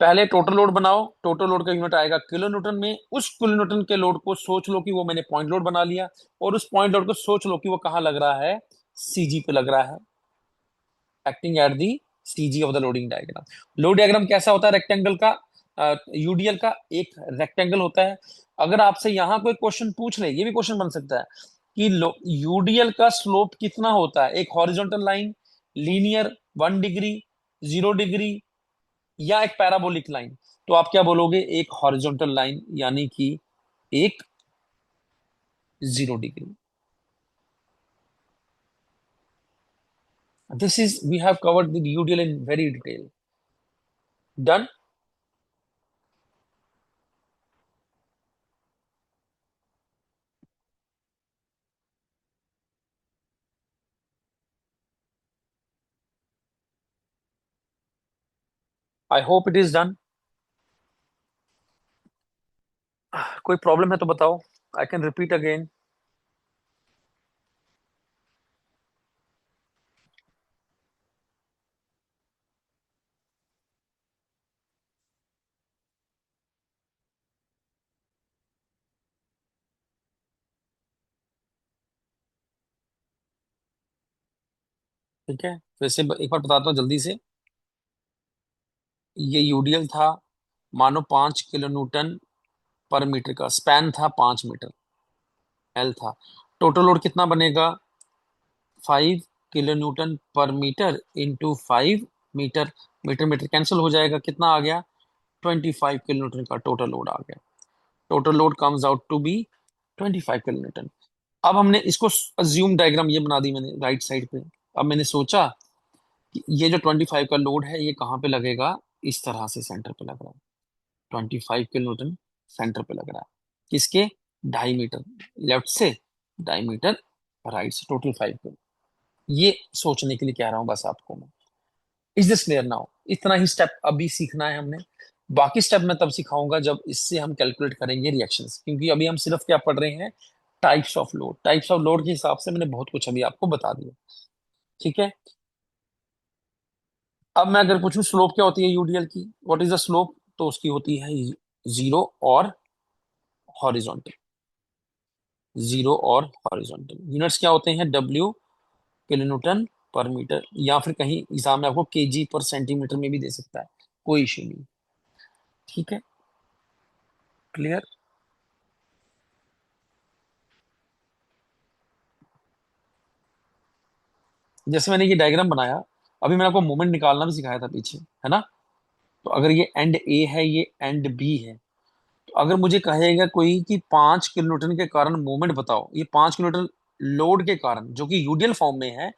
पहले टोटल लोड बनाओ, टोटल लोड का यूनिट आएगा किलो न्यूटन में। उस किलो न्यूटन के लोड को सोच लो कि वो मैंने पॉइंट लोड बना लिया, और उस पॉइंट लोड को सोच लो कि वो कहाँ लग रहा है? सीजी पे लग रहा है, acting at the CG of the loading diagram. Load diagram कैसा होता है रेक्टेंगल का? यूडीएल का एक रेक्टेंगल होता है। अगर आपसे यहाँ कोई क्वेश्चन पूछ ले, ये भी क्वेश्चन बन सकता है कि यूडीएल का स्लोप कितना होता है? एक horizontal line, linear, 1 degree, 0 degree, या एक पैराबोलिक लाइन। तो आप क्या बोलोगे? एक हॉरिजॉन्टल लाइन, यानी कि एक 0 degree. This is we have covered the UDL in very detail. Done. I hope it is done. कोई प्रॉब्लम है तो बताओ, आई कैन रिपीट अगेन। ठीक है, फिर से एक बार बताता हूँ जल्दी से। ये यूडीएल था, मानो 5 किलो न्यूटन पर मीटर का स्पैन था, 5 मीटर एल था। टोटल लोड कितना बनेगा? 5 kilo newton per metre into 5 metre. Metre metre cancel हो जाएगा, कितना आ गया? 25 किलो न्यूटन का टोटल लोड आ गया। Total load comes out to be 25 kilo newton. अब हमने इसको अज्यूम डायग्राम ये बना दी मैंने राइट साइड पे। अब मैंने सोचा कि ये जो 25 का लोड है ये कहाँ पे लगेगा? इस तरह से सेंटर पे लग रहा है। 25 किलो न्यूटन सेंटर पे लग रहा है। किसके? 2.5 मीटर लेफ्ट से, 2.5 मीटर राइट से, टोटल 5 किलो। ये सोचने के लिए कह रहा हूं बस आपको मैं। Is this clear now? इतना ही स्टेप अभी सीखना है हमने। बाकी स्टेप मैं तब सिखाऊंगा जब इससे हम कैलकुलेट करेंगे रिएक्शंस, क्योंकि अभी हम सिर्फ क्या पढ़ रहे हैं, types of load. Types of load के हिसाब से मैंने बहुत कुछ अभी आपको बता दिया। ठीक है, अब मैं अगर पूछूं स्लोप क्या होती है यूडीएल की, व्हाट इज द स्लोप, तो उसकी होती है जीरो और हॉरिजॉन्टल। जीरो और हॉरिजॉन्टल यूनिट्स क्या होते हैं, डब्ल्यू किलोन्यूटन पर मीटर, या फिर कहीं एग्जाम में आपको केजी पर सेंटीमीटर में भी दे सकता है, कोई इश्यू नहीं। ठीक है, क्लियर? जैसे मैंने ये डायग्राम बनाया, अभी मैंने आपको मोमेंट निकालना भी सिखाया था पीछे, है ना? तो अगर ये एंड ए है, ये एंड बी है, तो अगर मुझे कहेगा कोई कि 5 किलो न्यूटन के कारण मोमेंट बताओ, ये 5 किलो न्यूटन लोड के कारण जो कि यूडियल फॉर्म में है,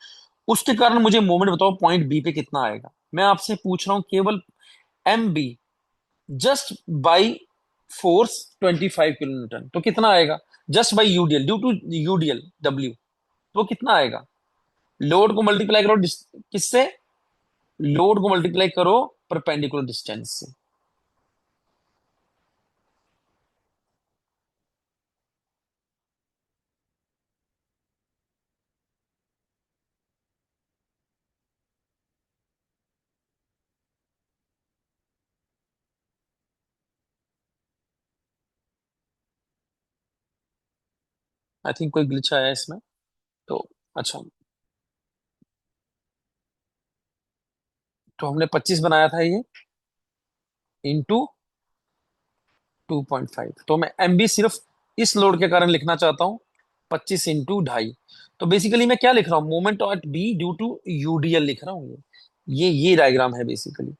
उसके कारण मुझे मोमेंट बताओ पॉइंट बी पे कितना आएगा। मैं आपसे पूछ रहा हूं केवल M B, just by force 25 kilo newton, तो कितना आएगा? Just by UDL, due to UDL W, तो कितना आएगा? लोड को मल्टीप्लाई करो किससे? लोड को मल्टीप्लाई करो परपेंडिकुलर डिस्टेंस से। आई थिंक कोई ग्लिच आया है इसमें, तो अच्छा। तो हमने 25 बनाया था ये, इंटू 2.5, तो मैं एम बी सिर्फ इस लोड के कारण लिखना चाहता हूँ, 25 इंटू 2.5। तो बेसिकली मैं क्या लिख रहा हूँ, moment at B due to UDL लिख रहा हूँ। ये डायग्राम है बेसिकली।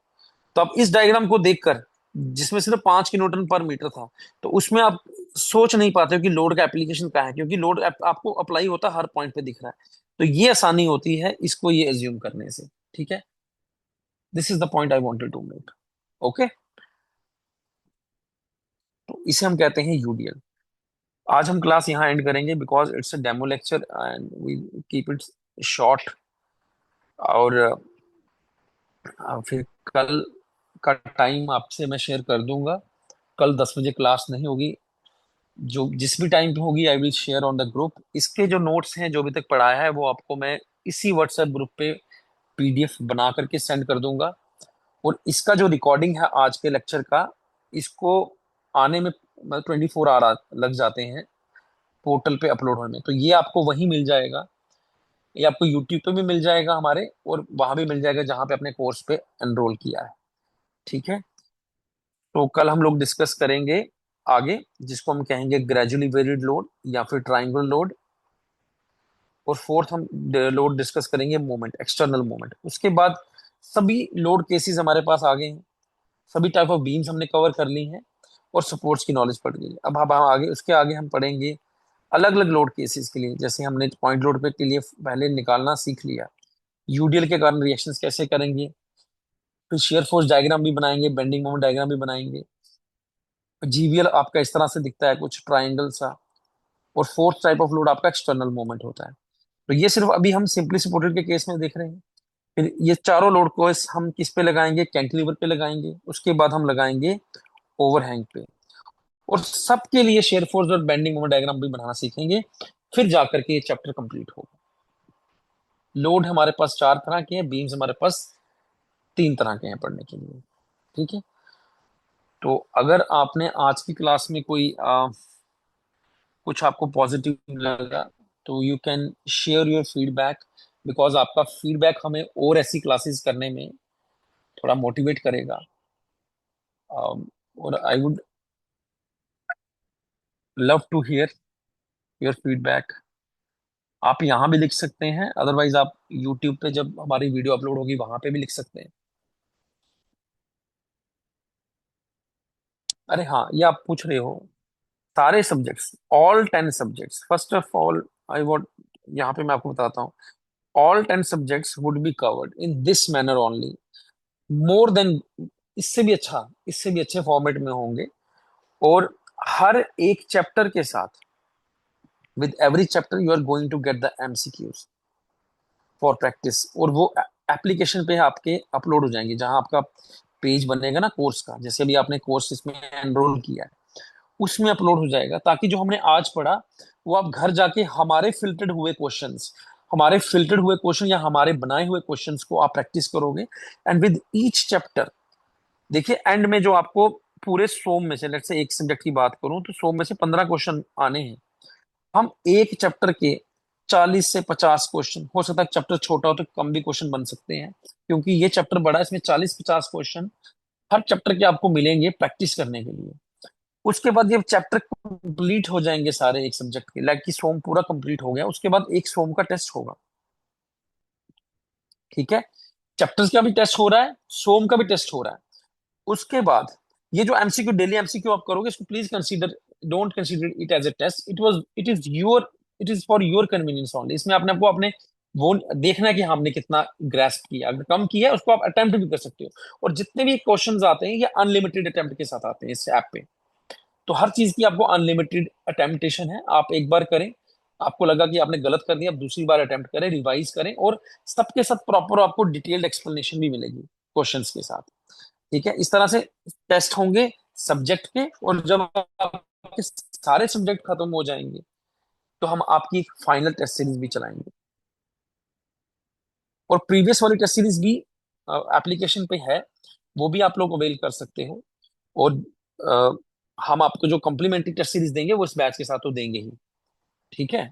तो अब इस डायग्राम को देखकर, जिसमें सिर्फ 5 किलोन्यूटन पर मीटर था, तो उसमें आप सोच नहीं पाते हो कि लोड का एप्लीकेशन क्या है, क्योंकि लोड आपको अप्लाई होता है हर पॉइंट पे दिख रहा है। तो ये आसानी होती है इसको ये एज्यूम करने से। ठीक है, this is the point I wanted to make. Okay, तो इसे हम कहते हैं यूडीएल। आज हम क्लास यहाँ एंड करेंगे because it's a demo lecture and we keep it short. और फिर कल का टाइम आपसे मैं शेयर कर दूंगा। कल 10 बजे क्लास नहीं होगी, जो जिस भी टाइम पे होगी I will share on the group. इसके जो नोट्स हैं जो अभी तक पढ़ाया है वो आपको मैं इसी व्हाट्सएप ग्रुप पे पीडीएफ बना करके सेंड कर दूंगा। और इसका जो रिकॉर्डिंग है आज के लेक्चर का, इसको आने में मतलब 24 आवर लग जाते हैं पोर्टल पे अपलोड होने में, तो ये आपको वहीं मिल जाएगा। ये आपको यूट्यूब पे भी मिल जाएगा हमारे, और वहां भी मिल जाएगा जहां पे अपने कोर्स पे एनरोल किया है। ठीक है, तो कल हम लोग डिस्कस करेंगे आगे, जिसको हम कहेंगे ग्रेजुअली वेरिड लोड या फिर ट्राइंगल लोड। और फोर्थ हम लोड डिस्कस करेंगे मोमेंट, एक्सटर्नल मोमेंट। उसके बाद सभी लोड केसेस हमारे पास आ गए हैं, सभी टाइप ऑफ बीम्स हमने कवर कर ली हैं, और सपोर्ट्स की नॉलेज पड़ गई है। अब हम आगे, उसके आगे हम पढ़ेंगे अलग अलग लोड केसेस के लिए। जैसे हमने पॉइंट लोड पे के लिए पहले निकालना सीख लिया, यूडीएल के कारण रिएक्शंस कैसे करेंगे, फिर शेयर फोर्स डायग्राम भी बनाएंगे, बेंडिंग मोमेंट डायग्राम भी बनाएंगे। जीवीएल आपका इस तरह से दिखता है, कुछ ट्राइंगल सा। और फोर्थ टाइप ऑफ लोड आपका एक्सटर्नल मोमेंट होता है। तो ये सिर्फ अभी हम सिंपली सपोर्टेड के केस में देख रहे हैं। फिर ये चारों लोड को हम किस पे लगाएंगे, कैंटिलीवर पे लगाएंगे, उसके बाद हम लगाएंगे ओवरहैंग पे। और सबके लिए शेयर फोर्स और बेंडिंग मोमेंट डायग्राम भी बनाना सीखेंगे, फिर जाकर के ये चैप्टर कंप्लीट होगा। लोड हमारे पास 4 तरह के हैं, बीम्स हमारे पास 3 तरह के हैं पढ़ने के लिए। ठीक है, तो अगर आपने आज की क्लास में कोई कुछ आपको पॉजिटिव लगा, तो you can share your feedback, because आपका फीडबैक हमें और ऐसी क्लासेस करने में थोड़ा मोटिवेट करेगा। और I would love to hear your feedback. आप यहाँ भी लिख सकते हैं, अदरवाइज आप यूट्यूब पे जब हमारी वीडियो अपलोड होगी वहां पे भी लिख सकते हैं। अरे हाँ, ये आप पूछ रहे हो, सारे subjects, all 10 subjects, first of all I want, यहाँ पे मैं आपको बताता हूँ, all 10 subjects would be covered in this manner only, more than, इससे भी अच्छा, इससे भी अच्छे फॉर्मेट में होंगे। और हर एक चैप्टर के साथ, with every chapter you are going to get the MCQs. For practice, और वो एप्लीकेशन पे आपके अपलोड हो जाएंगे, जहां आपका पेज बनेगा ना कोर्स का, जैसे अभी आपने कोर्स इसमें एनरोल किया है उसमें अपलोड हो जाएगा, ताकि जो हमने आज पढ़ा वो आप घर जाके हमारे फिल्टर्ड हुए क्वेश्चन या हमारे बनाए हुए क्वेश्चंस को आप प्रैक्टिस करोगे। एंड विद ईच चैप्टर, देखिए एंड में जो आपको पूरे सोम में से, लेट्स से एक सब्जेक्ट की बात करूं तो सोम में से 15 क्वेश्चन आने हैं। हम एक चैप्टर के 40 से 50 क्वेश्चन, हो सकता है चैप्टर छोटा हो तो कम भी क्वेश्चन बन सकते हैं, क्योंकि ये चैप्टर बड़ा है, इसमें 40-50 क्वेश्चन हर चैप्टर के आपको मिलेंगे प्रैक्टिस करने के लिए। उसके बाद ये चैप्टर कंप्लीट हो जाएंगे सारे एक सब्जेक्ट के, लाइक कि सोम पूरा कंप्लीट हो गया, उसके बाद एक सोम का टेस्ट होगा। ठीक है, चैप्टर्स का भी टेस्ट हो रहा है, सोम का भी टेस्ट हो रहा है। उसके बाद ये जो एमसीक्यू, डेली एमसीक्यू आप करोगे, इसको please consider, don't consider it as a test, it is for your convenience only. इसमें आपने आपको अपने वो देखना है कि हमने कितना ग्रेस्प किया, अगर कम किया है उसको आप अटेम्प्ट भी कर सकते हो। और जितने भी क्वेश्चंस आते हैं ये अनलिमिटेड अटेम्प्ट के साथ आते हैं इस ऐप पे, तो हर चीज की आपको अनलिमिटेड अटेम्पटेशन है। आप एक बार करें, आपको लगा कि आपने गलत कर दिया, आप दूसरी बार अटेम्प्ट करें, रिवाइज करें, और सबके साथ प्रॉपर आपको डिटेल्ड एक्सप्लेनेशन भी मिलेगी क्वेश्चंस के साथ। ठीक है, इस तरह से टेस्ट होंगे सब्जेक्ट के, और जब आपके सारे सब्जेक्ट खत्म हो जाएंगे तो हम आपकी फाइनल टेस्ट सीरीज भी चलाएंगे। और प्रीवियस वाली टेस्ट सीरीज भी एप्लीकेशन पे है, वो भी आप लोग अवेल कर सकते हो। और अ, हम आपको जो कम्प्लीमेंट्री टेस्ट सीरीज देंगे वो इस बैच के साथ तो देंगे ही। ठीक है।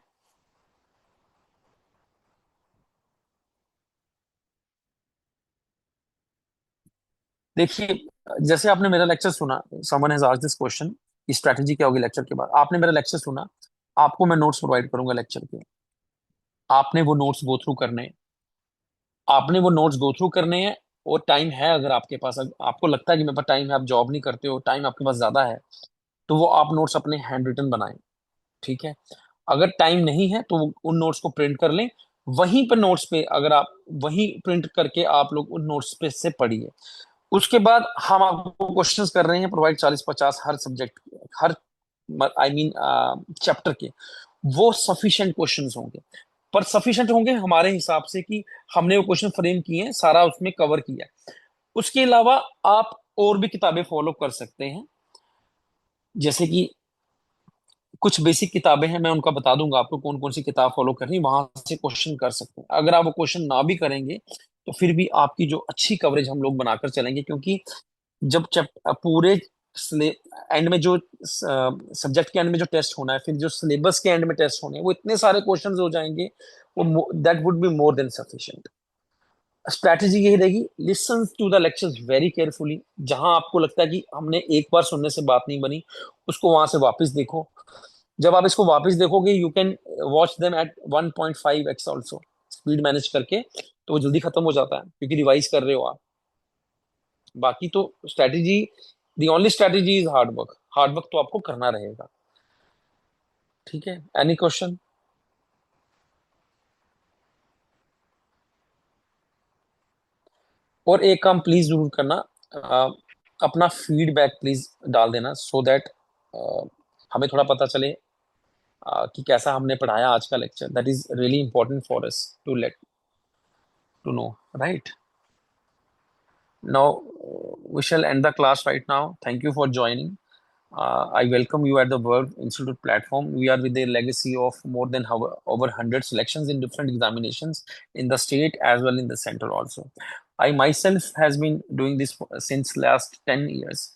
देखिए, जैसे आपने मेरा लेक्चर सुना, someone has asked this question, strategy क्या होगी लेक्चर के बाद, आपने मेरा लेक्चर सुना, आपको मैं नोट्स प्रोवाइड करूंगा लेक्चर के, आपने वो नोट्स गो थ्रू करने हैं, आपने वो नोट्स गो थ्रू करने हैं। और टाइम है अगर आपके पास, अगर आपको लगता है कि मेरे पास टाइम है, आप जॉब नहीं करते हो, टाइम आपके पास ज्यादा है, तो वो आप नोट्स अपने हैंड रिटन बनाएं। ठीक है, अगर टाइम नहीं है तो उन नोट्स को प्रिंट कर लें, वहीं पर नोट्स पे अगर आप वहीं प्रिंट करके आप लोग उन नोट्स पे से पढ़िए। उसके बाद हम आपको क्वेश्चंस कर रहे हैं provide 40-50 her subject, her I mean chapter के, वो सफिशिएंट क्वेश्चंस होंगे। पर सफिशिएंट होंगे हमारे हिसाब से कि हमने वो क्वेश्चन फ्रेम किए हैं, सारा उसमें कवर किया है। उसके अलावा आप और भी किताबें फॉलो कर सकते हैं, जैसे कि कुछ बेसिक किताबें हैं, मैं उनका बता दूंगा आपको कौन कौन सी किताब फॉलो करनी, वहां से क्वेश्चन कर सकते हैं। अगर आप वो क्वेश्चन ना भी करेंगे तो फिर भी आपकी जो अच्छी कवरेज हम लोग बनाकर चलेंगे, क्योंकि जब पूरे एंड में जो सब्जेक्ट के एंड में जो टेस्ट होना है, फिर जो सिलेबस के एंड में टेस्ट होने हैं, वो इतने सारे क्वेश्चंस हो जाएंगे, वो that would be more than sufficient. Strategy यही रहेगी, listen to the lectures very carefully, जहां आपको लगता है कि हमने एक बार सुनने से बात नहीं बनी, उसको वहां से वापस देखो। जब आप इसको वापस देखोगे, you can watch them at 1.5x also, speed manage करके, तो वो जल्दी खत्म हो जाता है क्योंकि रिवाइज कर रहे हो आप। बाकी तो strategy, the only strategy is hard work, hard work तो आपको करना रहेगा। ठीक है, एनी क्वेश्चन? और एक काम प्लीज जरूर करना, अ, अपना फीडबैक प्लीज डाल देना, सो दैट हमें थोड़ा पता चले कि कैसा हमने पढ़ाया आज का lecture. That is really important for us to let to know, right? Now, we shall end the class right now. Thank you for joining. I welcome you at the World Institute platform. We are with a legacy of more than over 100 selections in different examinations in the state as well in the center also. I myself has been doing this since last 10 years.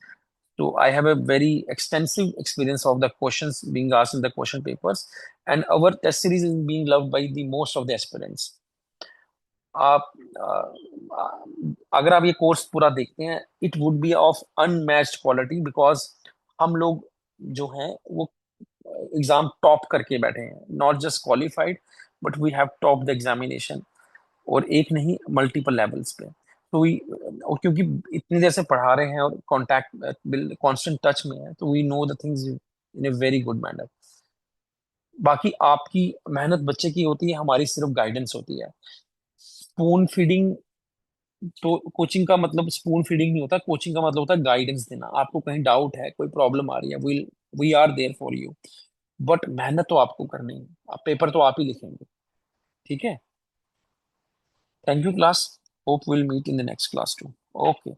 So I have a very extensive experience of the questions being asked in the question papers, and our test series is being loved by the most of the aspirants. आप अगर आप ये कोर्स पूरा देखते हैं, it would be of unmatched quality, because हम लोग जो हैं वो एग्जाम टॉप करके बैठे हैं, not just qualified, but we have top the examination, और एक नहीं मल्टीपल लेवल्स पे। तो वी, और क्योंकि इतनी देर से पढ़ा रहे हैं और कांटेक्ट कांस्टेंट टच में है, तो we know the things in a very good manner. बाकी आपकी मेहनत बच्चे की होती है, हमारी सिर्फ गाइडेंस होती है। स्पून फीडिंग, तो कोचिंग का मतलब स्पून फीडिंग नहीं होता, कोचिंग का मतलब होता है गाइडेंस देना। आपको कहीं डाउट है, कोई प्रॉब्लम आ रही है, we are there for you, but मेहनत तो आपको करनी है, आप पेपर तो आप ही लिखेंगे। ठीक है। Thank you, class. Hope we'll meet in the next class too. Okay.